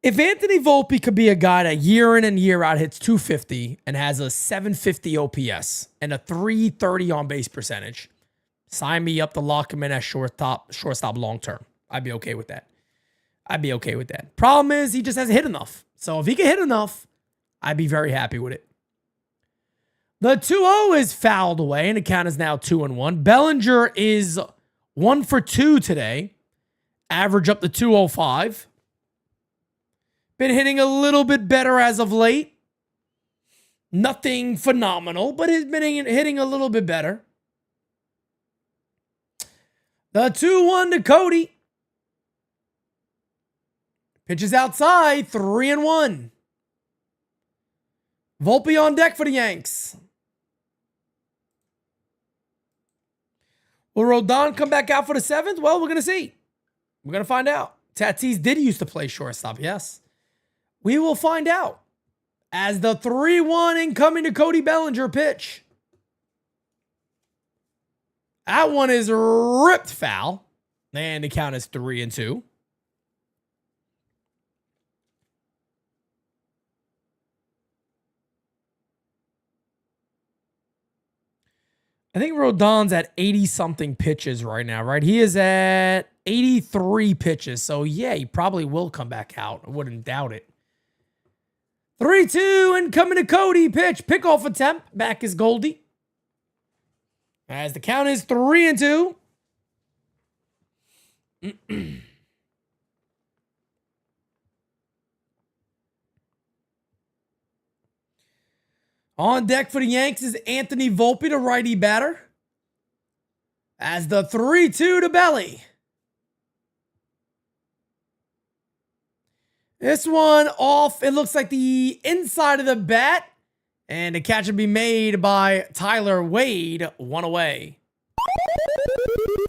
If Anthony Volpe could be a guy that year in and year out hits 250 and has a 750 OPS and a 330 on base percentage, sign me up to lock him in as shortstop long term. I'd be okay with that. Problem is, he just hasn't hit enough. So if he can hit enough, I'd be very happy with it. The 2-0 is fouled away, and the count is now 2-1. Bellinger is 1 for 2 today. Average up to 205. Been hitting a little bit better as of late. Nothing phenomenal, but he's been hitting a little bit better. The 2-1 to Cody. Pitches outside, 3-1. Volpe on deck for the Yanks. Will Rodon come back out for the 7th? Well, we're going to see. We're going to find out. Tatis did used to play shortstop, yes. We will find out. As the 3-1 incoming to Cody Bellinger pitch. That one is ripped foul. And the count is 3-2. I think Rodon's at 80-something pitches right now, right? He is at 83 pitches. So, yeah, he probably will come back out. I wouldn't doubt it. 3-2 and coming to Cody. Pitch. Pickoff attempt. Back is Goldie. As the count is 3-2. On deck for the Yanks is Anthony Volpe, the righty batter. As the 3-2 to Belly. This one off, it looks like the inside of the bat. And the catch will be made by Tyler Wade. 1 away.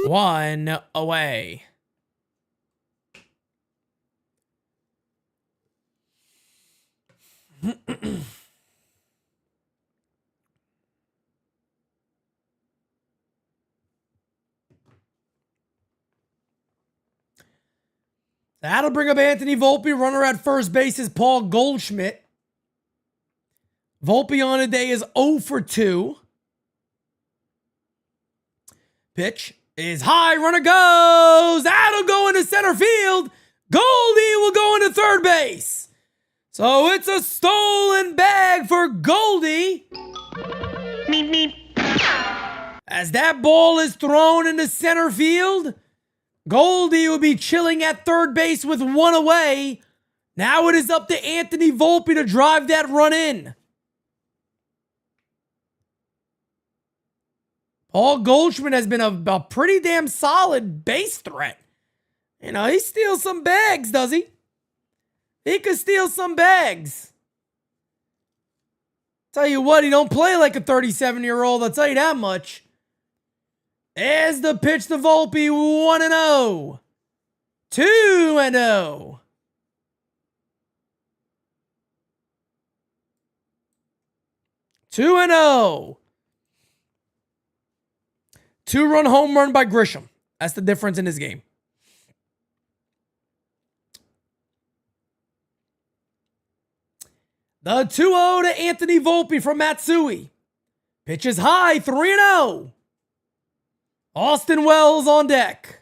1 away. That'll bring up Anthony Volpe. Runner at first base is Paul Goldschmidt. Volpe on the day is 0 for 2. Pitch is high. Runner goes. That'll go into center field. Goldie will go into third base. So it's a stolen bag for Goldie. Meep, meep. As that ball is thrown into center field, Goldie will be chilling at third base with 1 away. Now it is up to Anthony Volpe to drive that run in. Paul Goldschmidt has been a pretty damn solid base threat. You know, he steals some bags, does he? He could steal some bags. Tell you what, he don't play like a 37-year-old, I'll tell you that much. There's the pitch to Volpe, 1-0. 2-0. Two and 0. 2-run home run by Grisham. That's the difference in this game. The 2-0 to Anthony Volpe from Matsui. Pitch is high, 3-0. Austin Wells on deck.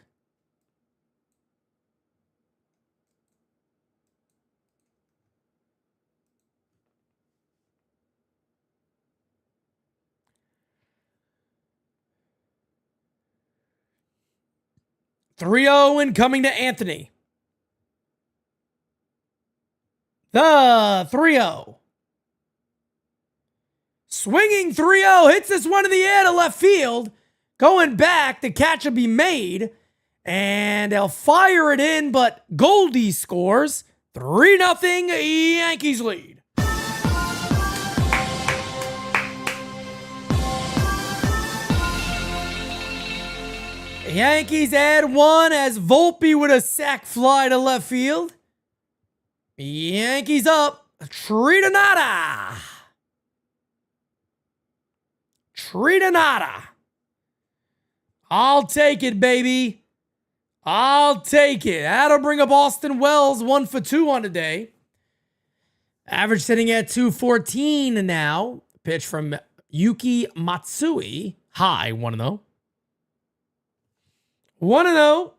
3-0 and coming to Anthony. The 3-0. Swinging 3-0. Hits this one in the air to left field. Going back. The catch will be made. And they'll fire it in, but Goldie scores. 3-0 Yankees lead. Yankees add one as Volpe with a sac fly to left field. Yankees up. 3-0. 3-0. I'll take it, baby. I'll take it. That'll bring up Austin Wells 1 for 2 on the day. Average sitting at 214 now. Pitch from Yuki Matsui. High 1-0. 1-0.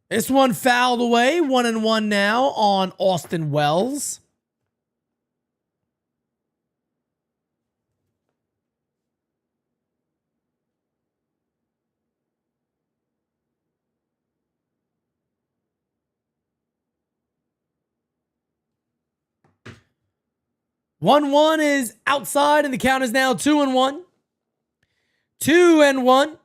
This one fouled away. 1-1 now on Austin Wells. One is outside, and the count is now 2-1. 2-1.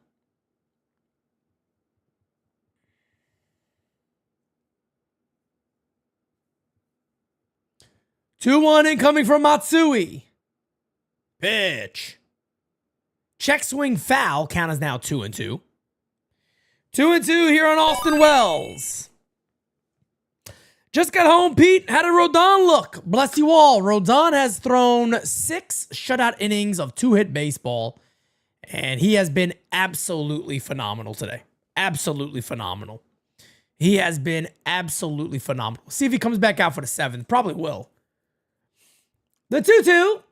2-1 incoming from Matsui. Pitch. Check swing foul. Count is now 2-2. 2-2 here on Austin Wells. Just got home, Pete. How did Rodon look? Bless you all. Rodon has thrown 6 shutout innings of 2-hit baseball, and he has been absolutely phenomenal today. Absolutely phenomenal. He has been absolutely phenomenal. See if he comes back out for the 7th. Probably will. The 2-2.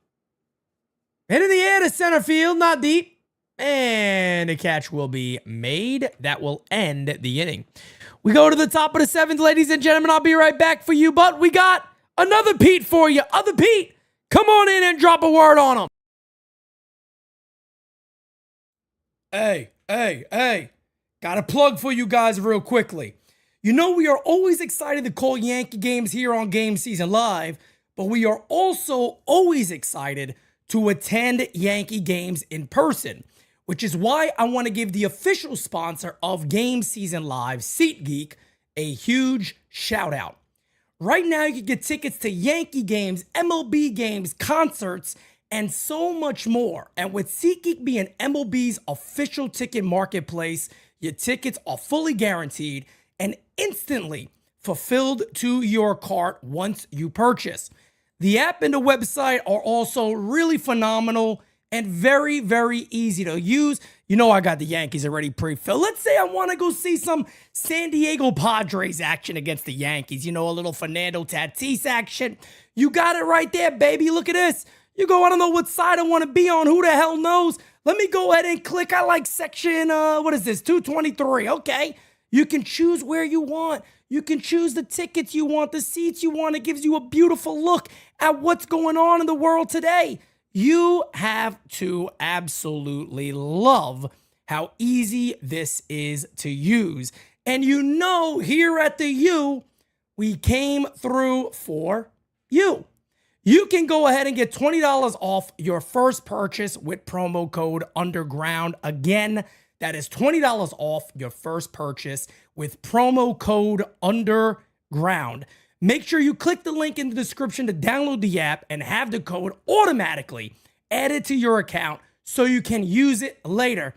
Hit in the air to center field, not deep. And a catch will be made. That will end the inning. We go to the top of the 7th, ladies and gentlemen. I'll be right back for you, but we got another Pete for you. Other Pete, come on in and drop a word on him. Hey. Got a plug for you guys real quickly. You know we are always excited to call Yankee games here on GameSZN Live, but we are also always excited to attend Yankee games in person, which is why I want to give the official sponsor of GameSZN Live, SeatGeek, a huge shout out. Right now, you can get tickets to Yankee games, MLB games, concerts, and so much more. And with SeatGeek being MLB's official ticket marketplace, your tickets are fully guaranteed and instantly fulfilled to your cart once you purchase. The app and the website are also really phenomenal and very, very easy to use. You know I got the Yankees already pre-filled. Let's say I want to go see some San Diego Padres action against the Yankees. You know, a little Fernando Tatis action. You got it right there, baby. Look at this. You go, I don't know what side I want to be on. Who the hell knows? Let me go ahead and click. I like section, 223. Okay. You can choose where you want. You can choose the tickets you want, the seats you want. It gives you a beautiful look at what's going on in the world today. You have to absolutely love how easy this is to use. And you know, here at the U, we came through for you. You can go ahead and get $20 off your first purchase with promo code UNDERGROUND. Again, that is $20 off your first purchase with promo code UNDERGROUND. Make sure you click the link in the description to download the app and have the code automatically added to your account so you can use it later.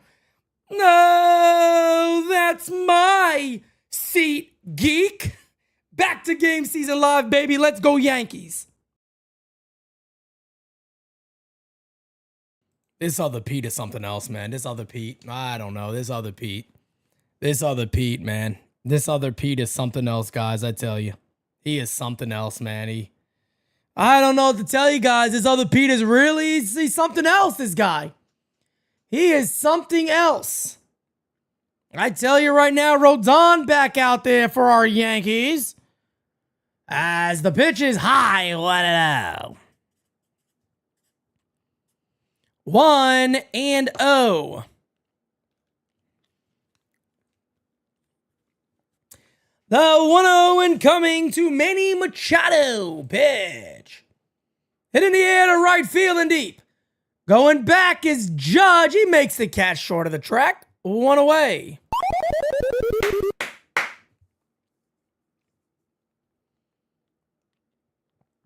No, that's my seat, geek. Back to GameSZN Live, baby. Let's go Yankees. This other Pete is something else, man. This other Pete, I don't know. This other Pete, man. This other Pete is something else, guys, I tell you. He is something else, man. I don't know what to tell you guys. This other Pete is really, he's something else, this guy. He is something else. I tell you right now, Rodon back out there for our Yankees. As the pitch is high, 1-0. 1-0. The 1-0 incoming to Manny Machado. Pitch. Hit in the air to right field and deep. Going back is Judge. He makes the catch short of the track. 1 away.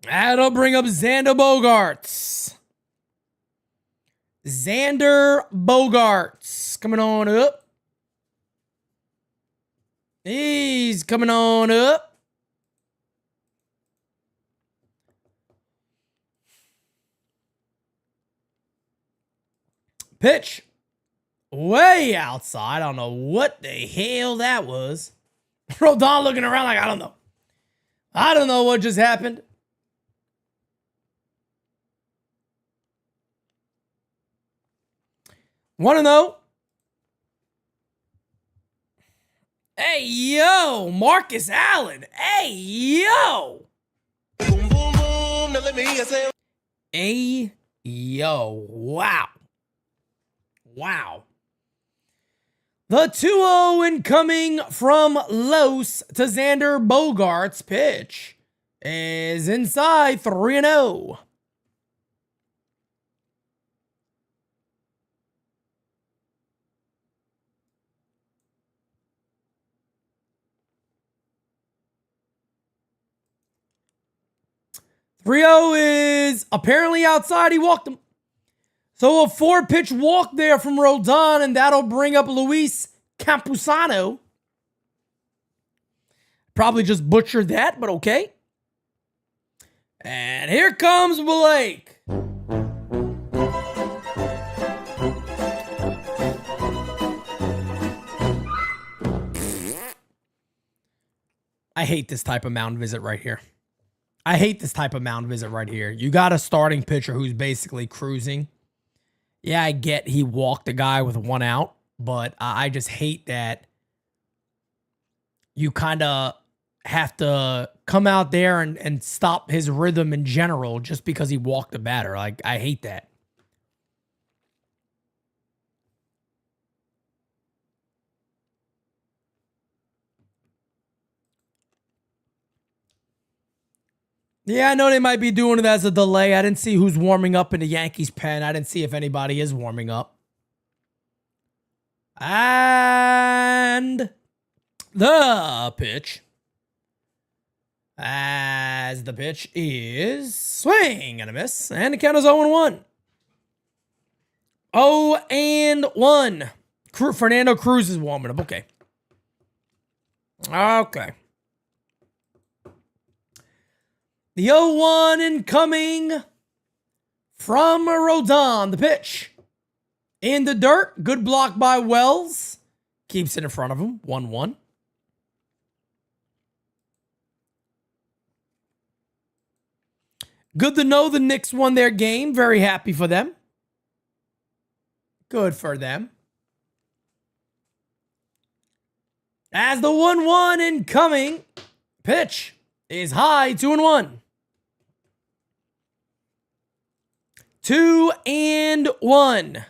That'll bring up Xander Bogaerts. Xander Bogaerts coming on up. He's coming on up. Pitch. Way outside. I don't know what the hell that was. Rodon looking around like, I don't know. I don't know what just happened. Want to know? Hey, yo, Marcus Allen. Hey, yo. Hey, yo. Wow. Wow. The 2-0 incoming from Los to Xander Bogaerts. Pitch is inside 3-0. Rio is apparently outside. He walked him. So a 4-pitch walk there from Rodon, and that'll bring up Luis Campusano. Probably just butchered that, but okay. And here comes Blake. I hate this type of mound visit right here. I hate this type of mound visit right here. You got a starting pitcher who's basically cruising. Yeah, I get he walked a guy with 1 out, but I just hate that you kind of have to come out there and stop his rhythm in general just because he walked a batter. Like, I hate that. Yeah, I know they might be doing it as a delay. I didn't see who's warming up in the Yankees pen. I didn't see if anybody is warming up. And the pitch. As the pitch is swing and a miss. And the count is 0-1. 0-1. Fernando Cruz is warming up. Okay. Okay. The 0-1 incoming from Rodon. The pitch. In the dirt. Good block by Wells. Keeps it in front of him. 1-1. Good to know the Knicks won their game. Very happy for them. Good for them. As the 1-1 incoming. Pitch is high. 2-1. 2-1.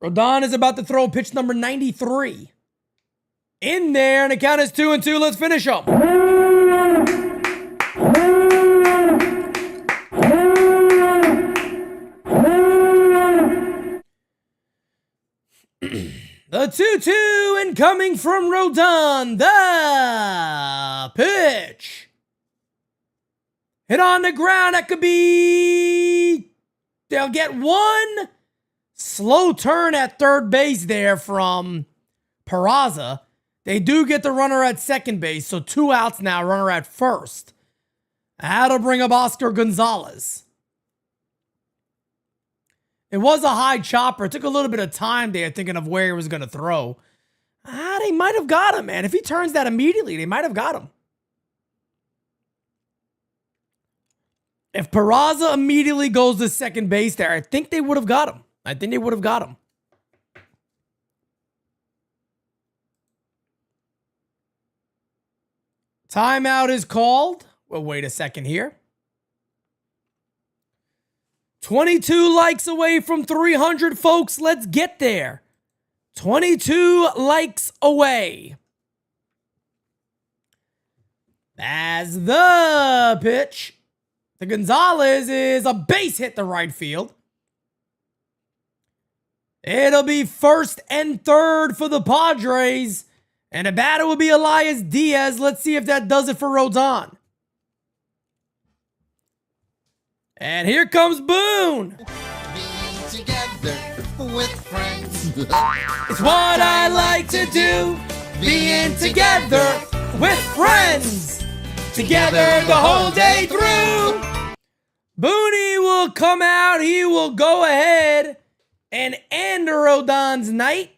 Rodon is about to throw pitch number 93. In there, and the count is 2-2. Let's finish up. The 2-2 incoming from Rodon. The pitch. Hit on the ground. That could be... They'll get one. Slow turn at third base there from Peraza. They do get the runner at second base, so 2 outs now, runner at first. That'll bring up Oscar Gonzalez. It was a high chopper. It took a little bit of time there thinking of where he was going to throw. They might have got him, man. If he turns that immediately, they might have got him. If Peraza immediately goes to second base there, I think they would have got him. Timeout is called. Well, wait a second here. 22 likes away from 300, folks. Let's get there. 22 likes away. As the pitch to Gonzalez is a base hit to right field. It'll be first and third for the Padres. And the batter will be Elias Diaz. Let's see if that does it for Rodon. And here comes Boone. Being together with friends. It's what I like to do. Being together with friends. Together the whole day through. Booney will come out. He will go ahead and end Rodon's night.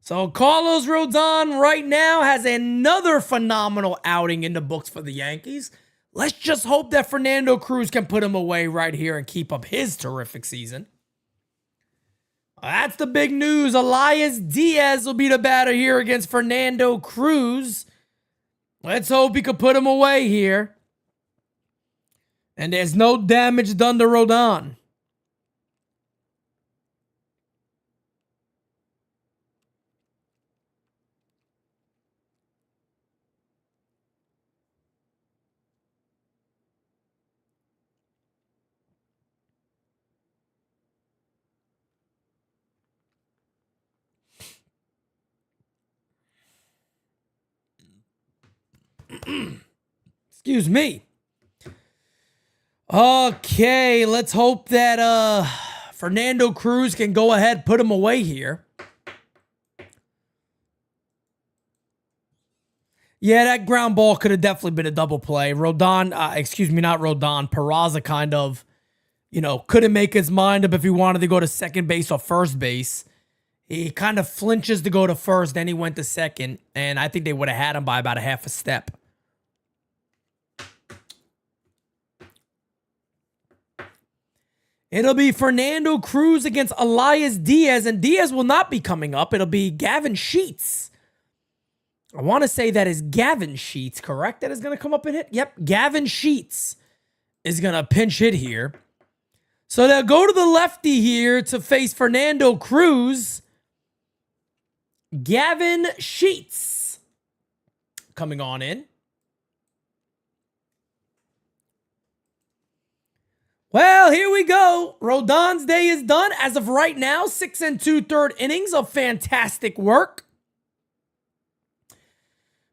So Carlos Rodon right now has another phenomenal outing in the books for the Yankees. Let's just hope that Fernando Cruz can put him away right here and keep up his terrific season. That's the big news. Elias Diaz will be the batter here against Fernando Cruz. Let's hope he could put him away here. And there's no damage done to Rodon. Excuse me. Okay, let's hope that Fernando Cruz can go ahead, put him away here. Yeah, that ground ball could have definitely been a double play. Rodon, not Rodon, Peraza kind of, couldn't make his mind up if he wanted to go to second base or first base. He kind of flinches to go to first, then he went to second, and I think they would have had him by about a half a step. It'll be Fernando Cruz against Elias Diaz, and Diaz will not be coming up. It'll be Gavin Sheets. I want to say that is Gavin Sheets, correct? That is going to come up and hit? Yep, Gavin Sheets is going to pinch hit here. So they'll go to the lefty here to face Fernando Cruz. Gavin Sheets coming on in. Well, here we go. Rodon's day is done. As of right now, 6 2/3 innings of fantastic work.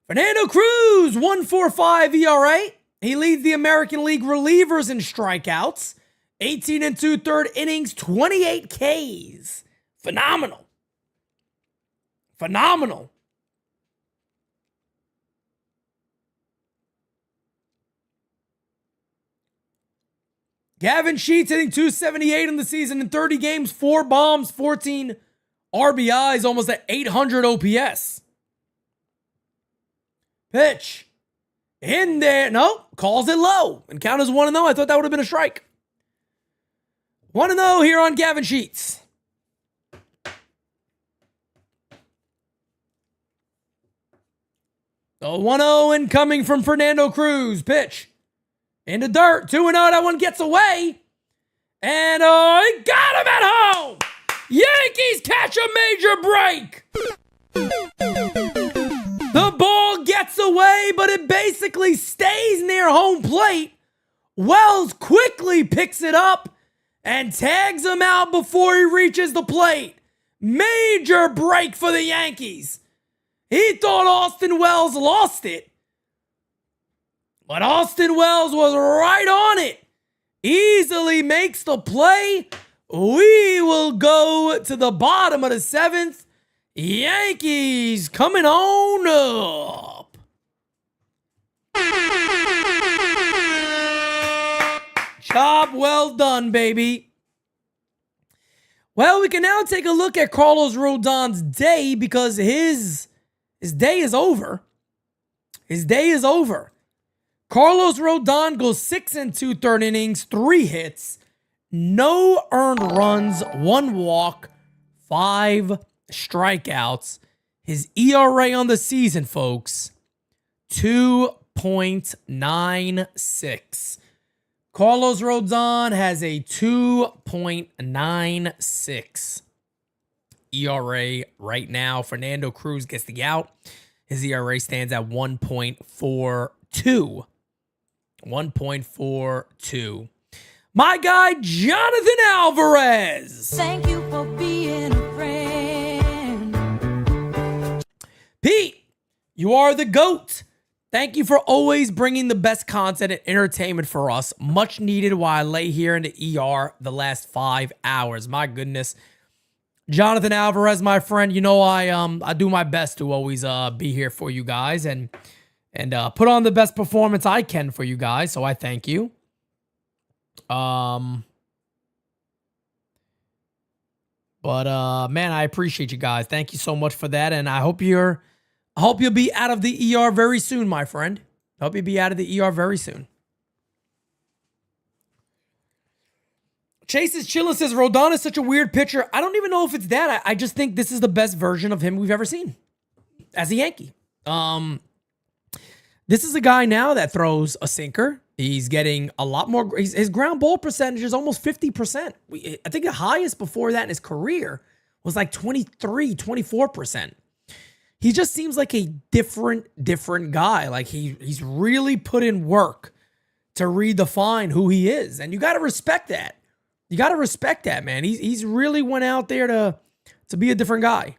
Fernando Cruz, 1.45 ERA. He leads the American League relievers in strikeouts. 18 2/3 innings, 28 Ks. Phenomenal. Phenomenal. Gavin Sheets hitting .278 in the season in 30 games, 4 bombs, 14 RBIs, almost at 800 OPS. Pitch. In there. No, calls it low. And count as 1-0. I thought that would have been a strike. 1-0 here on Gavin Sheets. So 1-0 incoming from Fernando Cruz. Pitch. In the dirt. 2-0. That one gets away. And he got him at home. Yankees catch a major break. The ball gets away, but it basically stays near home plate. Wells quickly picks it up and tags him out before he reaches the plate. Major break for the Yankees. He thought Austin Wells lost it. But Austin Wells was right on it. Easily makes the play. We will go to the bottom of the 7th. Yankees coming on up. Job well done, baby. Well, we can now take a look at Carlos Rodon's day because his day is over. His day is over. Carlos Rodon goes 6 2/3 innings, 3 hits, no earned runs, 1 walk, 5 strikeouts. His ERA on the season, folks, 2.96. Carlos Rodon has a 2.96 ERA right now. Fernando Cruz gets the out. His ERA stands at 1.42. 1.42. My guy, Jonathan Alvarez. Thank you for being a friend. Pete, you are the GOAT. Thank you for always bringing the best content and entertainment for us. Much needed while I lay here in the ER the last 5 hours. My goodness. Jonathan Alvarez, my friend, you know I do my best to always be here for you guys and put on the best performance I can for you guys. So I thank you. Man, I appreciate you guys. Thank you so much for that, and I hope you'll be out of the ER very soon, my friend. I hope you'll be out of the ER very soon. Chase's Chilla says, Rodon is such a weird pitcher. I don't even know if it's that. I just think this is the best version of him we've ever seen as a Yankee. This is a guy now that throws a sinker. He's getting a lot more. His ground ball percentage is almost 50%. I think the highest before that in his career was like 23, 24%. He just seems like a different guy. Like he's really put in work to redefine who he is. And you got to respect that. You got to respect that, man. He's really went out there to be a different guy.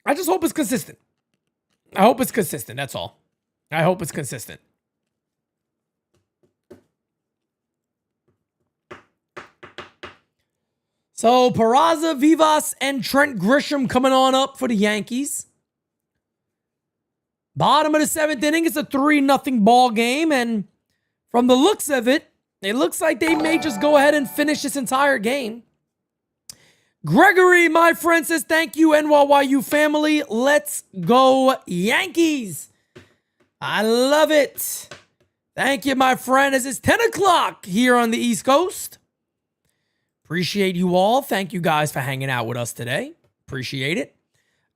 I just hope it's consistent. I hope it's consistent. That's all. I hope it's consistent. So Peraza, Vivas, and Trent Grisham coming on up for the Yankees. Bottom of the 7th inning, it's a 3-0 ball game. And from the looks of it, it looks like they may just go ahead and finish this entire game. Gregory, my friend, says, thank you, NYYU family. Let's go, Yankees. I love it. Thank you, my friend, as it's 10 o'clock here on the East Coast. Appreciate you all. Thank you guys for hanging out with us today. Appreciate it.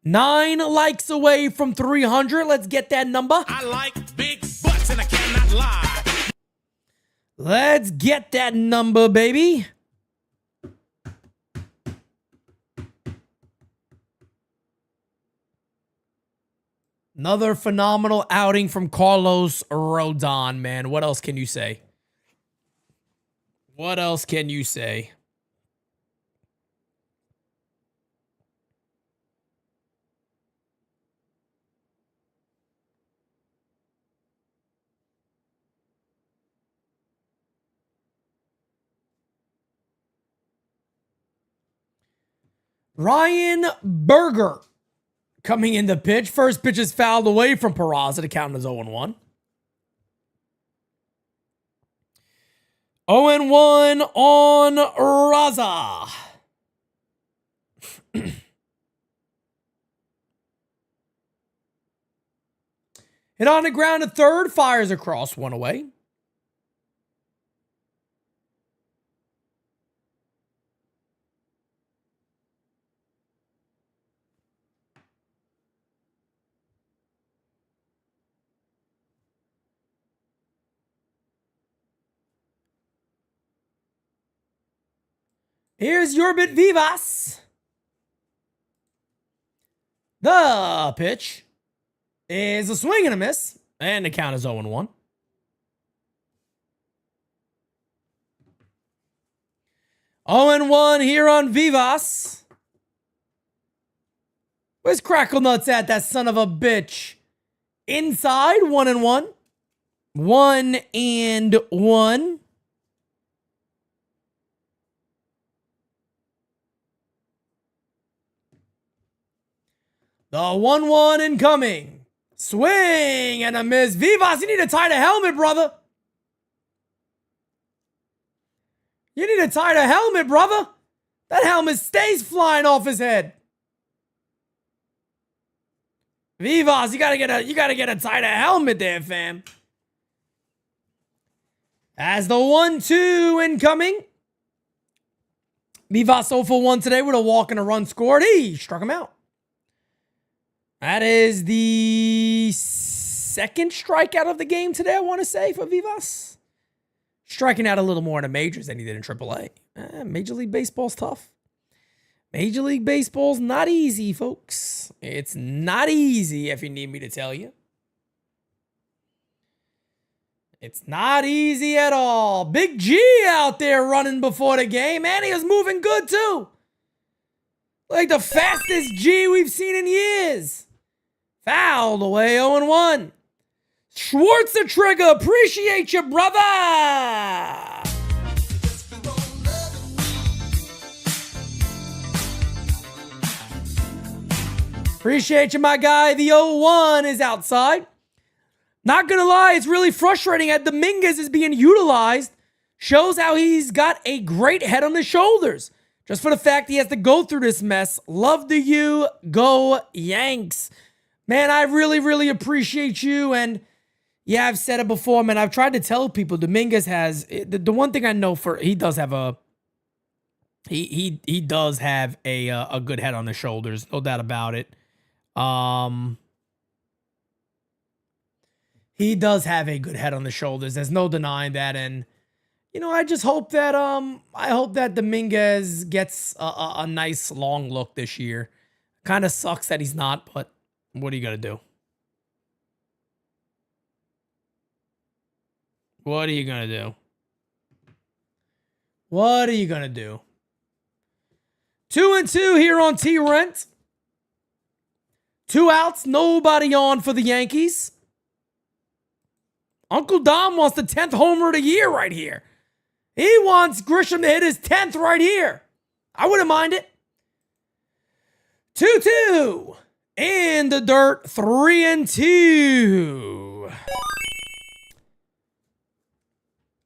9 likes away from 300. Let's get that number. I like big butts and I cannot lie. Let's get that number, baby. Another phenomenal outing from Carlos Rodon, man. What else can you say? What else can you say? Ryan Berger coming in the pitch. First pitch is fouled away from Peraza. The count is 0-1. 0-1 on Raza. Hit on the ground to third. Fires across. 1 away. Here's Yorbit Vivas. The pitch is a swing and a miss. And the count is 0-1. Oh and 1 here on Vivas. Where's Crackle Nuts at, that son of a bitch? Inside, 1-1. 1-1. The 1-1 incoming. Swing and a miss. Vivas, you need to tie the helmet, brother. You need to tie the helmet, brother. That helmet stays flying off his head. Vivas, you gotta get a tighter helmet there, fam. As the 1-2 incoming. Vivas 0 for 1 today with a walk and a run scored. He struck him out. That is the second strikeout of the game today, I want to say, for Vivas. Striking out a little more in the majors than he did in AAA. Major League Baseball's tough. Major League Baseball's not easy, folks. It's not easy, if you need me to tell you. It's not easy at all. Big G out there running before the game, and he was moving good, too. Like the fastest G we've seen in years. Fouled away 0-1. Schwartz the trigger. Appreciate you, brother. Appreciate you, my guy. The 0-1 is outside. Not gonna lie, it's really frustrating that Dominguez is being utilized. Shows how he's got a great head on his shoulders. Just for the fact he has to go through this mess. Love to you. Go Yanks. Man, I really, really appreciate you. And yeah, I've said it before, man. I've tried to tell people Dominguez has the one thing I know for he does have a he does have a good head on his shoulders, no doubt about it. He does have a good head on the shoulders. There's no denying that. And, you know, I just hope that Dominguez gets a nice long look this year. Kind of sucks that he's not, but what are you going to do? What are you going to do? What are you going to do? 2-2 here on T-Rent. 2 outs, nobody on for the Yankees. Uncle Dom wants the 10th homer of the year right here. He wants Grisham to hit his 10th right here. I wouldn't mind it. 2-2. In the dirt, 3-2.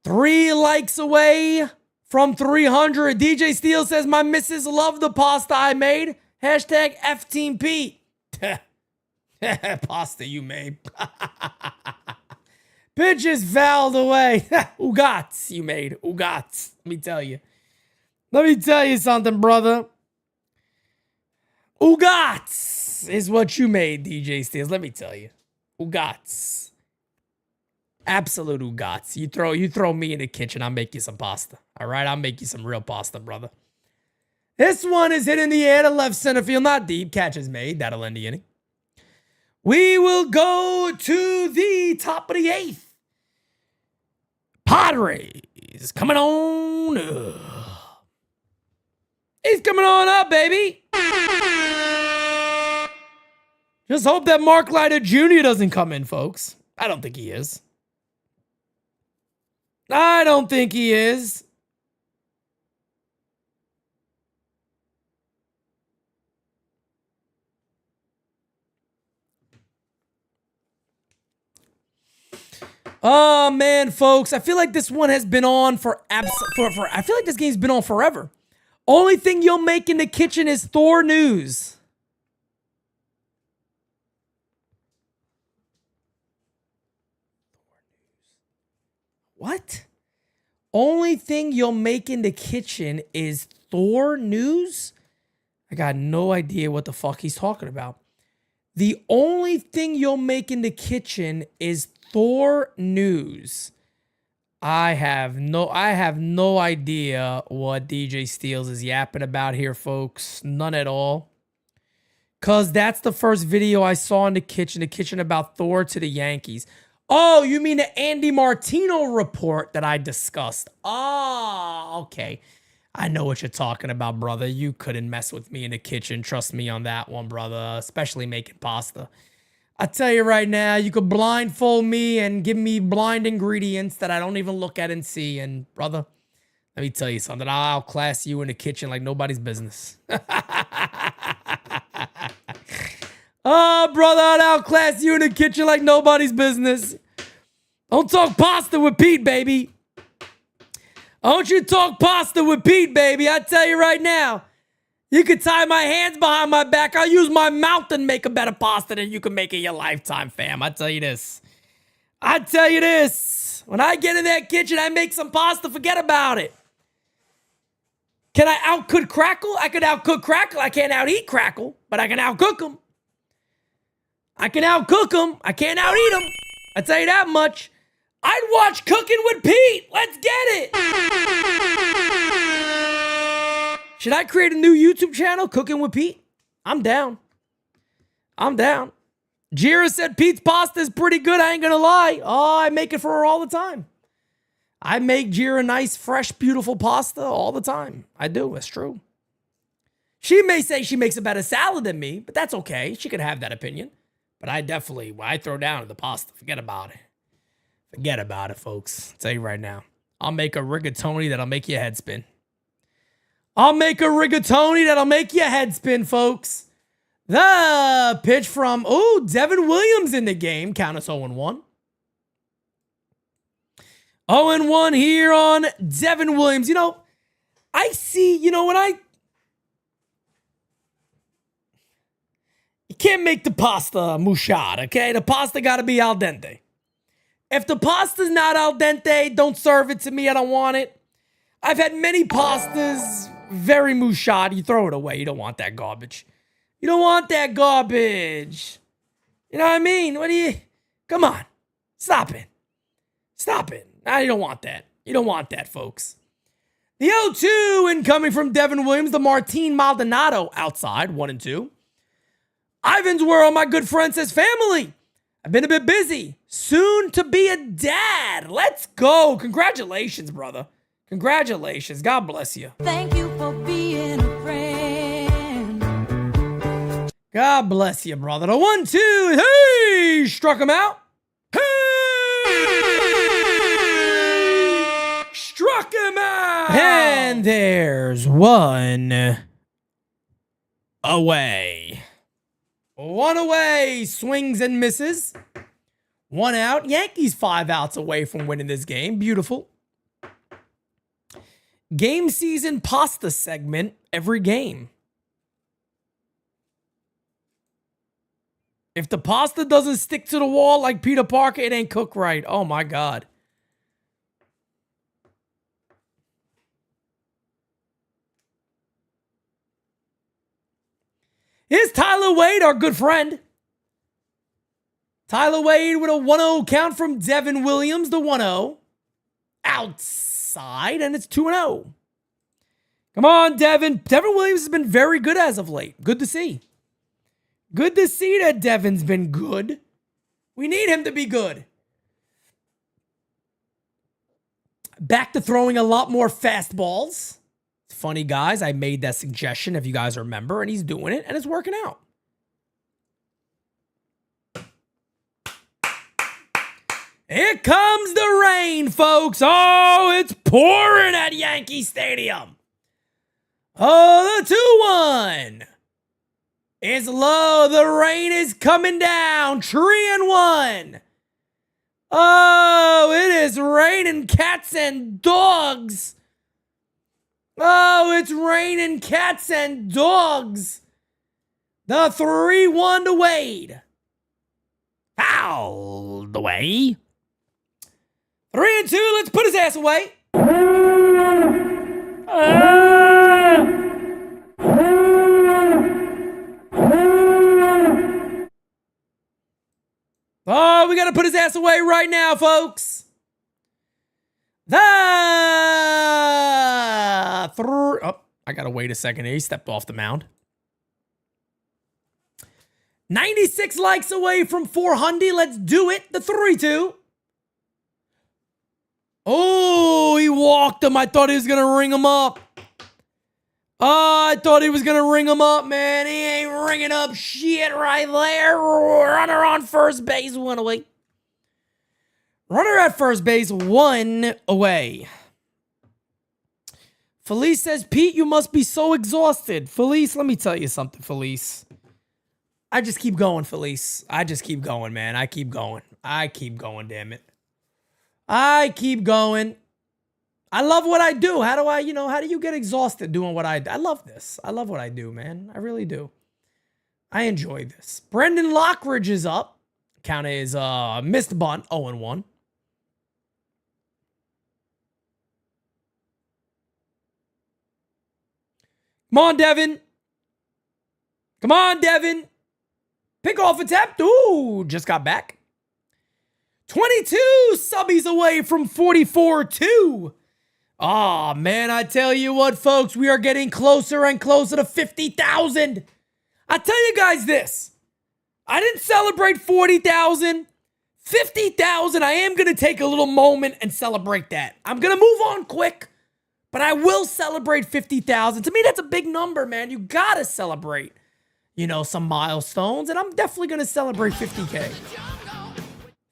3 likes away from 300. DJ Steele says, my missus loved the pasta I made. Hashtag F-Team Pete. Pasta you made. Pitch is fouled away. Ugats you made. Ugats. Let me tell you. Let me tell you something, brother. Ugats is what you made, DJ Steels. Let me tell you. Ugats. Absolute ugats. You throw me in the kitchen, I'll make you some pasta. All right? I'll make you some real pasta, brother. This one is hit in the air to left center field. Not deep. Catch is made. That'll end the inning. We will go to the top of the 8th. Padres coming on up. He's coming on up, baby. Just hope that Mark Leiter Jr. doesn't come in, folks. I don't think he is. I don't think he is. Oh, man, folks. I feel like this one has been on I feel like this game's been on forever. Only thing you'll make in the kitchen is Thor news. What? Only thing you'll make in the kitchen is Thor news? I got no idea what the fuck he's talking about. The only thing you'll make in the kitchen is Thor news. I have no idea what DJ Steels is yapping about here, folks. None at all. Cause that's the first video I saw in the kitchen about Thor to the Yankees. Oh, you mean the Andy Martino report that I discussed? Oh, okay. I know what you're talking about, brother. You couldn't mess with me in the kitchen. Trust me on that one, brother. Especially making pasta. I tell you right now, you could blindfold me and give me blind ingredients that I don't even look at and see. And brother, let me tell you something. I'll outclass you in the kitchen like nobody's business. Oh, brother, I'll outclass you in the kitchen like nobody's business. Don't talk pasta with Pete, baby. Don't you talk pasta with Pete, baby. I tell you right now. You could tie my hands behind my back. I'll use my mouth and make a better pasta than you can make in your lifetime, fam. I tell you this. I tell you this. When I get in that kitchen, I make some pasta. Forget about it. Can I outcook Crackle? I could outcook Crackle. I can't out-eat Crackle, but I can outcook him. I can outcook him. I can't out-eat him. I tell you that much. I'd watch Cooking with Pete. Let's get it. Should I create a new YouTube channel, Cooking with Pete? I'm down. I'm down. Jira said Pete's pasta is pretty good. I ain't gonna lie. Oh, I make it for her all the time. I make Jira nice, fresh, beautiful pasta all the time. I do. It's true. She may say she makes a better salad than me, but that's okay. She can have that opinion. But I throw down the pasta. Forget about it. Forget about it, folks. I'll tell you right now. I'll make a rigatoni that'll make your head spin. I'll make a rigatoni that'll make your head spin, folks. The pitch from, Devin Williams in the game. Count us 0-1. 0-1 here on Devin Williams. You know, I see, you can't make the pasta mouchard, okay? The pasta got to be al dente. If the pasta's not al dente, don't serve it to me. I don't want it. I've had many pastas, very mouchard. You throw it away. You don't want that garbage. You don't want that garbage. You know what I mean? Come on. Stop it. Stop it. Nah, you don't want that. You don't want that, folks. The 0-2 incoming from Devin Williams. The Martin Maldonado outside, 1-2. Ivan's World, my good friend, says, family, I've been a bit busy. Soon to be a dad. Let's go. Congratulations, brother. Congratulations. God bless you. Thank you for being a friend. God bless you, brother. The 1-2. Hey! Struck him out. Hey! Struck him out. And there's one away. One away. Swings and misses. One out. Yankees 5 outs away from winning this game. Beautiful. Game season pasta segment every game. If the pasta doesn't stick to the wall like Peter Parker, it ain't cooked right. Oh my God. Here's Tyler Wade, our good friend. Tyler Wade with a 1-0 count from Devin Williams, the 1-0. Outside, and it's 2-0. Come on, Devin. Devin Williams has been very good as of late. Good to see. Good to see that Devin's been good. We need him to be good. Back to throwing a lot more fastballs. It's funny, guys. I made that suggestion, if you guys remember, and he's doing it, and it's working out. Here comes the rain, folks. Oh, it's pouring at Yankee Stadium. Oh, the 2-1 is low. The rain is coming down. 3-1. Oh, it is raining cats and dogs. Oh, it's raining cats and dogs. The 3-1 to Wade. Fouled away. 3-2. Let's put his ass away. Oh, we got to put his ass away right now, folks. I got to wait a second here. He stepped off the mound. 96 likes away from 400. Let's do it. The 3-2. Oh, he walked him. I thought he was going to ring him up. Oh, I thought he was going to ring him up, man. He ain't ringing up shit right there. Runner on first base, 1 away. Runner at first base, 1 away. Felice says, Pete, you must be so exhausted. Felice, let me tell you something, Felice. I just keep going, Felice. I just keep going, man. I keep going. I keep going, damn it. I keep going. I love what I do. How do I, how do you get exhausted doing what I do? I love this. I love what I do, man. I really do. I enjoy this. Brendan Lockridge is up. Count is missed bunt, 0-1. Come on, Devin. Come on, Devin. Pick off attempt. Ooh, just got back. 22 subbies away from 44-2. Oh, man, I tell you what, folks, we are getting closer and closer to 50,000. I tell you guys this. I didn't celebrate 40,000. 50,000, I am going to take a little moment and celebrate that. I'm going to move on quick, but I will celebrate 50,000. To me, that's a big number, man. You got to celebrate, some milestones, and I'm definitely going to celebrate 50K.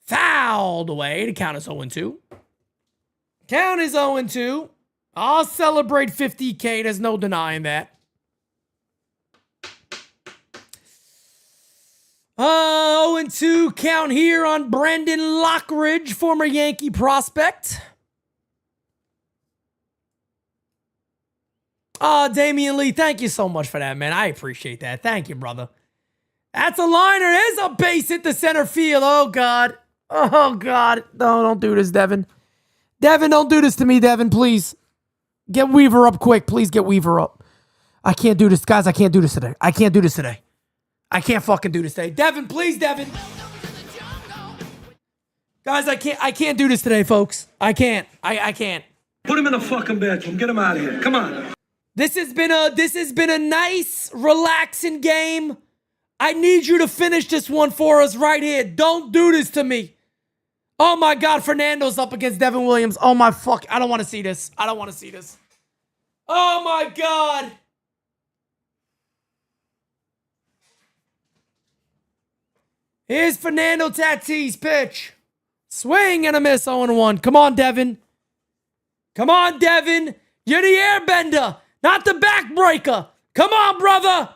Fouled away. The count is 0-2. Count is 0-2. I'll celebrate 50K. There's no denying that. 0-2 count here on Brendan Lockridge, former Yankee prospect. Oh, Damian Lee, thank you so much for that, man. I appreciate that. Thank you, brother. That's a liner. There's a base hit to center field. Oh, God. Oh, God. No, don't do this, Devin. Devin, don't do this to me, Devin, please. Get Weaver up quick. Please get Weaver up. I can't do this, guys. I can't do this today. I can't do this today. I can't fucking do this today. Devin, please, Devin. Guys, I can't do this today, folks. I can't. I can't. Put him in the fucking bedroom. Get him out of here. Come on. This has been a nice, relaxing game. I need you to finish this one for us right here. Don't do this to me. Oh my God, Fernando's up against Devin Williams. Oh my fuck. I don't want to see this. I don't want to see this. Oh my God. Here's Fernando Tatis pitch. Swing and a miss, 0-1. Come on, Devin. Come on, Devin. You're the airbender, not the backbreaker. Come on, brother.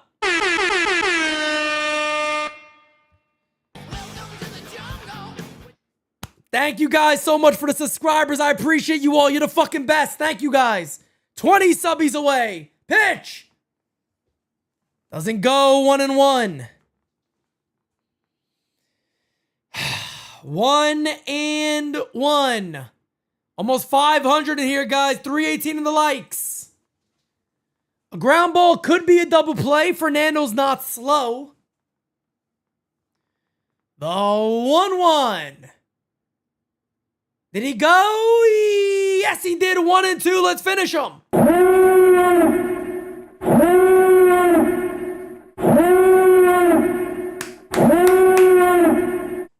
Thank you guys so much for the subscribers. I appreciate you all. You're the fucking best. Thank you guys. 20 subbies away. Pitch. Doesn't go, 1-1. 1-1. Almost 500 in here, guys. 318 in the likes. A ground ball could be a double play. Fernando's not slow. The 1-1. Did he go? Yes, he did. 1-2. Let's finish him.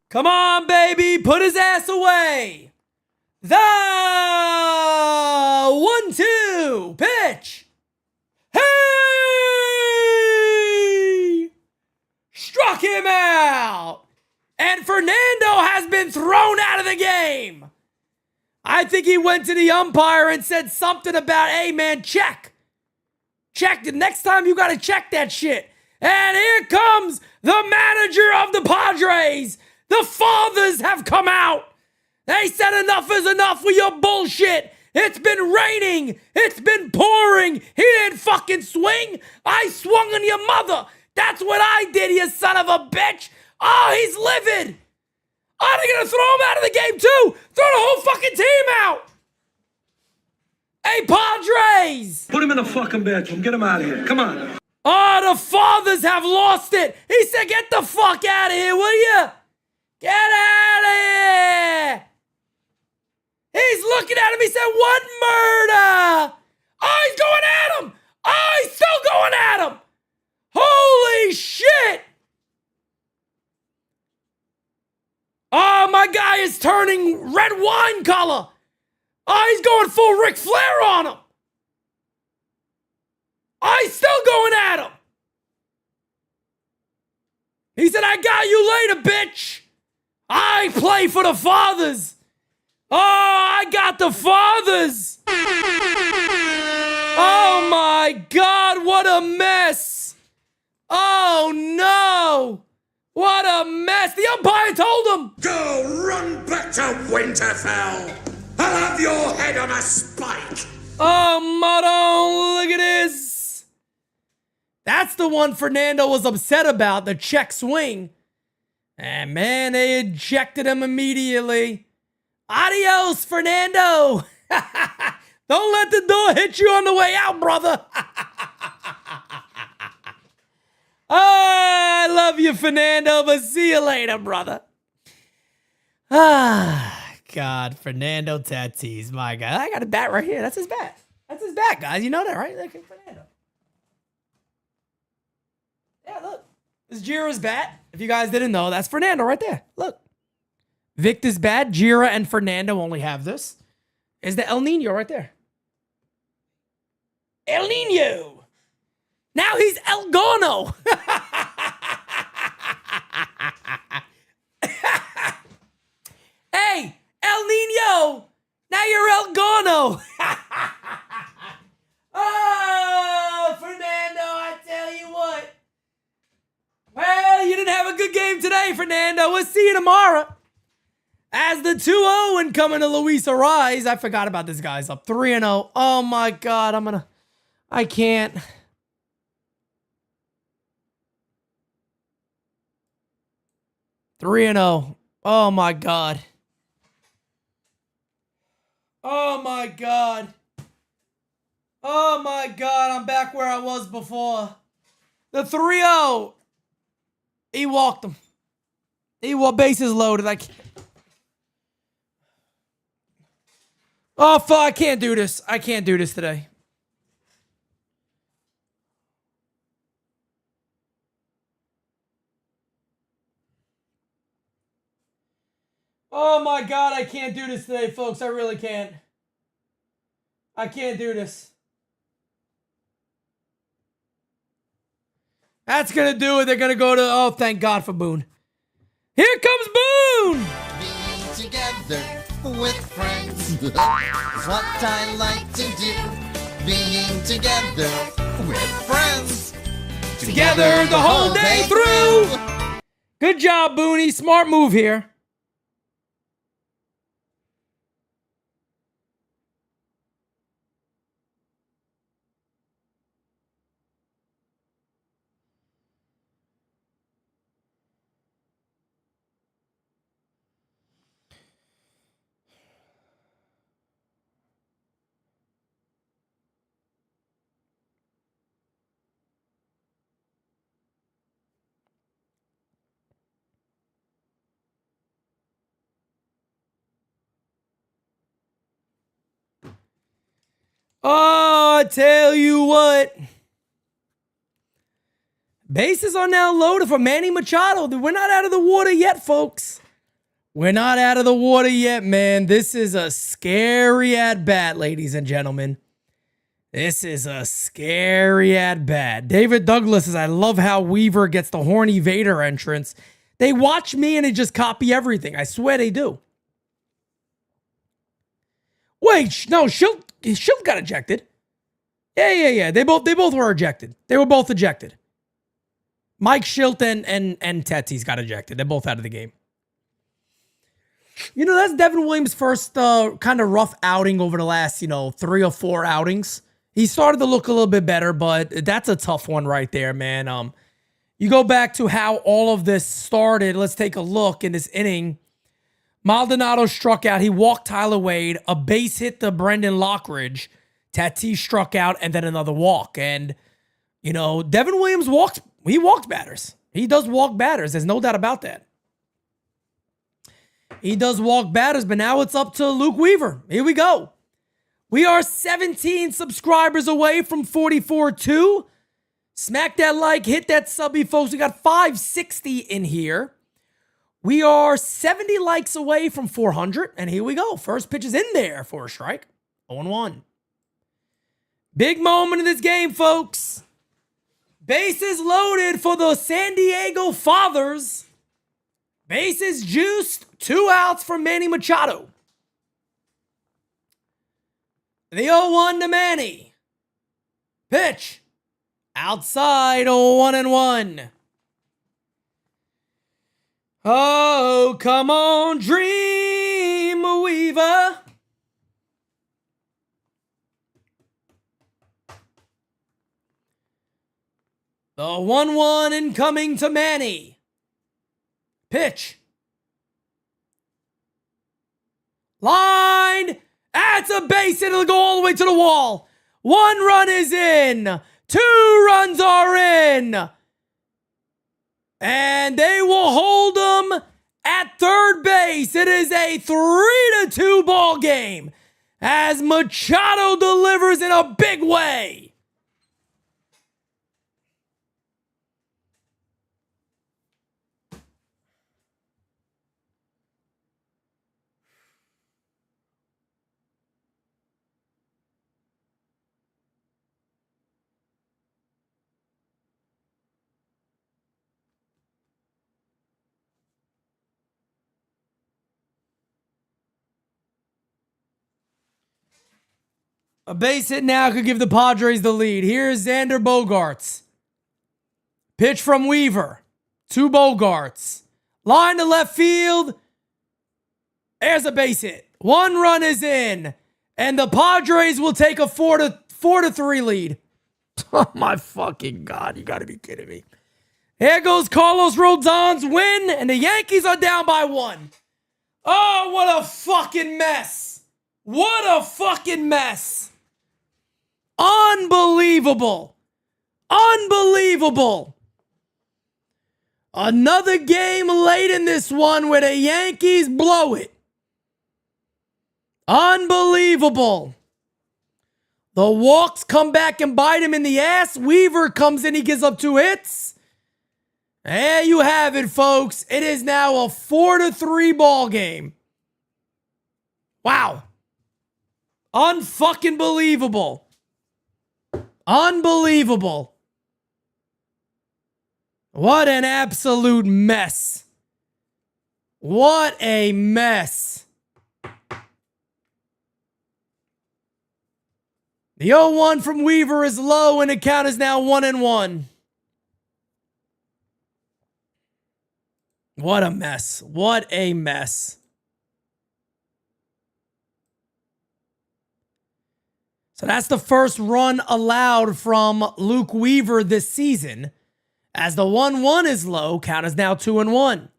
Come on, baby. Put his ass away. The 1-2 pitch. Hey! Struck him out. And Fernando has been thrown out of the game. I think he went to the umpire and said something about, hey, man, check. Check. The next time you got to check that shit. And here comes the manager of the Padres. The fathers have come out. They said enough is enough with your bullshit. It's been raining. It's been pouring. He didn't fucking swing. I swung on your mother. That's what I did, you son of a bitch. Oh, he's livid. Oh, they're going to throw him out of the game too. Throw the whole fucking team out. Hey, Padres. Put him in the fucking bedroom. Get him out of here. Come on. Oh, the fathers have lost it. He said, get the fuck out of here, will you? Get out of here. He's looking at him. He said, what murder? Oh, he's going at him. Oh, he's still going at him. Holy shit. Oh, my guy is turning red wine color. Oh, he's going full Ric Flair on him. Oh, he's still going at him. He said, I got you later, bitch. I play for the fathers. Oh, I got the fathers. Oh, my God, what a mess. Oh, no. What a mess. The umpire told him. Go run back to Winterfell. I'll have your head on a spike. Oh, Modon, look at this. That's the one Fernando was upset about, the check swing. And man, they ejected him immediately. Adios, Fernando. Don't let the door hit you on the way out, brother. I love you, Fernando, but see you later, brother. God, Fernando Tatis, my God. I got a bat right here. That's his bat. That's his bat, guys. You know that, right? Look at Fernando. Yeah, look. This is Jira's bat. If you guys didn't know, that's Fernando right there. Look. Victor's bat, Jira and Fernando only have this. Is the El Nino right there. El Nino. Now he's El Gono. Hey, El Nino. Now you're El Gono. Oh, Fernando, I tell you what. Well, you didn't have a good game today, Fernando. We'll see you tomorrow. As the 2-0 and coming to Luis Ariz. I forgot about this guy's up 3-0. Oh my God, I can't. Three and 0. Oh my God. Oh my God. Oh my God, I'm back where I was before. The 3-0. He walked him. He walked, bases loaded. I can't. Oh, fuck, I can't do this. I can't do this today. Oh my God, I can't do this today, folks. I really can't. I can't do this. That's going to do it. They're going to go to... Oh, thank God for Boone. Here comes Boone! Being together with friends is what I like to do. Being together with friends. Together the whole day through. Good job, Booney. Smart move here. Oh, I tell you what. Bases are now loaded for Manny Machado. We're not out of the water yet, folks. We're not out of the water yet, man. This is a scary at-bat, ladies and gentlemen. This is a scary at-bat. David Douglas says, I love how Weaver gets the horny Vader entrance. They watch me and they just copy everything. I swear they do. Wait, no, Schilt got ejected. Yeah. They both were ejected. They were both ejected. Mike Schilt and Tatis got ejected. They're both out of the game. You know, that's Devin Williams' first kind of rough outing over the last, 3 or 4 outings. He started to look a little bit better, but that's a tough one right there, man. You go back to how all of this started. Let's take a look in this inning. Maldonado struck out. He walked Tyler Wade. A base hit to Brendan Lockridge. Tatis struck out, and then another walk. And, Devin Williams walked. He walked batters. He does walk batters. There's no doubt about that. He does walk batters, but now it's up to Luke Weaver. Here we go. We are 17 subscribers away from 44.2. Smack that like, hit that subby, folks. We got 560 in here. We are 70 likes away from 400, and here we go. First pitch is in there for a strike. 0-1. Big moment in this game, folks. Bases loaded for the San Diego Fathers. Bases juiced. 2 outs for Manny Machado. The 0-1 to Manny. Pitch. Outside, 1-1. Oh, come on, Dream Weaver. The 1-1 incoming to Manny. Pitch. Line. That's a base hit. It'll go all the way to the wall. 1 run is in. 2 runs are in. And they will hold them at third base. It is a 3-2 ball game as Machado delivers in a big way. A base hit now could give the Padres the lead. Here's Xander Bogaerts. Pitch from Weaver to Bogaerts. Line to left field. There's a base hit. 1 run is in. And the Padres will take a 4-3 lead. Oh my fucking God. You gotta be kidding me. Here goes Carlos Rodon's win. And the Yankees are down by 1. Oh, what a fucking mess. What a fucking mess. Unbelievable. Unbelievable. Another game late in this one where the Yankees blow it. Unbelievable. The walks come back and bite him in the ass. Weaver comes in, he gives up 2 hits. There you have it, folks. It is now a 4-3 ball game. Wow. Unfucking believable. Unbelievable. What an absolute mess. What a mess. The 0-1 from Weaver is low and the count is now 1-1. What a mess. What a mess. So that's the first run allowed from Luke Weaver this season. As the 1-1 is low, count is now 2-1.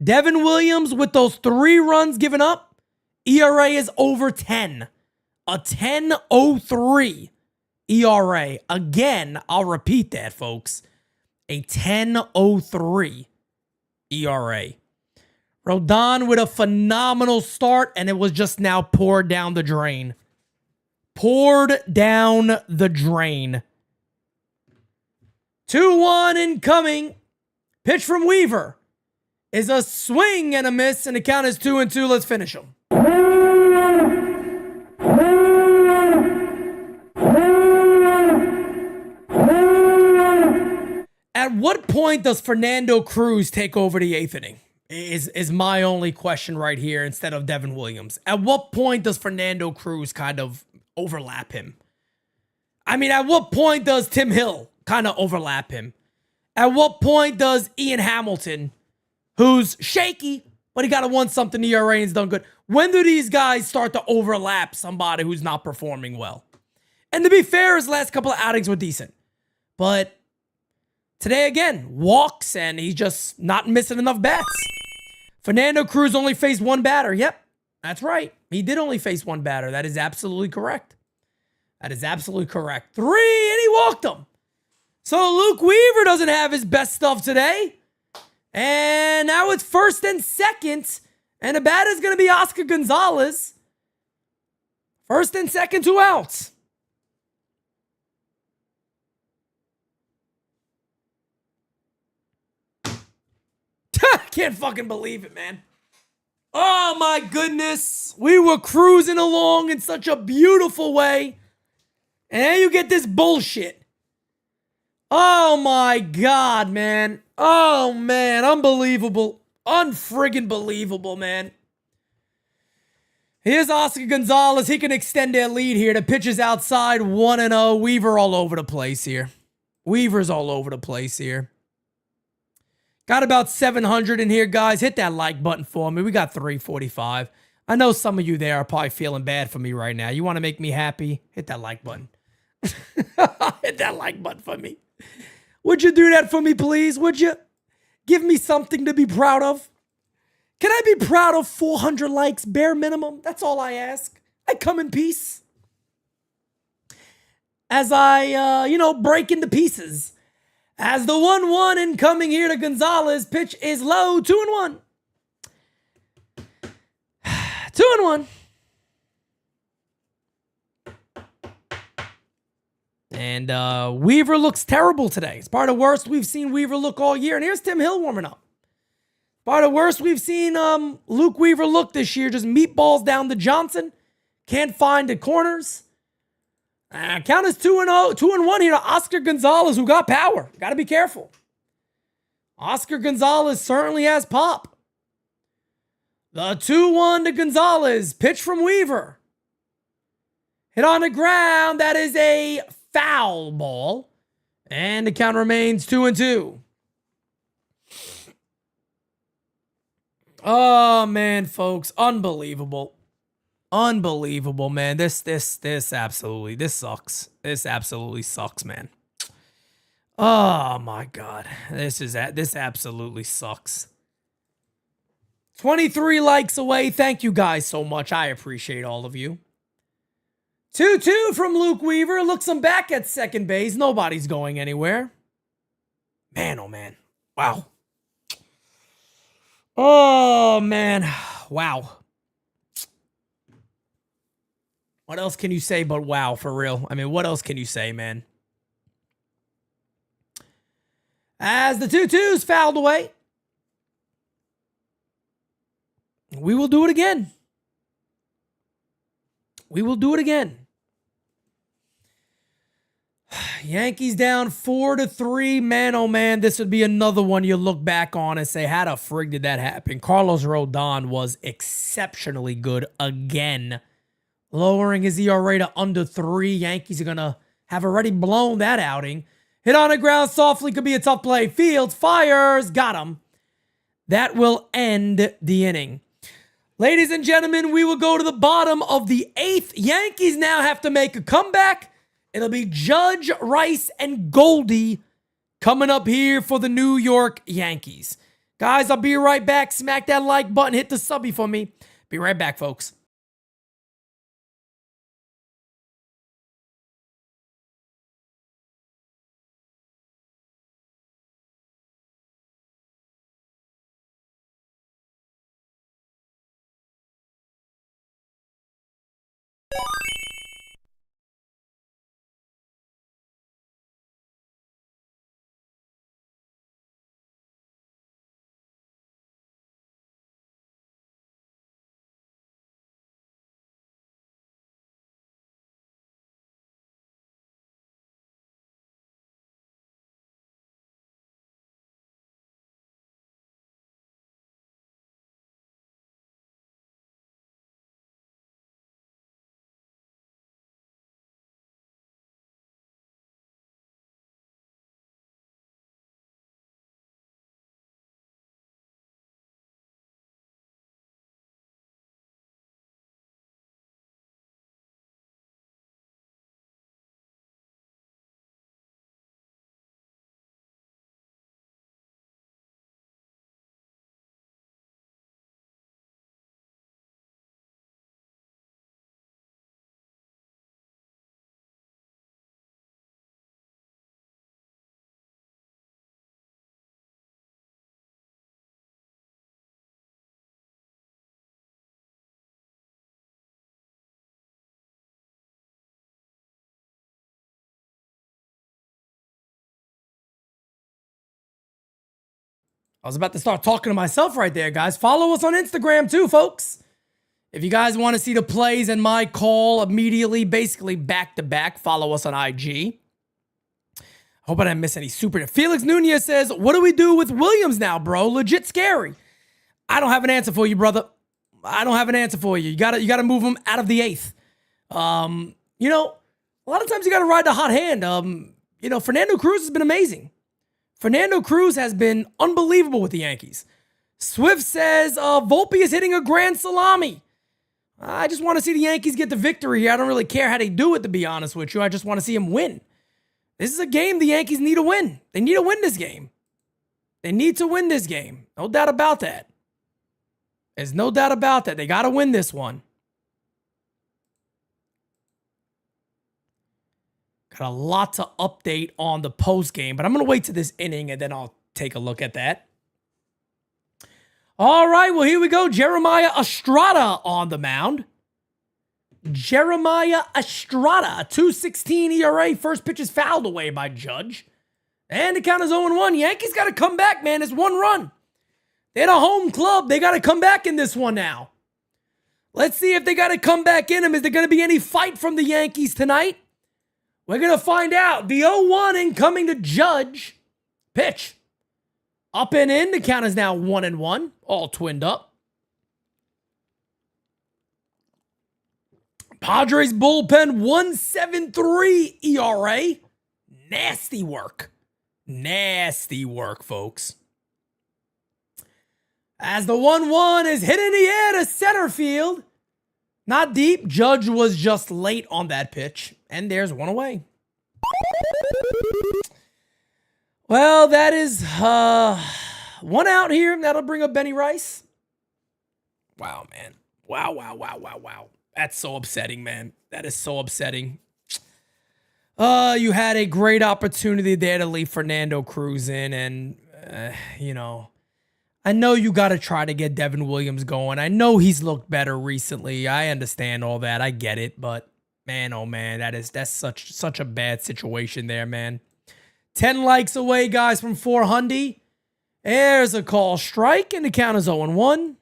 Devin Williams with those 3 runs given up, ERA is over 10. A 10.03 ERA. Again, I'll repeat that, folks. A 10.03 ERA. Rodon with a phenomenal start, and it was just now poured down the drain. Poured down the drain. 2-1 incoming. Pitch from Weaver is a swing and a miss, and the count is 2-2. Let's finish them. At what point does Fernando Cruz take over the 8th inning? Is my only question right here instead of Devin Williams. At what point does Fernando Cruz kind of overlap him? I mean, at what point does Tim Hill kind of overlap him? At what point does Ian Hamilton, who's shaky, but he got a 1-something ERA and's done good, when do these guys start to overlap somebody who's not performing well? And to be fair, his last couple of outings were decent. But today, again, walks, and he's just not missing enough bats. Fernando Cruz only faced 1 batter. Yep, that's right. He did only face 1 batter. That is absolutely correct. That is absolutely correct. 3, and he walked him. So Luke Weaver doesn't have his best stuff today. And now it's 1st and 2nd. And the batter is going to be Oscar Gonzalez. 1st and 2nd, 2 outs. I can't fucking believe it, man. Oh my goodness. We were cruising along in such a beautiful way. And then you get this bullshit. Oh my God, man. Oh man, unbelievable. Unfriggin' believable, man. Here's Oscar Gonzalez. He can extend their lead here. The pitch is outside, 1-0. Weaver all over the place here. Weaver's all over the place here. Got about 700 in here, guys. Hit that like button for me. We got 345. I know some of you there are probably feeling bad for me right now. You want to make me happy? Hit that like button. Hit that like button for me. Would you do that for me, please? Would you? Give me something to be proud of. Can I be proud of 400 likes, bare minimum? That's all I ask. I come in peace. As I, break into pieces. As the 1-1 incoming here to Gonzalez. Pitch is low. 2-1. 2-1. And Weaver looks terrible today. It's part of the worst we've seen Weaver look all year. And here's Tim Hill warming up. Part of the worst we've seen Luke Weaver look this year. Just meatballs down to Johnson. Can't find the corners. Count is 2-0, 2-1 here to Oscar Gonzalez, who got power. Got to be careful. Oscar Gonzalez certainly has pop. The 2-1 to Gonzalez. Pitch from Weaver. Hit on the ground. That is a foul ball. And the count remains 2-2. Oh, man, folks. Unbelievable. Unbelievable, man. This absolutely sucks. This absolutely sucks, man. Oh my God. This absolutely sucks. 23 likes away. Thank you guys so much. I appreciate all of you. 2-2 from Luke Weaver. Looks him back at second base. Nobody's going anywhere. Man, oh man. Wow. Oh man. Wow. What else can you say but wow, for real? I mean, what else can you say, man? As the 2-2's fouled away. We will do it again. We will do it again. Yankees down 4-3. Man, oh man, this would be another one you look back on and say, how the frig did that happen? Carlos Rodon was exceptionally good again. Lowering his ERA to under 3. Yankees are going to have already blown that outing. Hit on the ground softly. Could be a tough play. Fields fires. Got him. That will end the inning. Ladies and gentlemen, we will go to the bottom of the 8th. Yankees now have to make a comeback. It'll be Judge, Rice, and Goldie coming up here for the New York Yankees. Guys, I'll be right back. Smack that like button. Hit the subby for me. Be right back, folks. I was about to start talking to myself right there, guys. Follow us on Instagram too, folks. If you guys want to see the plays and my call immediately, basically back to back, follow us on IG. Hope I didn't miss any super. Felix Nunez says, what do we do with Williams now, bro? Legit scary. I don't have an answer for you, brother. I don't have an answer for you. You gotta move him out of the 8th. A lot of times you gotta ride the hot hand. Fernando Cruz has been amazing. Fernando Cruz has been unbelievable with the Yankees. Swift says, Volpe is hitting a grand salami. I just want to see the Yankees get the victory here. I don't really care how they do it, to be honest with you. I just want to see them win. This is a game the Yankees need to win. They need to win this game. They need to win this game. No doubt about that. There's no doubt about that. They got to win this one. Got a lot to update on the post game, but I'm going to wait to this inning and then I'll take a look at that. All right, well, here we go. Jeremiah Estrada on the mound. Jeremiah Estrada, 2.16 ERA. First pitch is fouled away by Judge. And the count is 0-1. Yankees got to come back, man. It's one run. They're a home club. They got to come back in this one now. Let's see if they got to come back in them. Is there going to be any fight from the Yankees tonight? We're going to find out. The 0-1 incoming to Judge. Pitch. Up and in. The count is now 1-1. All twinned up. Padres bullpen 1.73 ERA. Nasty work. Nasty work, folks. As the 1-1 is hit in the air to center field. Not deep. Judge was just late on that pitch. And there's one away. Well, that is one out here. That'll bring up Benny Rice. Wow, man. Wow. That's so upsetting, man. That is so upsetting. You had a great opportunity there to leave Fernando Cruz in, and, I know you got to try to get Devin Williams going. I know he's looked better recently. I understand all that. I get it, but man, oh man, that's such a bad situation there, man. 10 likes away, guys, from 400. There's a call strike, and the count is 0-1.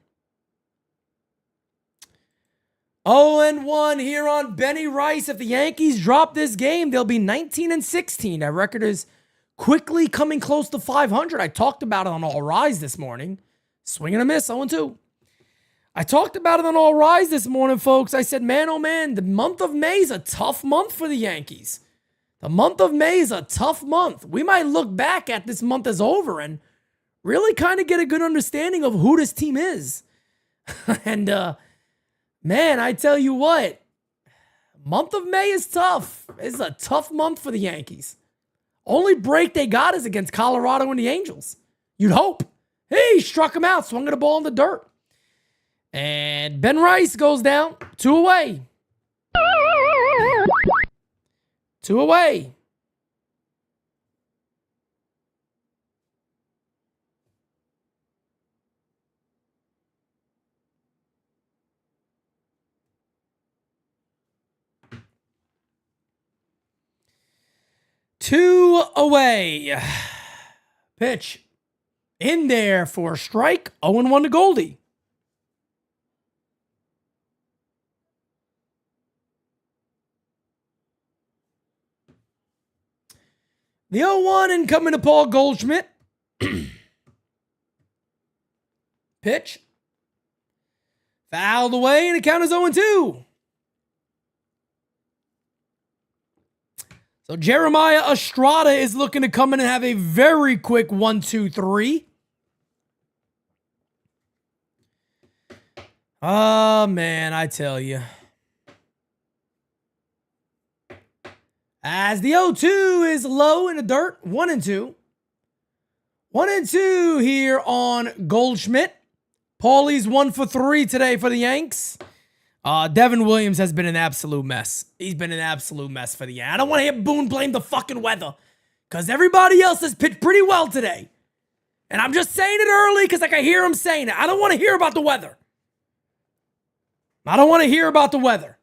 0-1 here on Benny Rice. If the Yankees drop this game, they'll be 19-16. That record is quickly coming close to 500. I talked about it on All Rise this morning. Swing and a miss, 0-2. I talked about it on All Rise this morning, folks. I said, man, oh man, the month of May is a tough month for the Yankees. The month of May is a tough month. We might look back at this month as over and really kind of get a good understanding of who this team is. And, man, I tell you what, month of May is tough. It's a tough month for the Yankees. Only break they got is against Colorado and the Angels. You'd hope. Hey, struck him out, swung at the ball in the dirt. And Ben Rice goes down. 2 away. 2 away. Two away. Pitch. In there for a strike. 0-1 to Goldie. The 0-1 incoming to Paul Goldschmidt. Pitch. Fouled away, and the count is 0-2. So Jeremiah Estrada is looking to come in and have a very quick 1-2-3. Oh, man, I tell you. As the 0-2 is low in the dirt, 1-2. 1-2 here on Goldschmidt. Paulie's 1 for 3 today for the Yanks. Devin Williams has been an absolute mess. He's been an absolute mess for the Yankees. I don't want to hear Boone blame the fucking weather, because everybody else has pitched pretty well today. And I'm just saying it early because I can hear him saying it. I don't want to hear about the weather. I don't want to hear about the weather.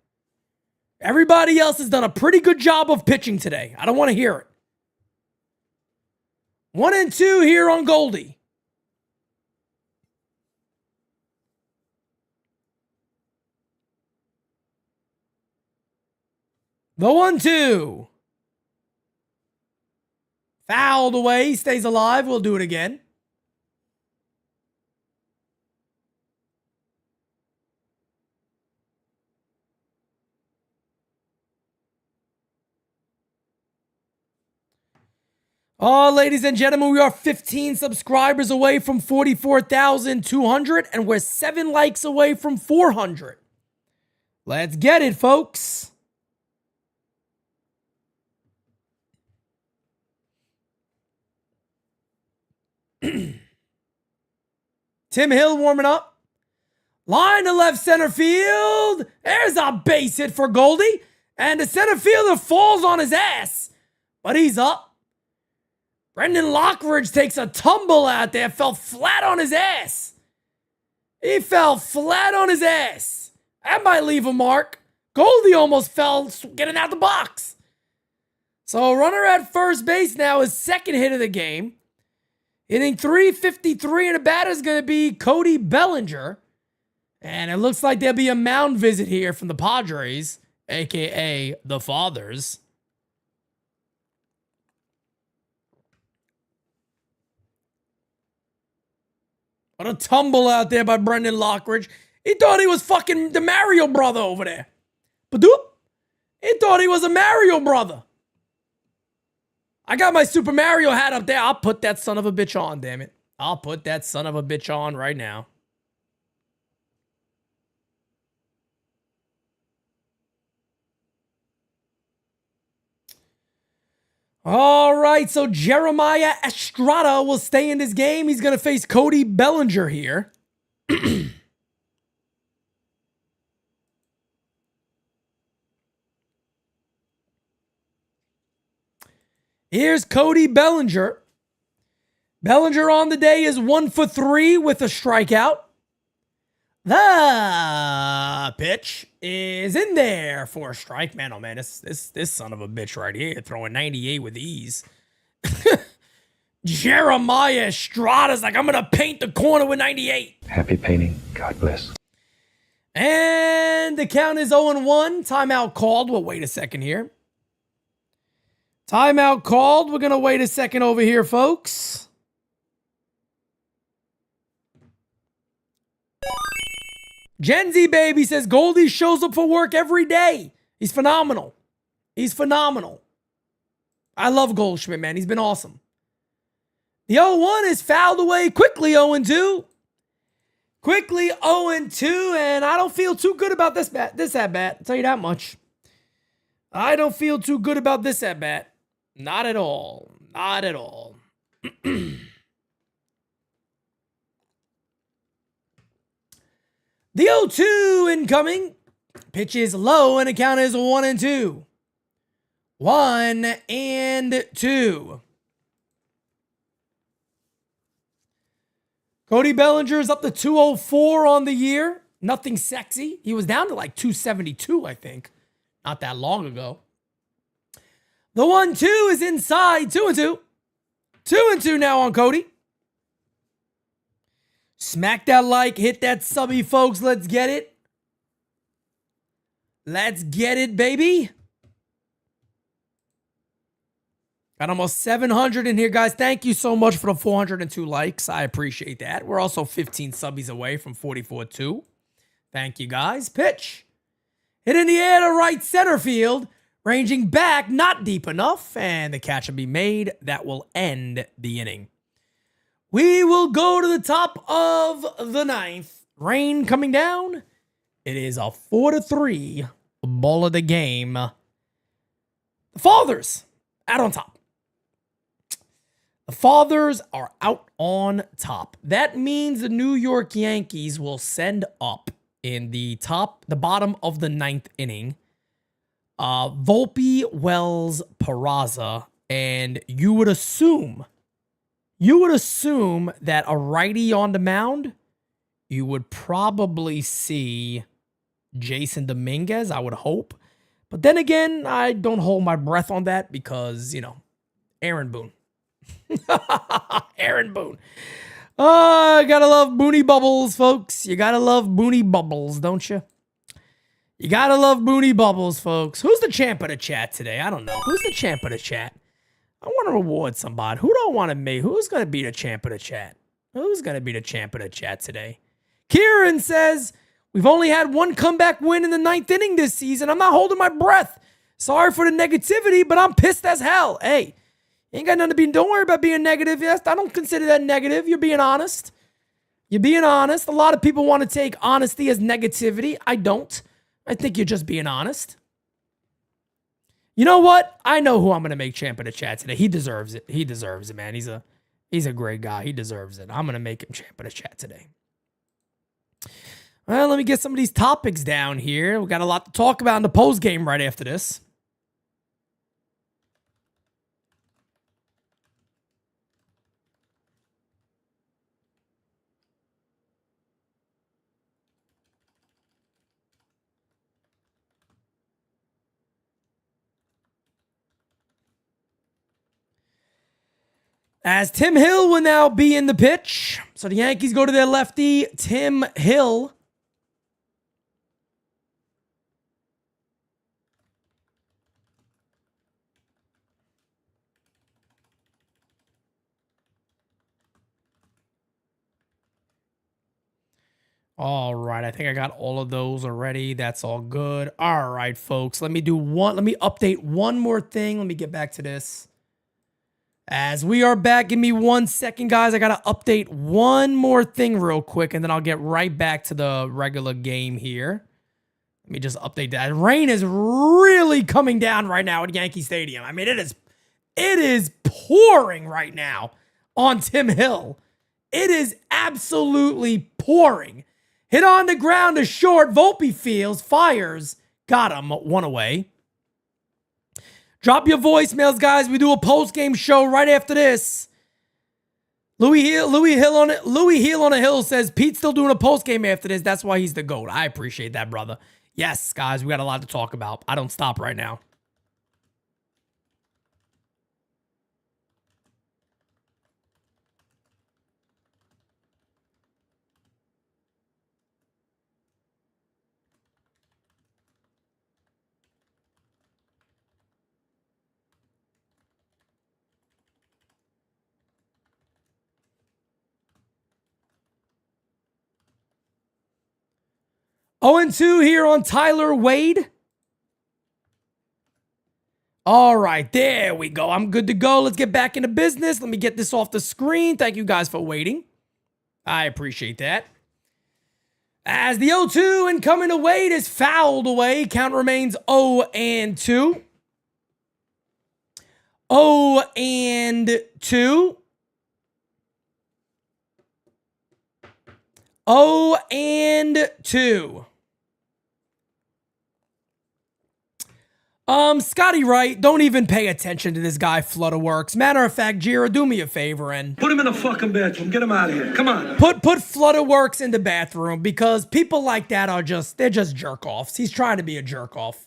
Everybody else has done a pretty good job of pitching today. I don't want to hear it. 1-2 here on Goldie. The 1-2. Fouled away. He stays alive. We'll do it again. Oh, ladies and gentlemen, we are 15 subscribers away from 44,200, and we're 7 likes away from 400. Let's get it, folks. Tim Hill warming up. Line to left center field. There's a base hit for Goldie. And the center fielder falls on his ass. But he's up. Brendan Lockridge takes a tumble out there. Fell flat on his ass. He fell flat on his ass. That might leave a mark. Goldie almost fell getting out the box. So runner at first base now is second hit of the game. Hitting 353, and the batter's going to be Cody Bellinger. And it looks like there'll be a mound visit here from the Padres, a.k.a. the Fathers. What a tumble out there by Brendan Lockridge. He thought he was fucking the Mario brother over there. Badoop. He thought he was a Mario brother. I got my Super Mario hat up there. I'll put that son of a bitch on, damn it. I'll put that son of a bitch on right now. All right, so Jeremiah Estrada will stay in this game. He's going to face Cody Bellinger here. Here's Cody Bellinger. Bellinger on the day is 1 for 3 with a strikeout. The pitch is in there for a strike. Man, oh man, this son of a bitch right here throwing 98 with ease. Jeremiah Estrada's like, I'm going to paint the corner with 98. Happy painting. God bless. And the count is 0-1. Timeout called. We'll wait a second here. Timeout called. We're going to wait a second over here, folks. Gen Z Baby says Goldie shows up for work every day. He's phenomenal. He's phenomenal. I love Goldschmidt, man. He's been awesome. The 0-1 is fouled away quickly, 0-2. Quickly 0-2, and I don't feel too good about this at-bat. I'll tell you that much. I don't feel too good about this at-bat. Not at all. Not at all. The 0-2 incoming. Pitch is low, and the count is 1-2. 1-2. Cody Bellinger is up to 204 on the year. Nothing sexy. He was down to like 272, I think, not that long ago. The 1-2 is inside. 2-2. 2-2 now on Cody. Smack that like, hit that subby, folks. Let's get it. Let's get it, baby. Got almost 700 in here, guys. Thank you so much for the 402 likes. I appreciate that. We're also 15 subbies away from 44-2. Thank you, guys. Pitch. Hit in the air to right center field. Ranging back, not deep enough. And the catch will be made. That will end the inning. We will go to the top of the ninth. Rain coming down. It is a 4-3 ball of the game. The Fathers out on top. The Fathers are out on top. That means the New York Yankees will send up in the bottom of the ninth inning. Volpe, Wells, Peraza, and you would assume that a righty on the mound, you would probably see Jason Dominguez, I would hope. But then again, I don't hold my breath on that because, Aaron Boone. Aaron Boone. Gotta love Booney Bubbles, folks. You gotta love Booney Bubbles, don't you? You gotta love Booney Bubbles, folks. Who's the champ of the chat today? I don't know. Who's the champ of the chat? I want to reward somebody. Who do I want to make? Who's going to be the champ of the chat? Who's going to be the champ of the chat today? Kieran says, we've only had one comeback win in the ninth inning this season. I'm not holding my breath. Sorry for the negativity, but I'm pissed as hell. Hey, ain't got nothing to be. Don't worry about being negative. Yes, I don't consider that negative. You're being honest. You're being honest. A lot of people want to take honesty as negativity. I don't. I think you're just being honest. You know what? I know who I'm going to make champ of the chat today. He deserves it. He deserves it, man. He's a He's a great guy. He deserves it. I'm going to make him champ of the chat today. Well, let me get some of these topics down here. We got a lot to talk about in the post game right after this. As Tim Hill will now be in the pitch. So the Yankees go to their lefty, Tim Hill. All right, I think I got all of those already. That's all good. All right, folks. Let me update one more thing. Let me get back to this. As we are back, give me 1 second, guys. I got to update one more thing real quick, and then I'll get right back to the regular game here. Let me just update that. Rain is really coming down right now at Yankee Stadium. I mean, it is pouring right now on Tim Hill. It is absolutely pouring. Hit on the ground to short. Volpe fields, fires. Got him. One away. Drop your voicemails, guys. We do a post-game show right after this. Louis Hill on a hill says Pete's still doing a post-game after this. That's why he's the GOAT. I appreciate that, brother. Yes, guys, we got a lot to talk about. I don't stop right now. Oh, and 2 here on Tyler Wade. All right, there we go. I'm good to go. Let's get back into business. Let me get this off the screen. Thank you guys for waiting. I appreciate that. As the 0-2 incoming to Wade is fouled away. Count remains 0-2. 0-2. 0-2. Scotty Wright, don't even pay attention to this guy, Flutterworks. Matter of fact, Jira, do me a favor and Put him in the fucking bathroom. Get him out of here. Come on. put Flutterworks in the bathroom because people like that they're just jerk-offs. He's trying to be a jerk-off.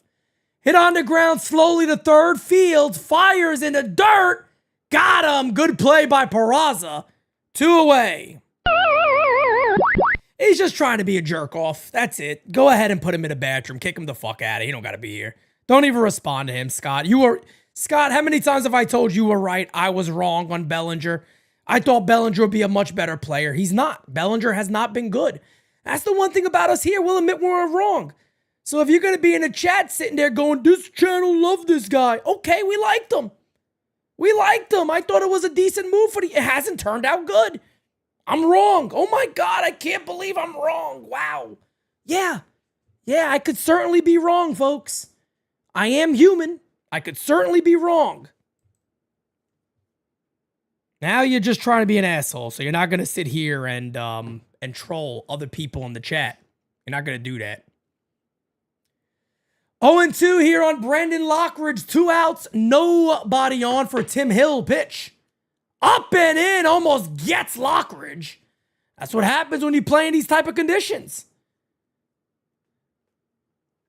Hit on the ground slowly to third. Fields, fires in the dirt. Got him. Good play by Peraza. 2 away. He's just trying to be a jerk-off. That's it. Go ahead and put him in the bathroom. Kick him the fuck out of here. He don't got to be here. Don't even respond to him, Scott. Scott, how many times have I told you were right? I was wrong on Bellinger. I thought Bellinger would be a much better player. He's not. Bellinger has not been good. That's the one thing about us here. We'll admit when we're wrong. So if you're going to be in the chat sitting there going, this channel loved this guy. Okay, we liked him. We liked him. I thought it was a decent move for it hasn't turned out good. I'm wrong. Oh my God, I can't believe I'm wrong. Wow. Yeah, I could certainly be wrong, folks. I am human. I could certainly be wrong. Now you're just trying to be an asshole, so you're not going to sit here and troll other people in the chat. You're not going to do that. 0-2 here on Brandon Lockridge. 2 outs, nobody on for Tim Hill pitch. Up and in, almost gets Lockridge. That's what happens when you play in these type of conditions.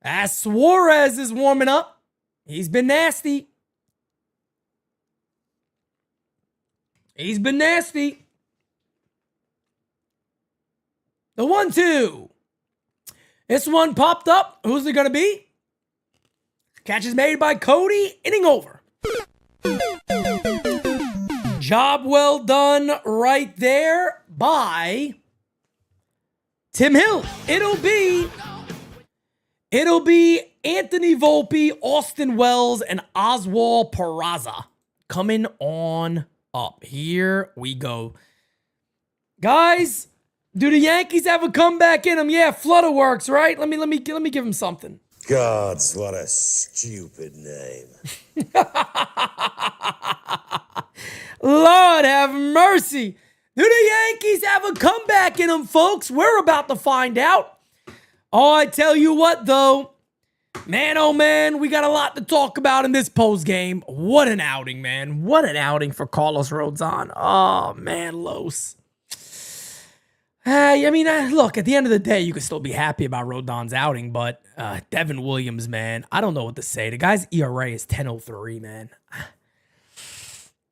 As Suarez is warming up, he's been nasty. He's been nasty. The 1-2. This one popped up. Who's it going to be? Catch is made by Cody. Inning over. Job well done right there by Tim Hill. It'll be Anthony Volpe, Austin Wells, and Oswald Peraza coming on up. Here we go. Guys, do the Yankees have a comeback in them? Yeah, Flutterworks, right? Let me give him something. Gods, what a stupid name. Lord have mercy. Do the Yankees have a comeback in them, folks? We're about to find out. Oh, I tell you what, though. Man, oh man, we got a lot to talk about in this postgame. What an outing, man. What an outing for Carlos Rodon. Oh, man, Los. Look, at the end of the day, you can still be happy about Rodon's outing, but Devin Williams, man, I don't know what to say. The guy's ERA is 10.03, man.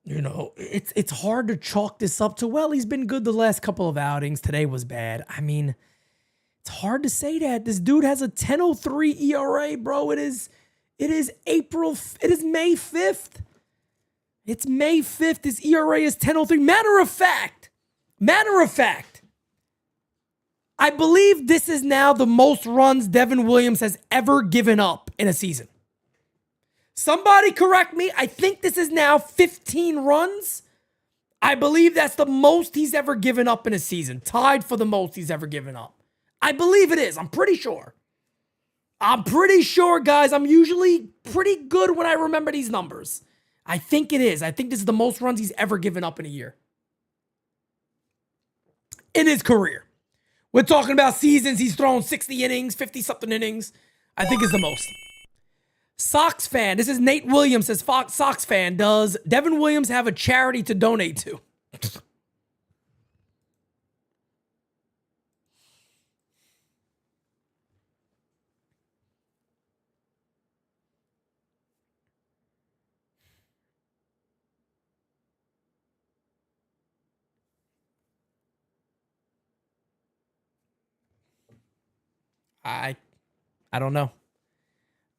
You know, it's hard to chalk this up to, well, he's been good the last couple of outings. Today was bad. I mean, it's hard to say that. This dude has a 10.03 ERA, bro. It is May 5th. It's May 5th. His ERA is 10.03. Matter of fact, I believe this is now the most runs Devin Williams has ever given up in a season. Somebody correct me. I think this is now 15 runs. I believe that's the most he's ever given up in a season. Tied for the most he's ever given up. I believe it is. I'm pretty sure. Guys. I'm usually pretty good when I remember these numbers. I think it is. I think this is the most runs he's ever given up in a year. In his career. We're talking about seasons. He's thrown 60 innings, 50-something innings. I think it's the most. Sox fan. This is Nate Williams says, Sox fan, does Devin Williams have a charity to donate to? I don't know.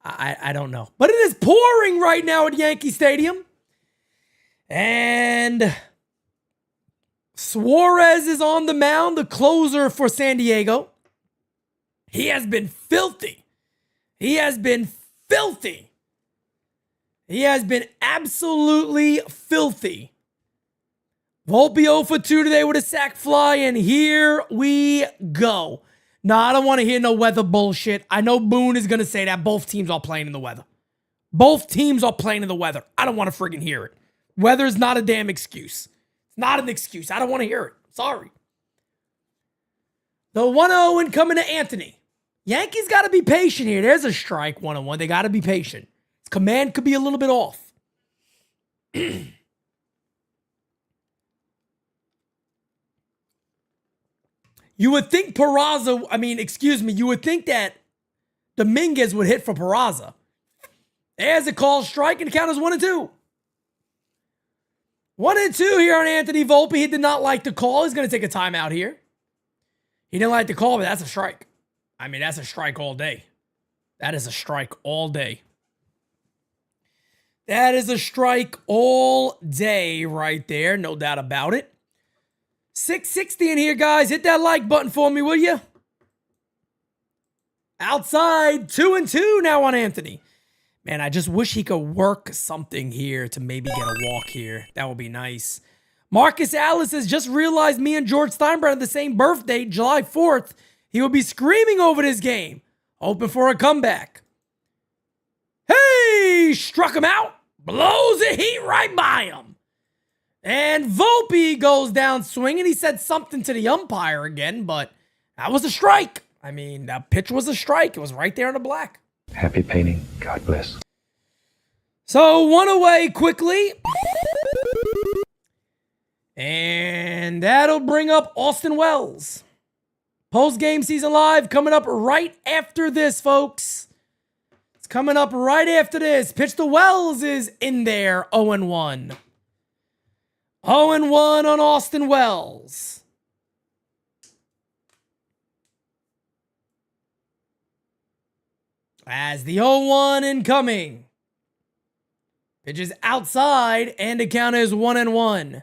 I don't know. But it is pouring right now at Yankee Stadium. And Suarez is on the mound, the closer for San Diego. He has been filthy. He has been absolutely filthy. Volpe 0 for 2 today with a sac fly, and here we go. No, I don't want to hear no weather bullshit. I know Boone is going to say that both teams are playing in the weather. Both teams are playing in the weather. I don't want to friggin' hear it. Weather's not a damn excuse. It's not an excuse. I don't want to hear it. Sorry. The 1-0 incoming to Anthony. Yankees got to be patient here. There's a strike 1-1. They got to be patient. His command could be a little bit off. You would think you would think that Dominguez would hit for Peraza. There's a call strike, and the count is 1-2. 1-2 here on Anthony Volpe. He did not like the call. He's going to take a timeout here. He didn't like the call, but that's a strike. I mean, that's a strike all day. That is a strike all day. That is a strike all day right there. No doubt about it. 660 in here, guys. Hit that like button for me, will you? Outside, 2-2 now on Anthony. Man, I just wish he could work something here to maybe get a walk here. That would be nice. Marcus Alice has just realized me and George Steinbrenner had the same birthday, July 4th. He will be screaming over this game. Hoping for a comeback. Hey! Struck him out. Blows the heat right by him. And Volpe goes down swinging. He said something to the umpire again, but that was a strike. I mean, that pitch was a strike. It was right there in the black. Happy painting. God bless. So, one away quickly. And that'll bring up Austin Wells. Post-game season live coming up right after this, folks. It's coming up right after this. Pitch to Wells is in there, 0-1. 0-1 on Austin Wells. As the 0-1 incoming. Pitch is outside, and the count is 1-1.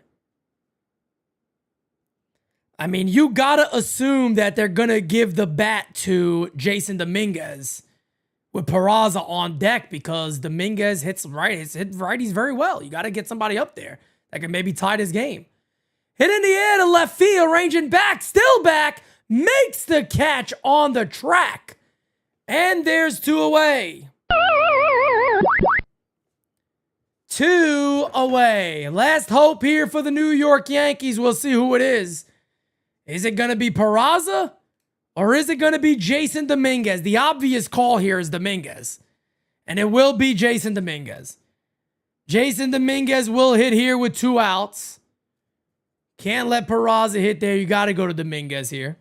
I mean, you gotta assume that they're gonna give the bat to Jason Dominguez with Peraza on deck because Dominguez hits righties very well. You gotta get somebody up there that can maybe tie this game. Hit in the air to left field, ranging back, still back, makes the catch on the track. And there's 2 away. 2 2 away. Last hope here for the New York Yankees. We'll see who it is. Is it going to be Peraza or is it going to be Jason Dominguez? The obvious call here is Dominguez. And it will be Jason Dominguez. Jason Dominguez will hit here with 2 outs. Can't let Peraza hit there. You got to go to Dominguez here.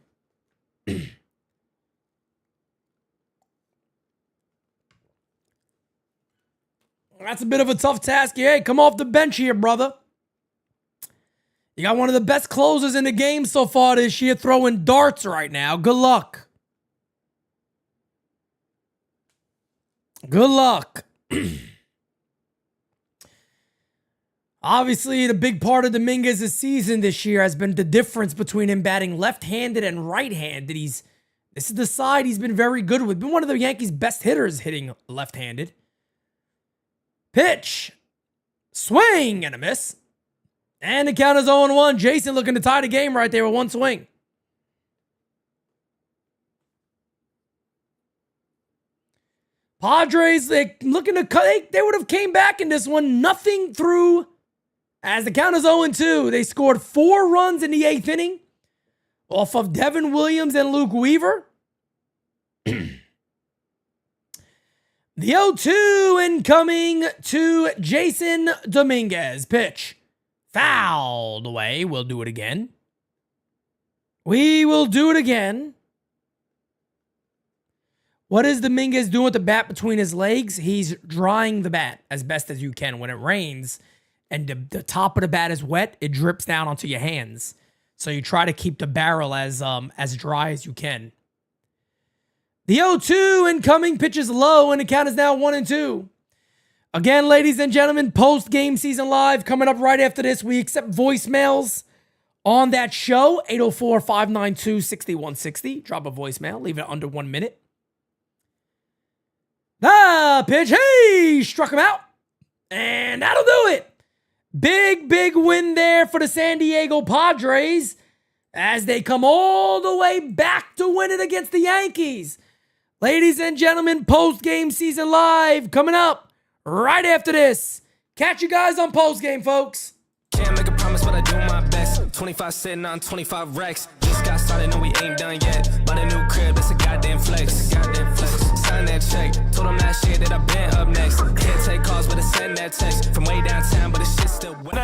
That's a bit of a tough task here. Hey, come off the bench here, brother. You got one of the best closers in the game so far this year throwing darts right now. Good luck. Good luck. Obviously, the big part of Dominguez's season this year has been the difference between him batting left-handed and right-handed. This is the side he's been very good with. Been one of the Yankees' best hitters hitting left-handed. Pitch. Swing and a miss. And the count is 0-1. Jason looking to tie the game right there with 1 swing. Padres, looking to cut. They would have came back in this one. Nothing through. As the count is 0-2. They scored 4 runs in the 8th inning off of Devin Williams and Luke Weaver. The 0-2 incoming to Jason Dominguez. Pitch. Fouled away. We'll do it again. We will do it again. What is Dominguez doing with the bat between his legs? He's drying the bat as best as you can. When it rains and the top of the bat is wet, it drips down onto your hands. So you try to keep the barrel as dry as you can. The 0-2 incoming, pitch is low, and the count is now 1-2. Again, ladies and gentlemen, post-game season live coming up right after this. We accept voicemails on that show, 804-592-6160. Drop a voicemail, leave it under 1 minute. Pitch, hey, struck him out, and that'll do it. Big, big win there for the San Diego Padres as they come all the way back to win it against the Yankees. Ladies and gentlemen, post-game season live coming up right after this. Catch you guys on post-game, folks. Can't make a promise, but I do my best. 25 sitting on 25 racks. Just got started, no, we ain't done yet. Bought a new crib, it's a goddamn flex. Sign that check. Told them last year that I've been up next. Can't take calls, but I send that text. From way downtown, but the shit's still wet.